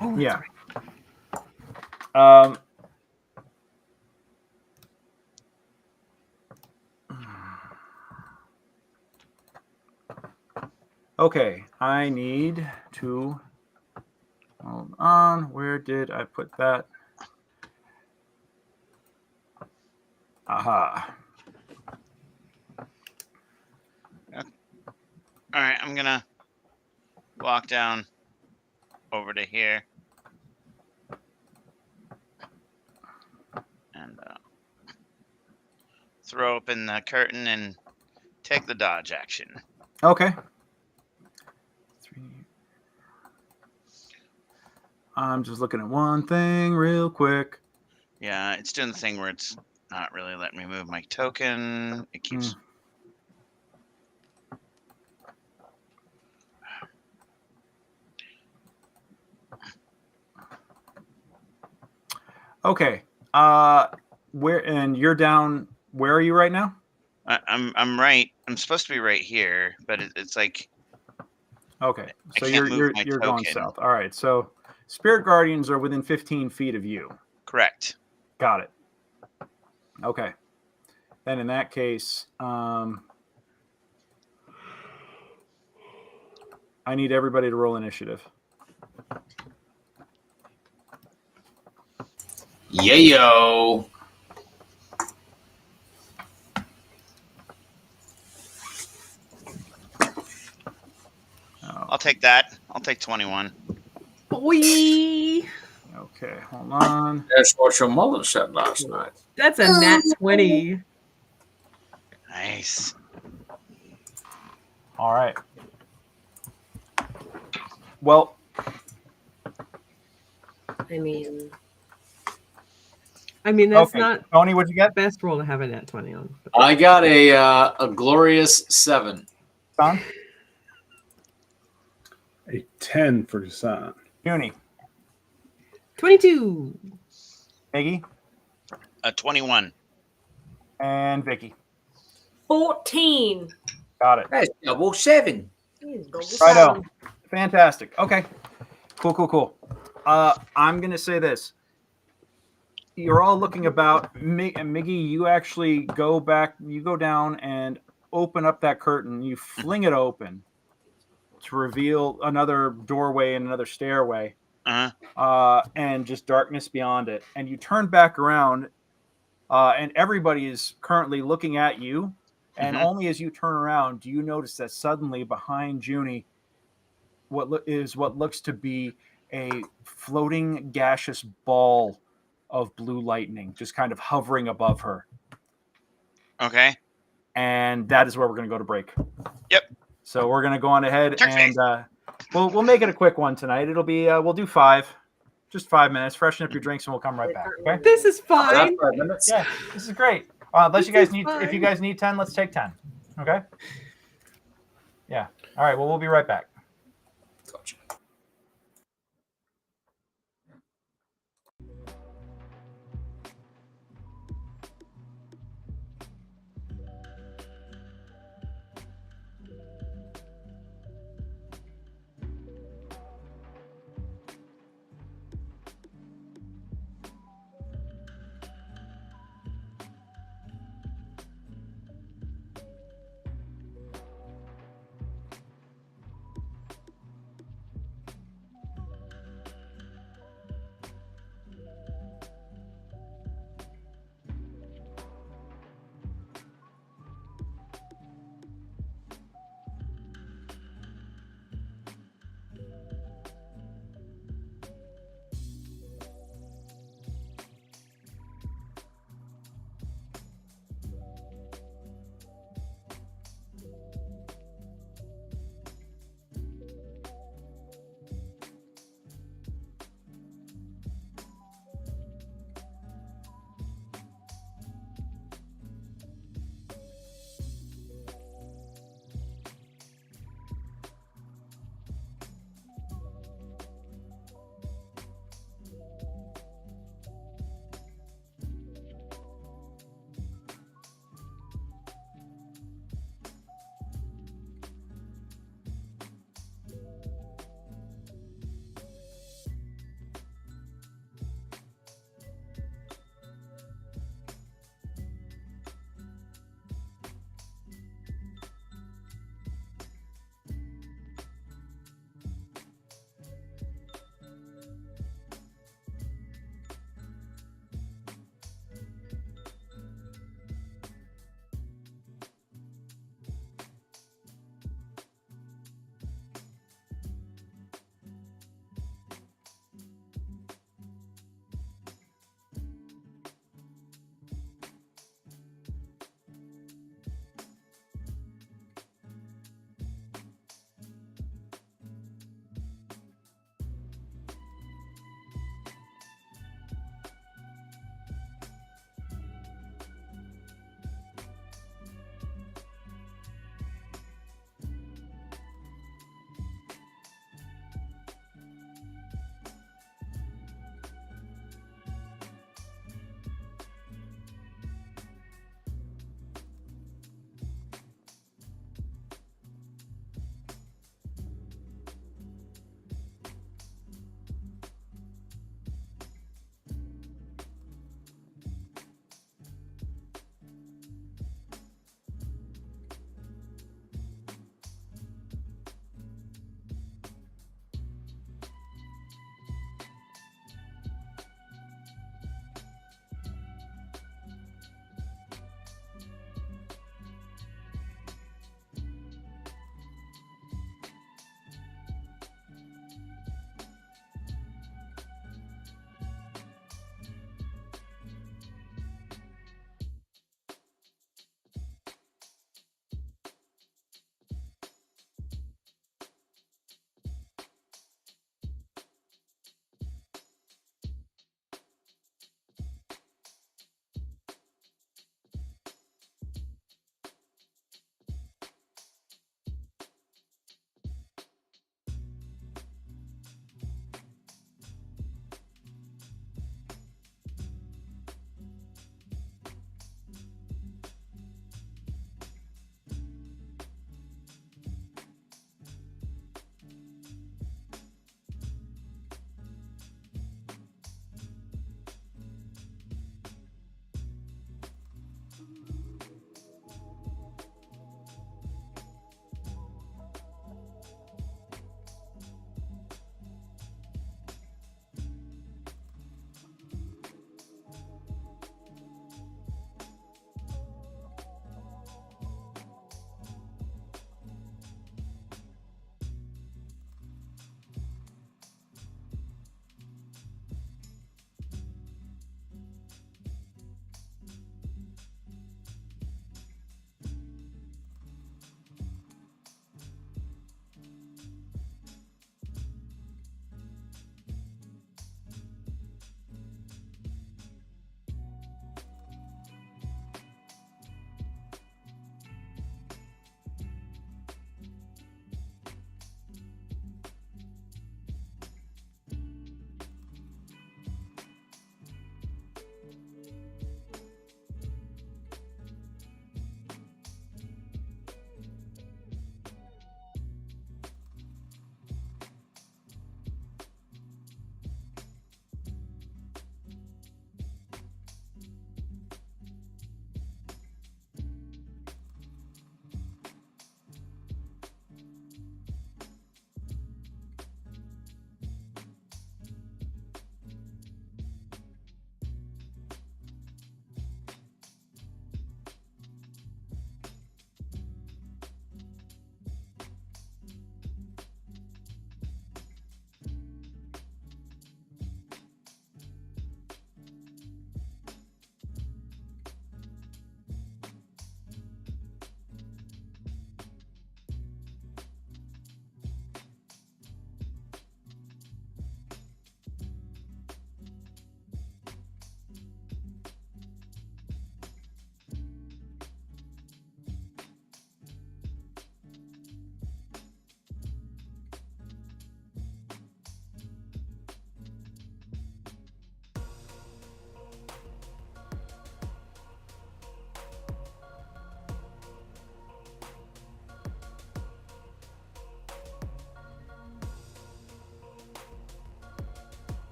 Oh, that's Yeah. right. Okay, I need to hold on. Where did I put that? Aha. All right, I'm gonna walk down over to here and throw open the curtain and take the dodge action. Okay. I'm just looking at one thing real quick. Yeah, it's doing the thing where it's not really letting me move my token. It keeps. Okay. You're down. Where are you right now? I'm right. I'm supposed to be right here, but it's like. Okay, so I can't move my you're going token. south. All right, so Spirit Guardians are within 15 feet of you. Correct. Got it. Okay. Then in that case, I need everybody to roll initiative. Yayo. I'll take that. I'll take 21. Boy. Okay, hold on. That's what your mother said last night. That's a nat 20. Nice. All right. Well, I mean, that's okay. not Tony, what'd you get? best roll to have a nat 20 on. I got a glorious 7. Son? A 10 for Casan. Junie. 22. Maggie. 21. And Vicki. 14. Got it. That's double 7. Righto. Fantastic. Okay. Cool. I'm going to say this. You're all looking about. And Miggy, you actually go back. You go down and open up that curtain. You fling it open to reveal another doorway and another stairway. And just darkness beyond it. And you turn back around, and everybody is currently looking at you. And only as you turn around do you notice that suddenly behind Junie, what looks to be a floating gaseous ball of blue lightning just kind of hovering above her. Okay. And that is where we're going to go to break. Yep. So we're going to go on ahead and we'll make it a quick one tonight. It'll be we'll do 5. Just 5 minutes. Freshen up your drinks and we'll come right back. Okay. This is fine. 5 minutes. Yeah, this is great. Unless you This guys is need, if you fine. guys need 10, let's take 10. Okay. Yeah. All right. Well, we'll be right back. Gotcha.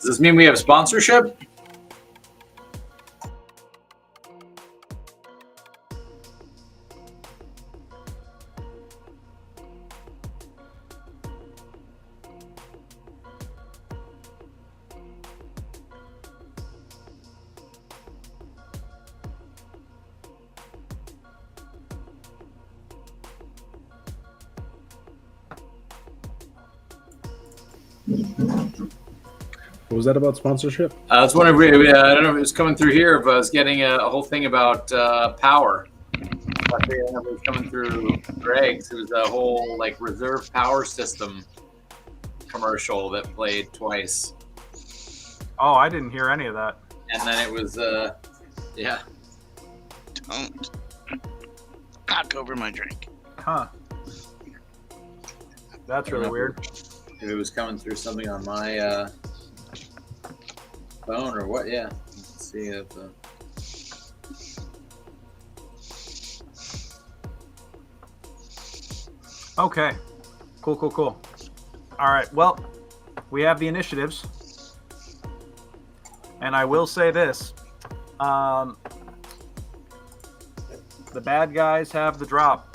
Does this mean we have sponsorship? What was that about sponsorship? I was wondering, I don't know if it was coming through here, but I was getting a whole thing about power. I don't know if it was coming through Greg's. It was a whole like reserve power system commercial that played twice. Oh, I didn't hear any of that. And then it was, yeah. Don't knock over my drink. Huh. That's really weird. If it was coming through something on my phone or what, yeah. Let's see if... Okay. Cool. All right. Well, we have the initiatives. And I will say this. The bad guys have the drop.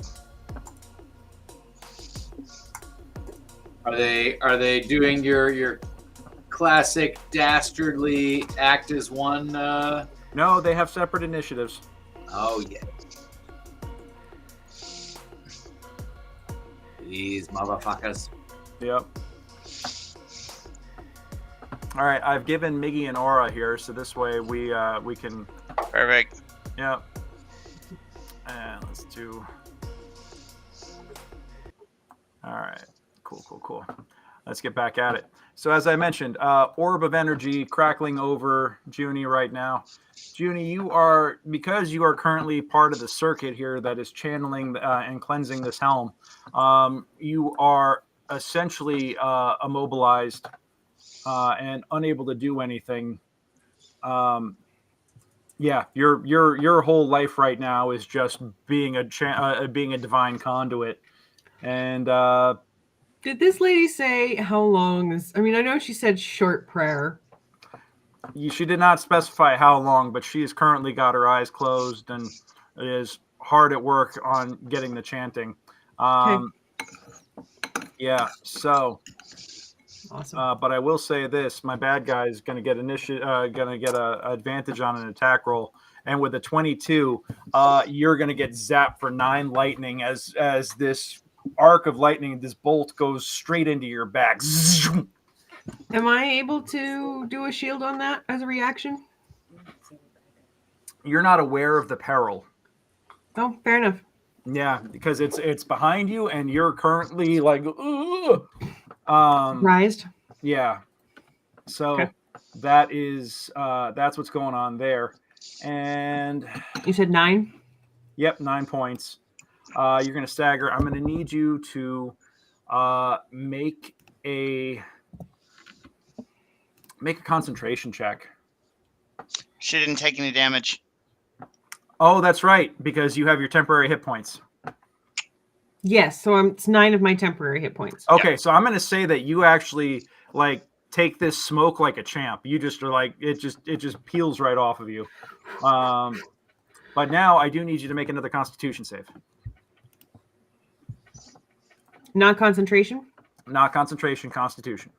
Are they doing your classic dastardly act as one? No, they have separate initiatives. Oh yeah. These motherfuckers. Yep. All right, I've given Miggy an aura here, so this way we can. Perfect. Yep. And let's do. All right. Cool. Let's get back at it. So as I mentioned, orb of energy crackling over Junie right now. Junie, you are, because you are currently part of the circuit here that is channeling and cleansing this helm, you are essentially immobilized and unable to do anything. Yeah, your whole life right now is just being a divine conduit. And did this lady say how long is? I mean, I know she said short prayer. She did not specify how long, but she has currently got her eyes closed and is hard at work on getting the chanting. Okay. Yeah, so Awesome. but I will say this: my bad guy is going to get an advantage on an attack roll, and with a 22, you're going to get zapped for 9 lightning as this arc of lightning, this bolt goes straight into your back. Am I able to do a shield on that as a reaction? You're not aware of the peril. Oh, fair enough. Yeah, because it's behind you, and you're currently like, Rised. Yeah. So Okay. that's what's going on there. And You said 9? Yep, 9 points. You're going to stagger. I'm going to need you to make a concentration check. She didn't take any damage. Oh, that's right, because you have your temporary hit points. Yes, so it's 9 of my temporary hit points. Okay, yeah. So I'm going to say that you actually like take this smoke like a champ. You just are like it just peels right off of you. But now I do need you to make another Constitution save. Not concentration? Not concentration, Constitution.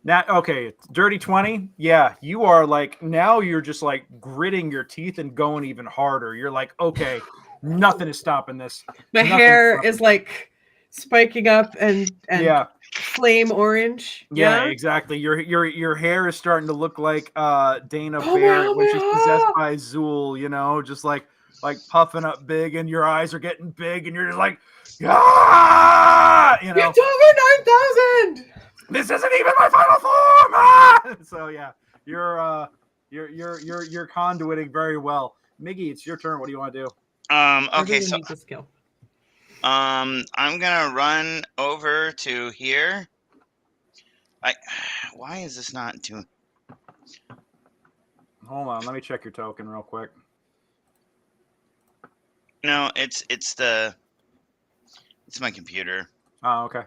Now, okay, dirty 20. Yeah, you are like, now you're just like gritting your teeth and going even harder. You're like, okay, nothing is stopping this. My hair is like spiking up and yeah, flame orange. Yeah, exactly. Your hair is starting to look like Dana Bear when she's possessed by Zool, you know, just like puffing up big, and your eyes are getting big, and you're just like, ah! You know, it's over 9,000. This isn't even my final form. Ah! So yeah, you're conduiting very well. Miggy, it's your turn. What do you want to do? Okay, so I'm gonna run over to here. Why is this not doing? Hold on, let me check your token real quick. No, it's my computer. Oh, okay.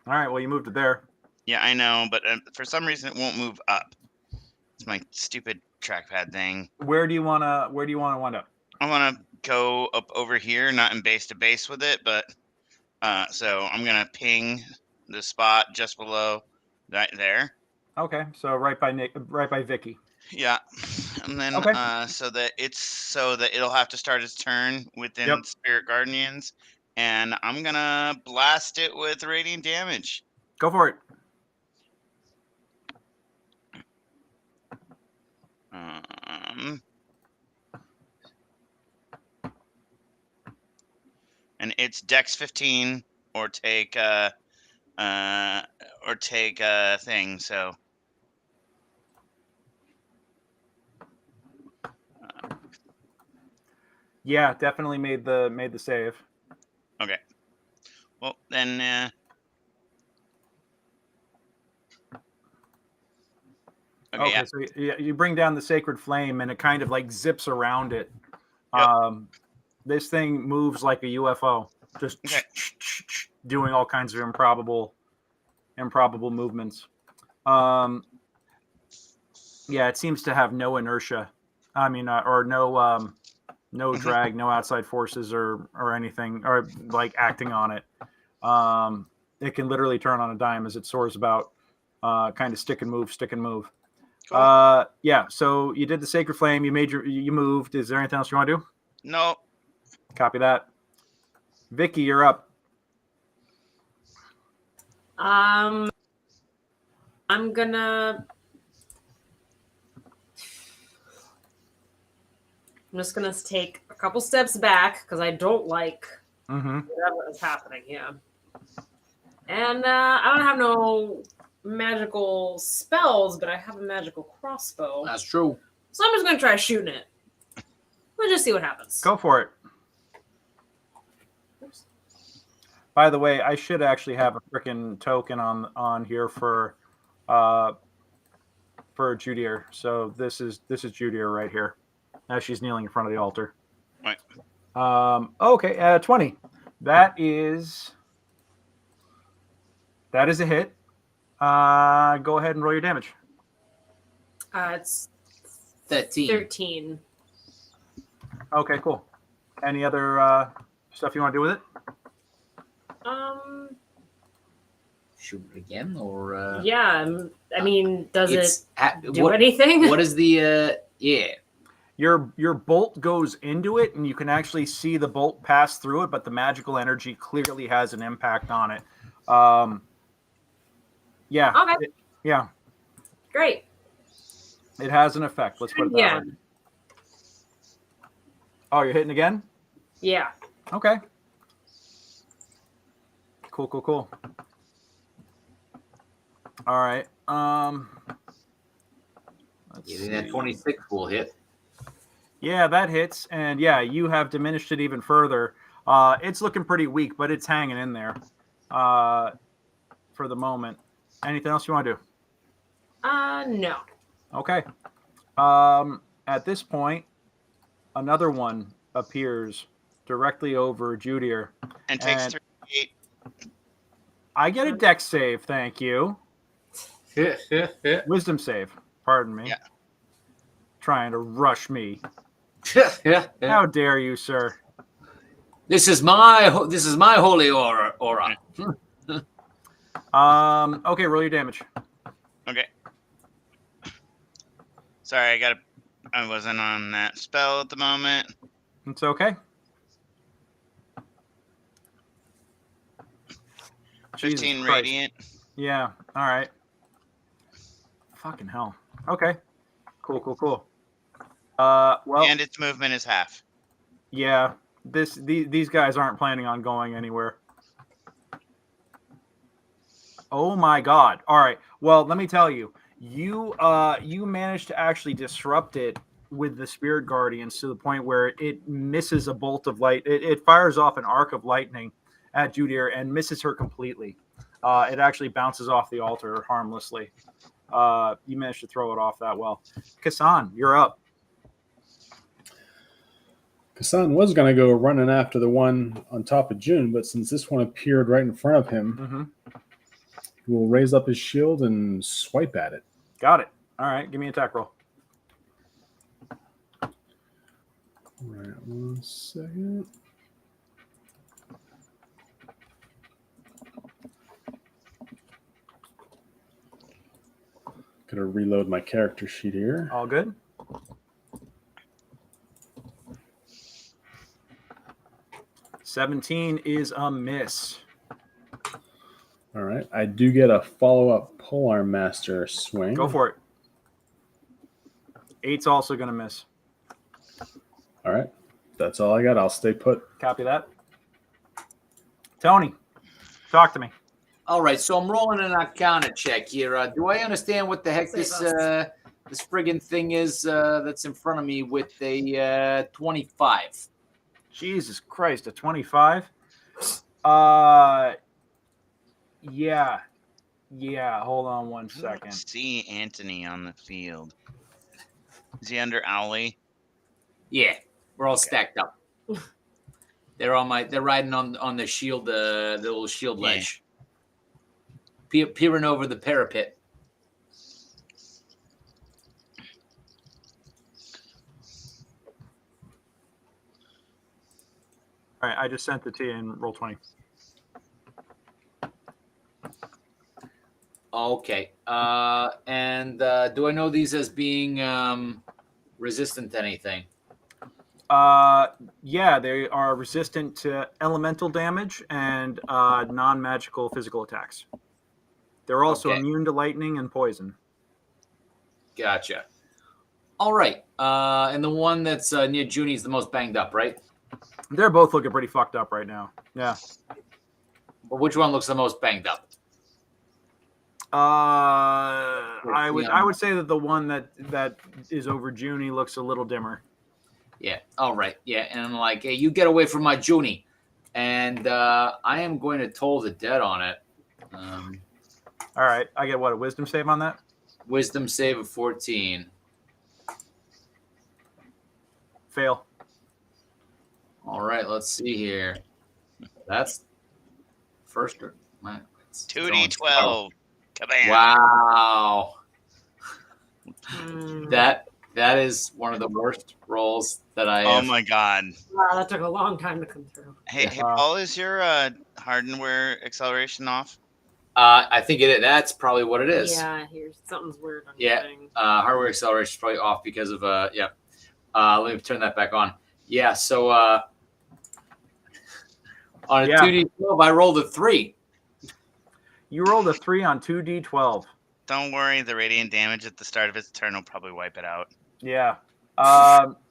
All right, well, you moved it there. Yeah, I know, but for some reason it won't move up. It's my stupid trackpad thing. Where do you wanna wind up? I want to go up over here, not in base to base with it, but so I'm gonna ping the spot just below right there. Okay, so right by Vicki. Yeah, and then Okay. so that it'll have to start its turn within Spirit Guardians, and I'm gonna blast it with radiant damage. Go for it. And it's Dex 15 or take a thing. So yeah, definitely made the save. Okay. Well then. Okay, so you bring down the sacred flame, and it kind of like zips around it. Yep. This thing moves like a UFO, just doing all kinds of improbable movements. Yeah, it seems to have no inertia. I mean, or no drag, no outside forces or anything, or like acting on it. It can literally turn on a dime as it soars about, kind of stick and move. Cool. Yeah. So you did the sacred flame. You moved. Is there anything else you want to do? No. Copy that. Vicki, you're up. I'm just gonna take a couple steps back because I don't like whatever is happening here. And I don't have no magical spells, but I have a magical crossbow. That's true. So I'm just gonna try shooting it. We'll just see what happens. Go for it. Oops. By the way, I should actually have a freaking token on here for Judier. So this is Judier right here, as she's kneeling in front of the altar. Right. Okay. 20. That is a hit. Go ahead and roll your damage. It's 13. Okay, cool. Any other stuff you want to do with it? Shoot it again, or yeah. I mean, does it do what, anything? What is the yeah? Your bolt goes into it, and you can actually see the bolt pass through it, but the magical energy clearly has an impact on it. Yeah. Okay. Yeah. Great. It has an effect. Let's put it that way. Oh, you're hitting again? Yeah. Okay. Cool. All right. That 26 will hit. Yeah, that hits, and yeah, you have diminished it even further. It's looking pretty weak, but it's hanging in there for the moment. Anything else you want to do? No. Okay. At this point, another one appears directly over Judier. And takes 38. I get a dex save, thank you. Wisdom save, pardon me. Yeah. Trying to rush me. How dare you, sir? This is my holy aura. Okay, roll your damage. Okay. Sorry, I wasn't on that spell at the moment. It's okay. 15 radiant. Yeah. All right. Fucking hell. Okay. Cool. Well. And its movement is half. Yeah. These guys aren't planning on going anywhere. Oh my God. All right. Well, let me tell you. You managed to actually disrupt it with the Spirit Guardians to the point where it misses a bolt of light. It fires off an arc of lightning at Judier and misses her completely. It actually bounces off the altar harmlessly. You managed to throw it off that well. Casan, you're up. Casan was going to go running after the one on top of June, but since this one appeared right in front of him, He will raise up his shield and swipe at it. Got it. All right, give me an attack roll. All right, 1 second. Gonna reload my character sheet here. All good. $17 is a miss. All right, I do get a follow-up polearm master swing. Go for it. 8's also going to miss. All right, that's all I got. I'll stay put. Copy that. Tony, talk to me. All right, so I'm rolling an Arcana check here. Do I understand what the heck this friggin' thing is that's in front of me with a 25? Jesus Christ, a 25? Yeah. Hold on 1 second. See Anthony on the field. Is he under Owly? Yeah, we're all stacked up. They're riding on the shield, the little shield ledge. Peering over the parapet. All right, I just sent it to you in roll 20. Okay. And do I know these as being resistant to anything? Yeah, they are resistant to elemental damage and non-magical physical attacks. They're also immune to lightning and poison. Gotcha. All right. And the one that's near Junie is the most banged up, right? They're both looking pretty fucked up right now. Yeah. But which one looks the most banged up? I would say that the one that is over Junie looks a little dimmer. Yeah. All right. Yeah. And I'm like, hey, you get away from my Junie. And I am going to toll the dead on it. All right. I get what, a wisdom save on that? Wisdom save of 14. Fail. All right. Let's see here. That's first. 2d12. Kabam. Wow. That is one of the worst rolls that I have. Oh my god. Wow, that took a long time to come through. Hey, Paul, is your hardware acceleration off? I think that's probably what it is. Yeah, here's something's weird on Yeah. your thing. Hardware acceleration is probably off because of let me turn that back on. Yeah, so on a 2d12 I rolled a 3. You rolled a 3 on 2d12. Don't worry, the radiant damage at the start of its turn will probably wipe it out. Yeah.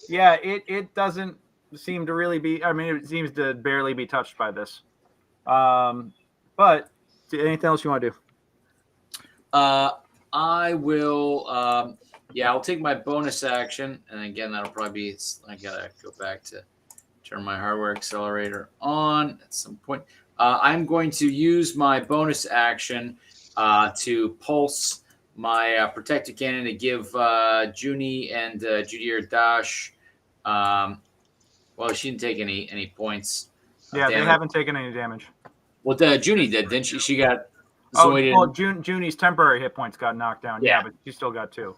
It doesn't seem to really be, I mean, it seems to barely be touched by this. But anything else you want to do? I will, I'll take my bonus action. And again, that'll probably be, I gotta go back to turn my hardware accelerator on at some point. I'm going to use my bonus action to pulse my protected cannon to give Junie and Judir Dash. Well, she didn't take any points. Yeah, they haven't taken any damage. Well, Junie did, didn't she? She got. Junie's temporary hit points got knocked down. Yeah, but she still got 2.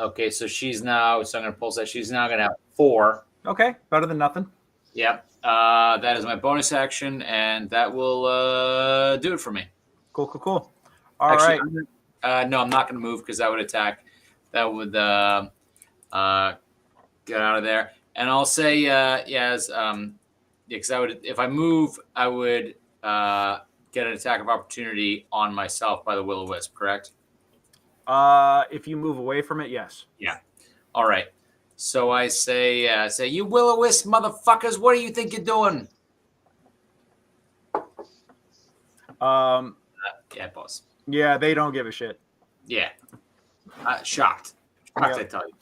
Okay, so she's now. So I'm going to pulse that. She's now going to have 4. Okay, better than nothing. Yep. That is my bonus action, and that will do it for me. Cool. All right. No, I'm not going to move because that would attack. That would get out of there. And I'll say, because I would, if I move, I would get an attack of opportunity on myself by the Will-O-Wisp, correct? If you move away from it, yes. Yeah. All right. So I say, you Will-O-Wisp motherfuckers, what do you think you're doing? Yeah, boss. Yeah, they don't give a shit. Yeah. Shocked. Shocked, I tell you.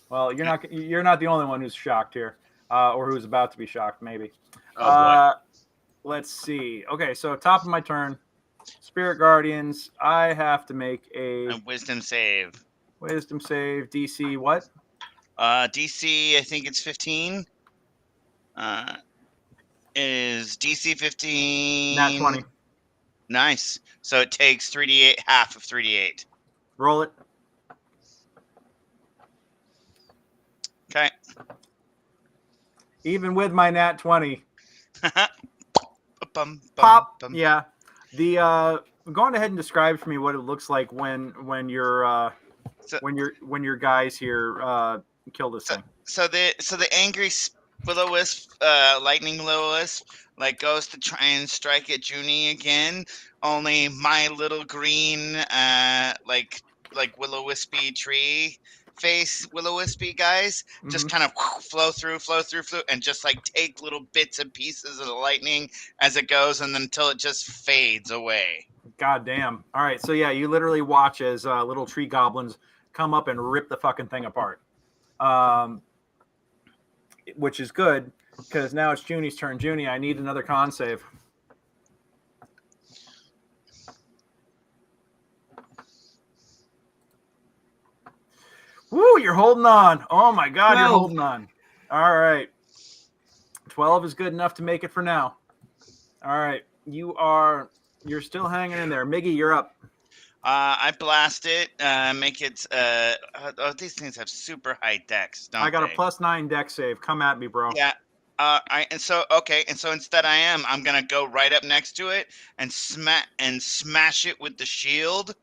Well, you're not the only one who's shocked here, or who's about to be shocked, maybe. Oh, boy. Let's see. Okay, so top of my turn, Spirit Guardians. I have to make a wisdom save. Wisdom save. DC what? DC, I think it's 15. Is DC 15? Nat 20. Nice. So it takes 3d8, half of 3d8. Roll it. Okay. Even with my nat 20. Bum, Pop. bum. Yeah. The go on ahead and describe for me what it looks like when your when your guys here kill this thing. So the angry will-o-wisp, lightning will-o-wisp, like goes to try and strike at Junie again. Only my little green, like will-o-wispy tree face will-o-wispy guys just kind of flow through, and just like take little bits and pieces of the lightning as it goes, and then until it just fades away. God damn. All right. So yeah, you literally watch as little tree goblins come up and rip the fucking thing apart. Which is good because now it's Junie's turn. Junie, I need another con save. Woo, you're holding on. Oh my God, you're holding on. All right. 12 is good enough to make it for now. All right. You're still hanging in there. Miggy, you're up. I blast it, make it, these things have super high dex, don't they? I got a +9 dex save. Come at me, bro. Yeah. And so instead I'm going to go right up next to it and smash it with the shield.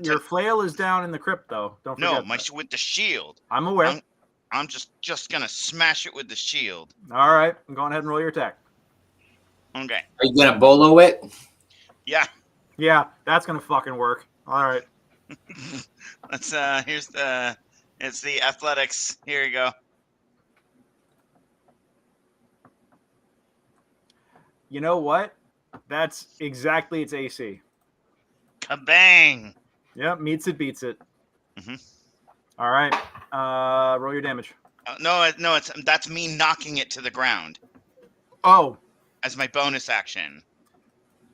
Your flail is down in the crypt, though. Don't forget. No, with the shield. I'm aware. I'm just going to smash it with the shield. All right. I'm going ahead and roll your attack. Okay. Are you going to bolo it? Yeah. Yeah, that's gonna fucking work. All right. Let's it's the athletics. Here you go. You know what? That's exactly its AC. Kabang! Yep, meets it, beats it. Mm-hmm. All right. Roll your damage. No, that's me knocking it to the ground. Oh. As my bonus action.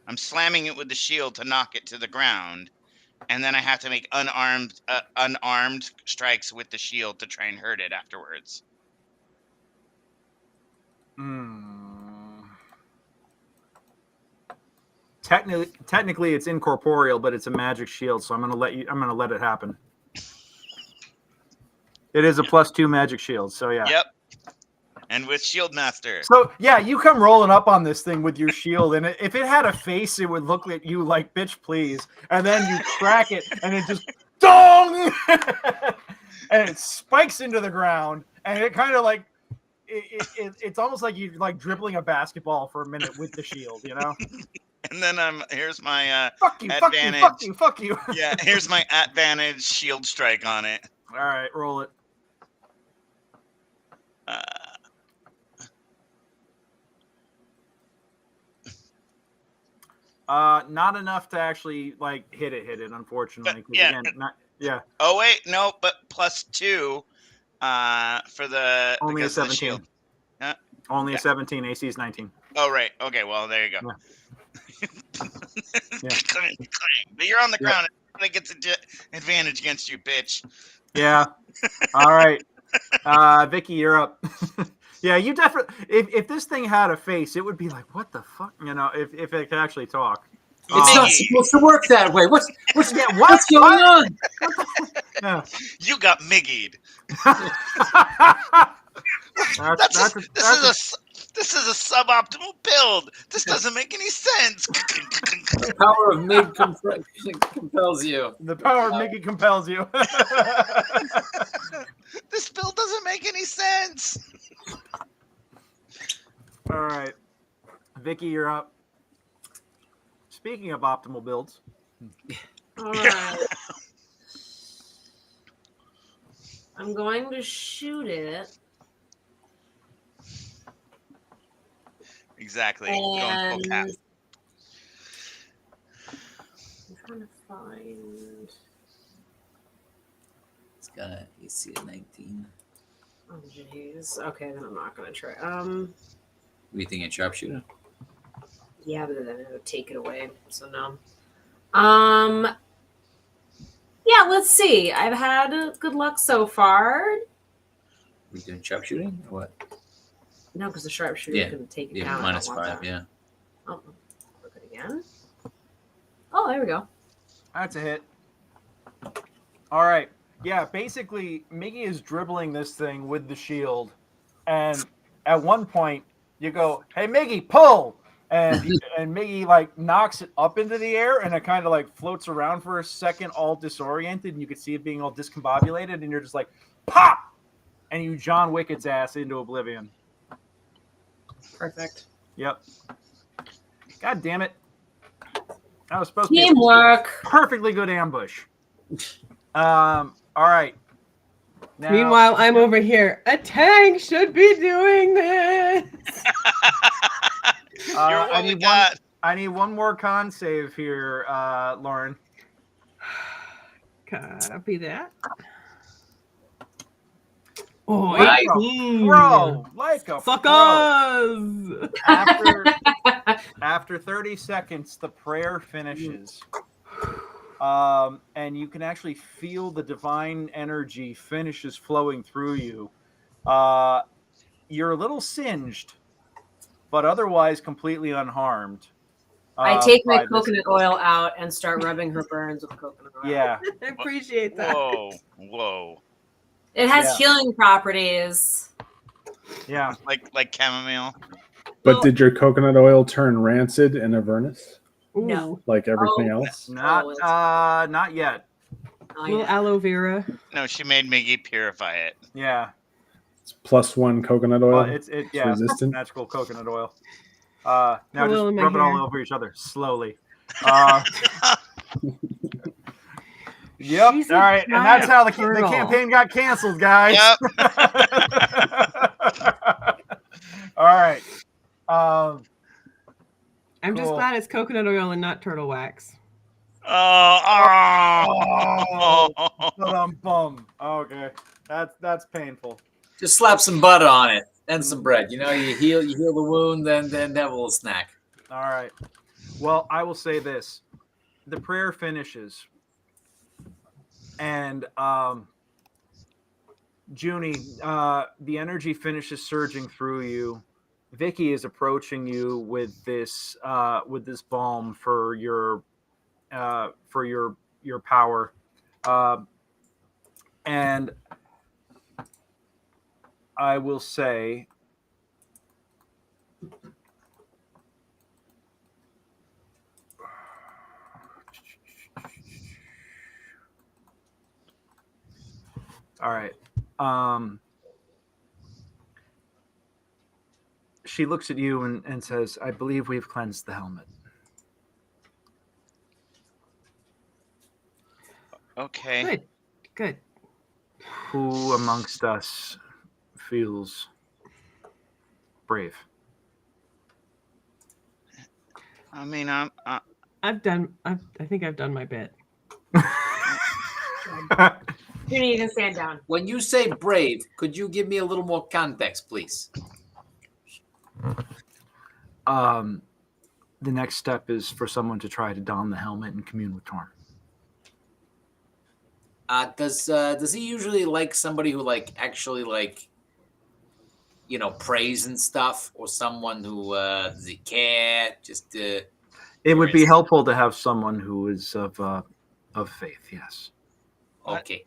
I'm slamming it with the shield to knock it to the ground, and then I have to make unarmed strikes with the shield to try and hurt it afterwards. Technically, it's incorporeal, but it's a magic shield, so I'm gonna let it happen. It is a +2 magic shield, so yeah. Yep. And with Shield Master. So, yeah, you come rolling up on this thing with your shield, and if it had a face, it would look at you like, bitch, please. And then you crack it, and it just, dong! And it spikes into the ground, and it kind of like, it's almost like you're like dribbling a basketball for a minute with the shield, you know? And then here's my fuck you, advantage. Fuck you. Yeah, here's my advantage shield strike on it. All right, roll it. Not enough to actually like hit it, unfortunately. But, yeah. Again, Oh wait, no, but +2 for the only a 17. Shield. Only a 17. AC is 19. Oh right. Okay. Well, there you go. Yeah. But you're on the ground. It gets an advantage against you, bitch. Yeah. All right. Vicki, you're up. Yeah, you definitely. If this thing had a face, it would be like, what the fuck? You know, if it could actually talk. It's not supposed to work that way. What's going on? Yeah. You got Miggied. This is a suboptimal build. This doesn't make any sense. The power of Mig compels you. The power of Miggy compels you. This build doesn't make any sense. All right. Vicki, you're up. Speaking of optimal builds. All right. I'm going to shoot it. Exactly. And Going full I'm trying to find. It's got an AC of 19. Oh, jeez. Okay, then I'm not going to try. What do you think in sharpshooter? Yeah, but then it would take it away. So no. Yeah, let's see. I've had good luck so far. Are we doing sharpshooting or what? No, because the sharpshooter can take it down. -5, yeah. Oh, okay. can. Oh, there we go. That's a hit. All right. Yeah, basically, Miggy is dribbling this thing with the shield. And at one point, you go, hey, Miggy, pull! And Miggy, like, knocks it up into the air, and it kind of, like, floats around for a second, all disoriented, and you can see it being all discombobulated, and you're just like, pop! And you John Wick its ass into oblivion. Perfect. Yep. God damn it. That was supposed to be Teamwork. a perfectly good ambush. All right. Now, Meanwhile, I'm over here. A tank should be doing this. You're what I we need got. I need one more con save here, Lauren. Copy that. Oh, Nice. 18. Bro, like a Fuck pro. us. After 30 seconds, the prayer finishes. And you can actually feel the divine energy finishes flowing through you. You're a little singed, but otherwise completely unharmed. I take my by this. coconut oil out and start rubbing her burns with coconut oil. Yeah. I appreciate that. Whoa. It has Yeah. healing properties. Yeah. Like chamomile. But Well- did your coconut oil turn rancid in Avernus Ooh. No. like everything Oh. else? Not yet. Oh, Little yeah. aloe vera. No, she made Miggy purify it. Yeah. It's +1 coconut oil. It's It's resistant. natural coconut oil. Now Put a just little in my rub it all hair. over each other slowly. Yep. She's a All right, and that's giant how the turtle. campaign got canceled, guys. Yep. All right. I'm just Cool. glad it's coconut oil and not turtle wax. Bum. Okay, that's painful. Just slap some butter on it and some bread. You know, you heal the wound, then have a little snack. All right. Well, I will say this: the prayer finishes, and Junie, the energy finishes surging through you. Vicki is approaching you with this balm for your power, and I will say. All right. She looks at you and says, I believe we've cleansed the helmet. Okay. Good. Who amongst us feels brave? I mean, I think I've done my bit. You need to stand down. When you say brave, could you give me a little more context, please? The next step is for someone to try to don the helmet and commune with Torm. Does he usually like somebody who actually prays and stuff, or someone who does he care? Just It would be helpful to have someone who is of faith. Yes. okay.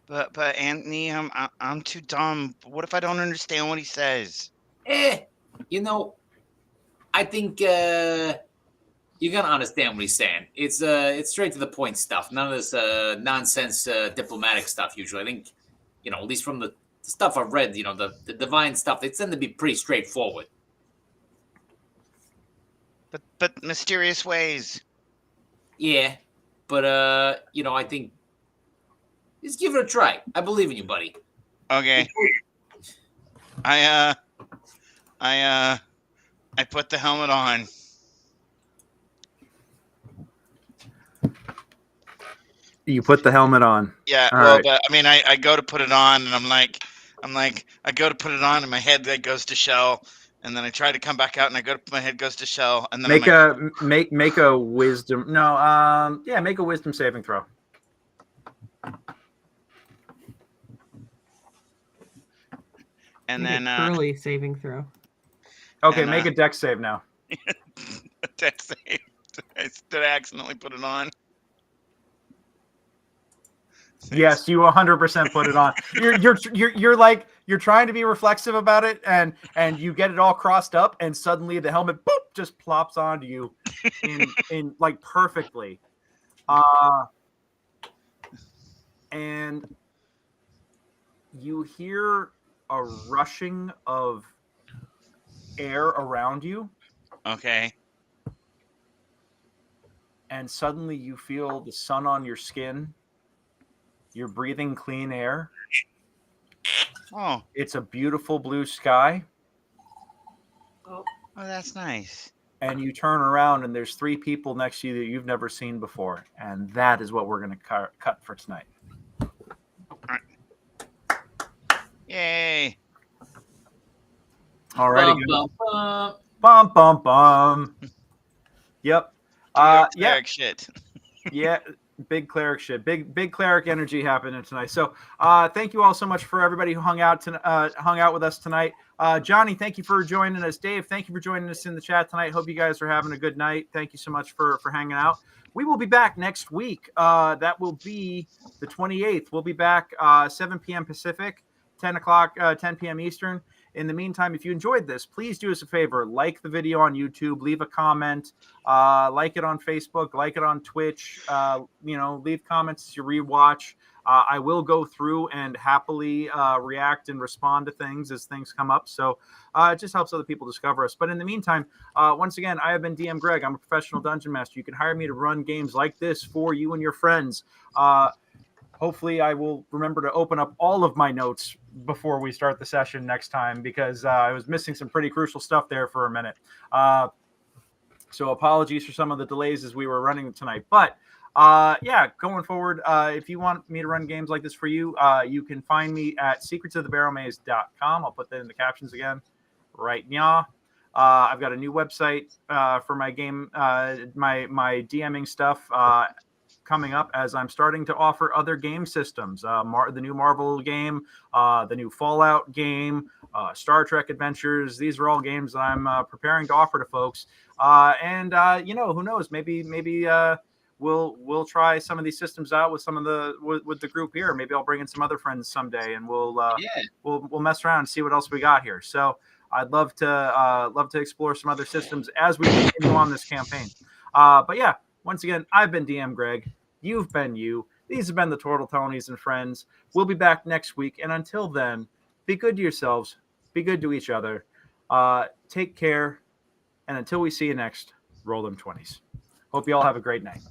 But Anthony, I'm too dumb. What if I don't understand what he says? I think you're gonna understand what he's saying. It's straight to the point stuff. None of this nonsense diplomatic stuff. Usually, I think, at least from the stuff I've read, the divine stuff, they tend to be pretty straightforward. But mysterious ways. Yeah, but I think just give it a try. I believe in you, buddy. Okay. I put the helmet on. You put the helmet on. Yeah. All Well, right. but I mean, I go to put it on, and I'm like, I go to put it on, and my head that goes to shell, and then I try to come back out, and my head goes to shell, and then Make a wisdom. No. Make a wisdom saving throw. and Make then a curly saving throw. Okay, And, make a dex save now. that's it. Did I accidentally put it on? Yes, you 100% put it on. You're like you're trying to be reflexive about it, and you get it all crossed up, and suddenly the helmet boop just plops onto you in like perfectly. And you hear a rushing of air around you, Okay. and suddenly you feel the sun on your skin. You're breathing clean air. Oh, It's a beautiful blue sky. Oh, oh, that's nice. And you turn around and there's 3 people next to you that you've never seen before. And that is what we're going to cut for tonight. Yay. All right. Bum, bum, Bum, bum, bum. Yep. Cleric shit. Yeah. Big cleric shit. Big cleric energy happening tonight. So thank you all so much for everybody who hung out with us tonight. Johnny, thank you for joining us. Dave, thank you for joining us in the chat tonight. Hope you guys are having a good night. Thank you so much for hanging out. We will be back next week. That will be the 28th. We'll be back 7 p.m. Pacific, 10 p.m. Eastern. In the meantime, if you enjoyed this, please do us a favor. Like the video on YouTube. Leave a comment. Like it on Facebook. Like it on Twitch. Leave comments as you rewatch. I will go through and happily react and respond to things as things come up. So it just helps other people discover us. But in the meantime, once again, I have been DM Greg. I'm a professional dungeon master. You can hire me to run games like this for you and your friends. Hopefully, I will remember to open up all of my notes before we start the session next time, because I was missing some pretty crucial stuff there for a minute. So apologies for some of the delays as we were running tonight. But going forward, if you want me to run games like this for you, you can find me at secretsofthebarrowmaze.com. I'll put that in the captions again right now. I've got a new website for my game, my DMing stuff coming up, as I'm starting to offer other game systems, the new Marvel game, the new Fallout game, Star Trek Adventures. These are all games that I'm preparing to offer to folks. Who knows? Maybe we'll try some of these systems out with with the group here. Maybe I'll bring in some other friends someday, and we'll mess around and see what else we got here. So I'd love to explore some other systems as we continue on this campaign. Once again, I've been DM Greg. You've been you. These have been the Tortletonis and friends. We'll be back next week. And until then, be good to yourselves. Be good to each other. Take care. And until we see you next, roll them 20s. Hope you all have a great night.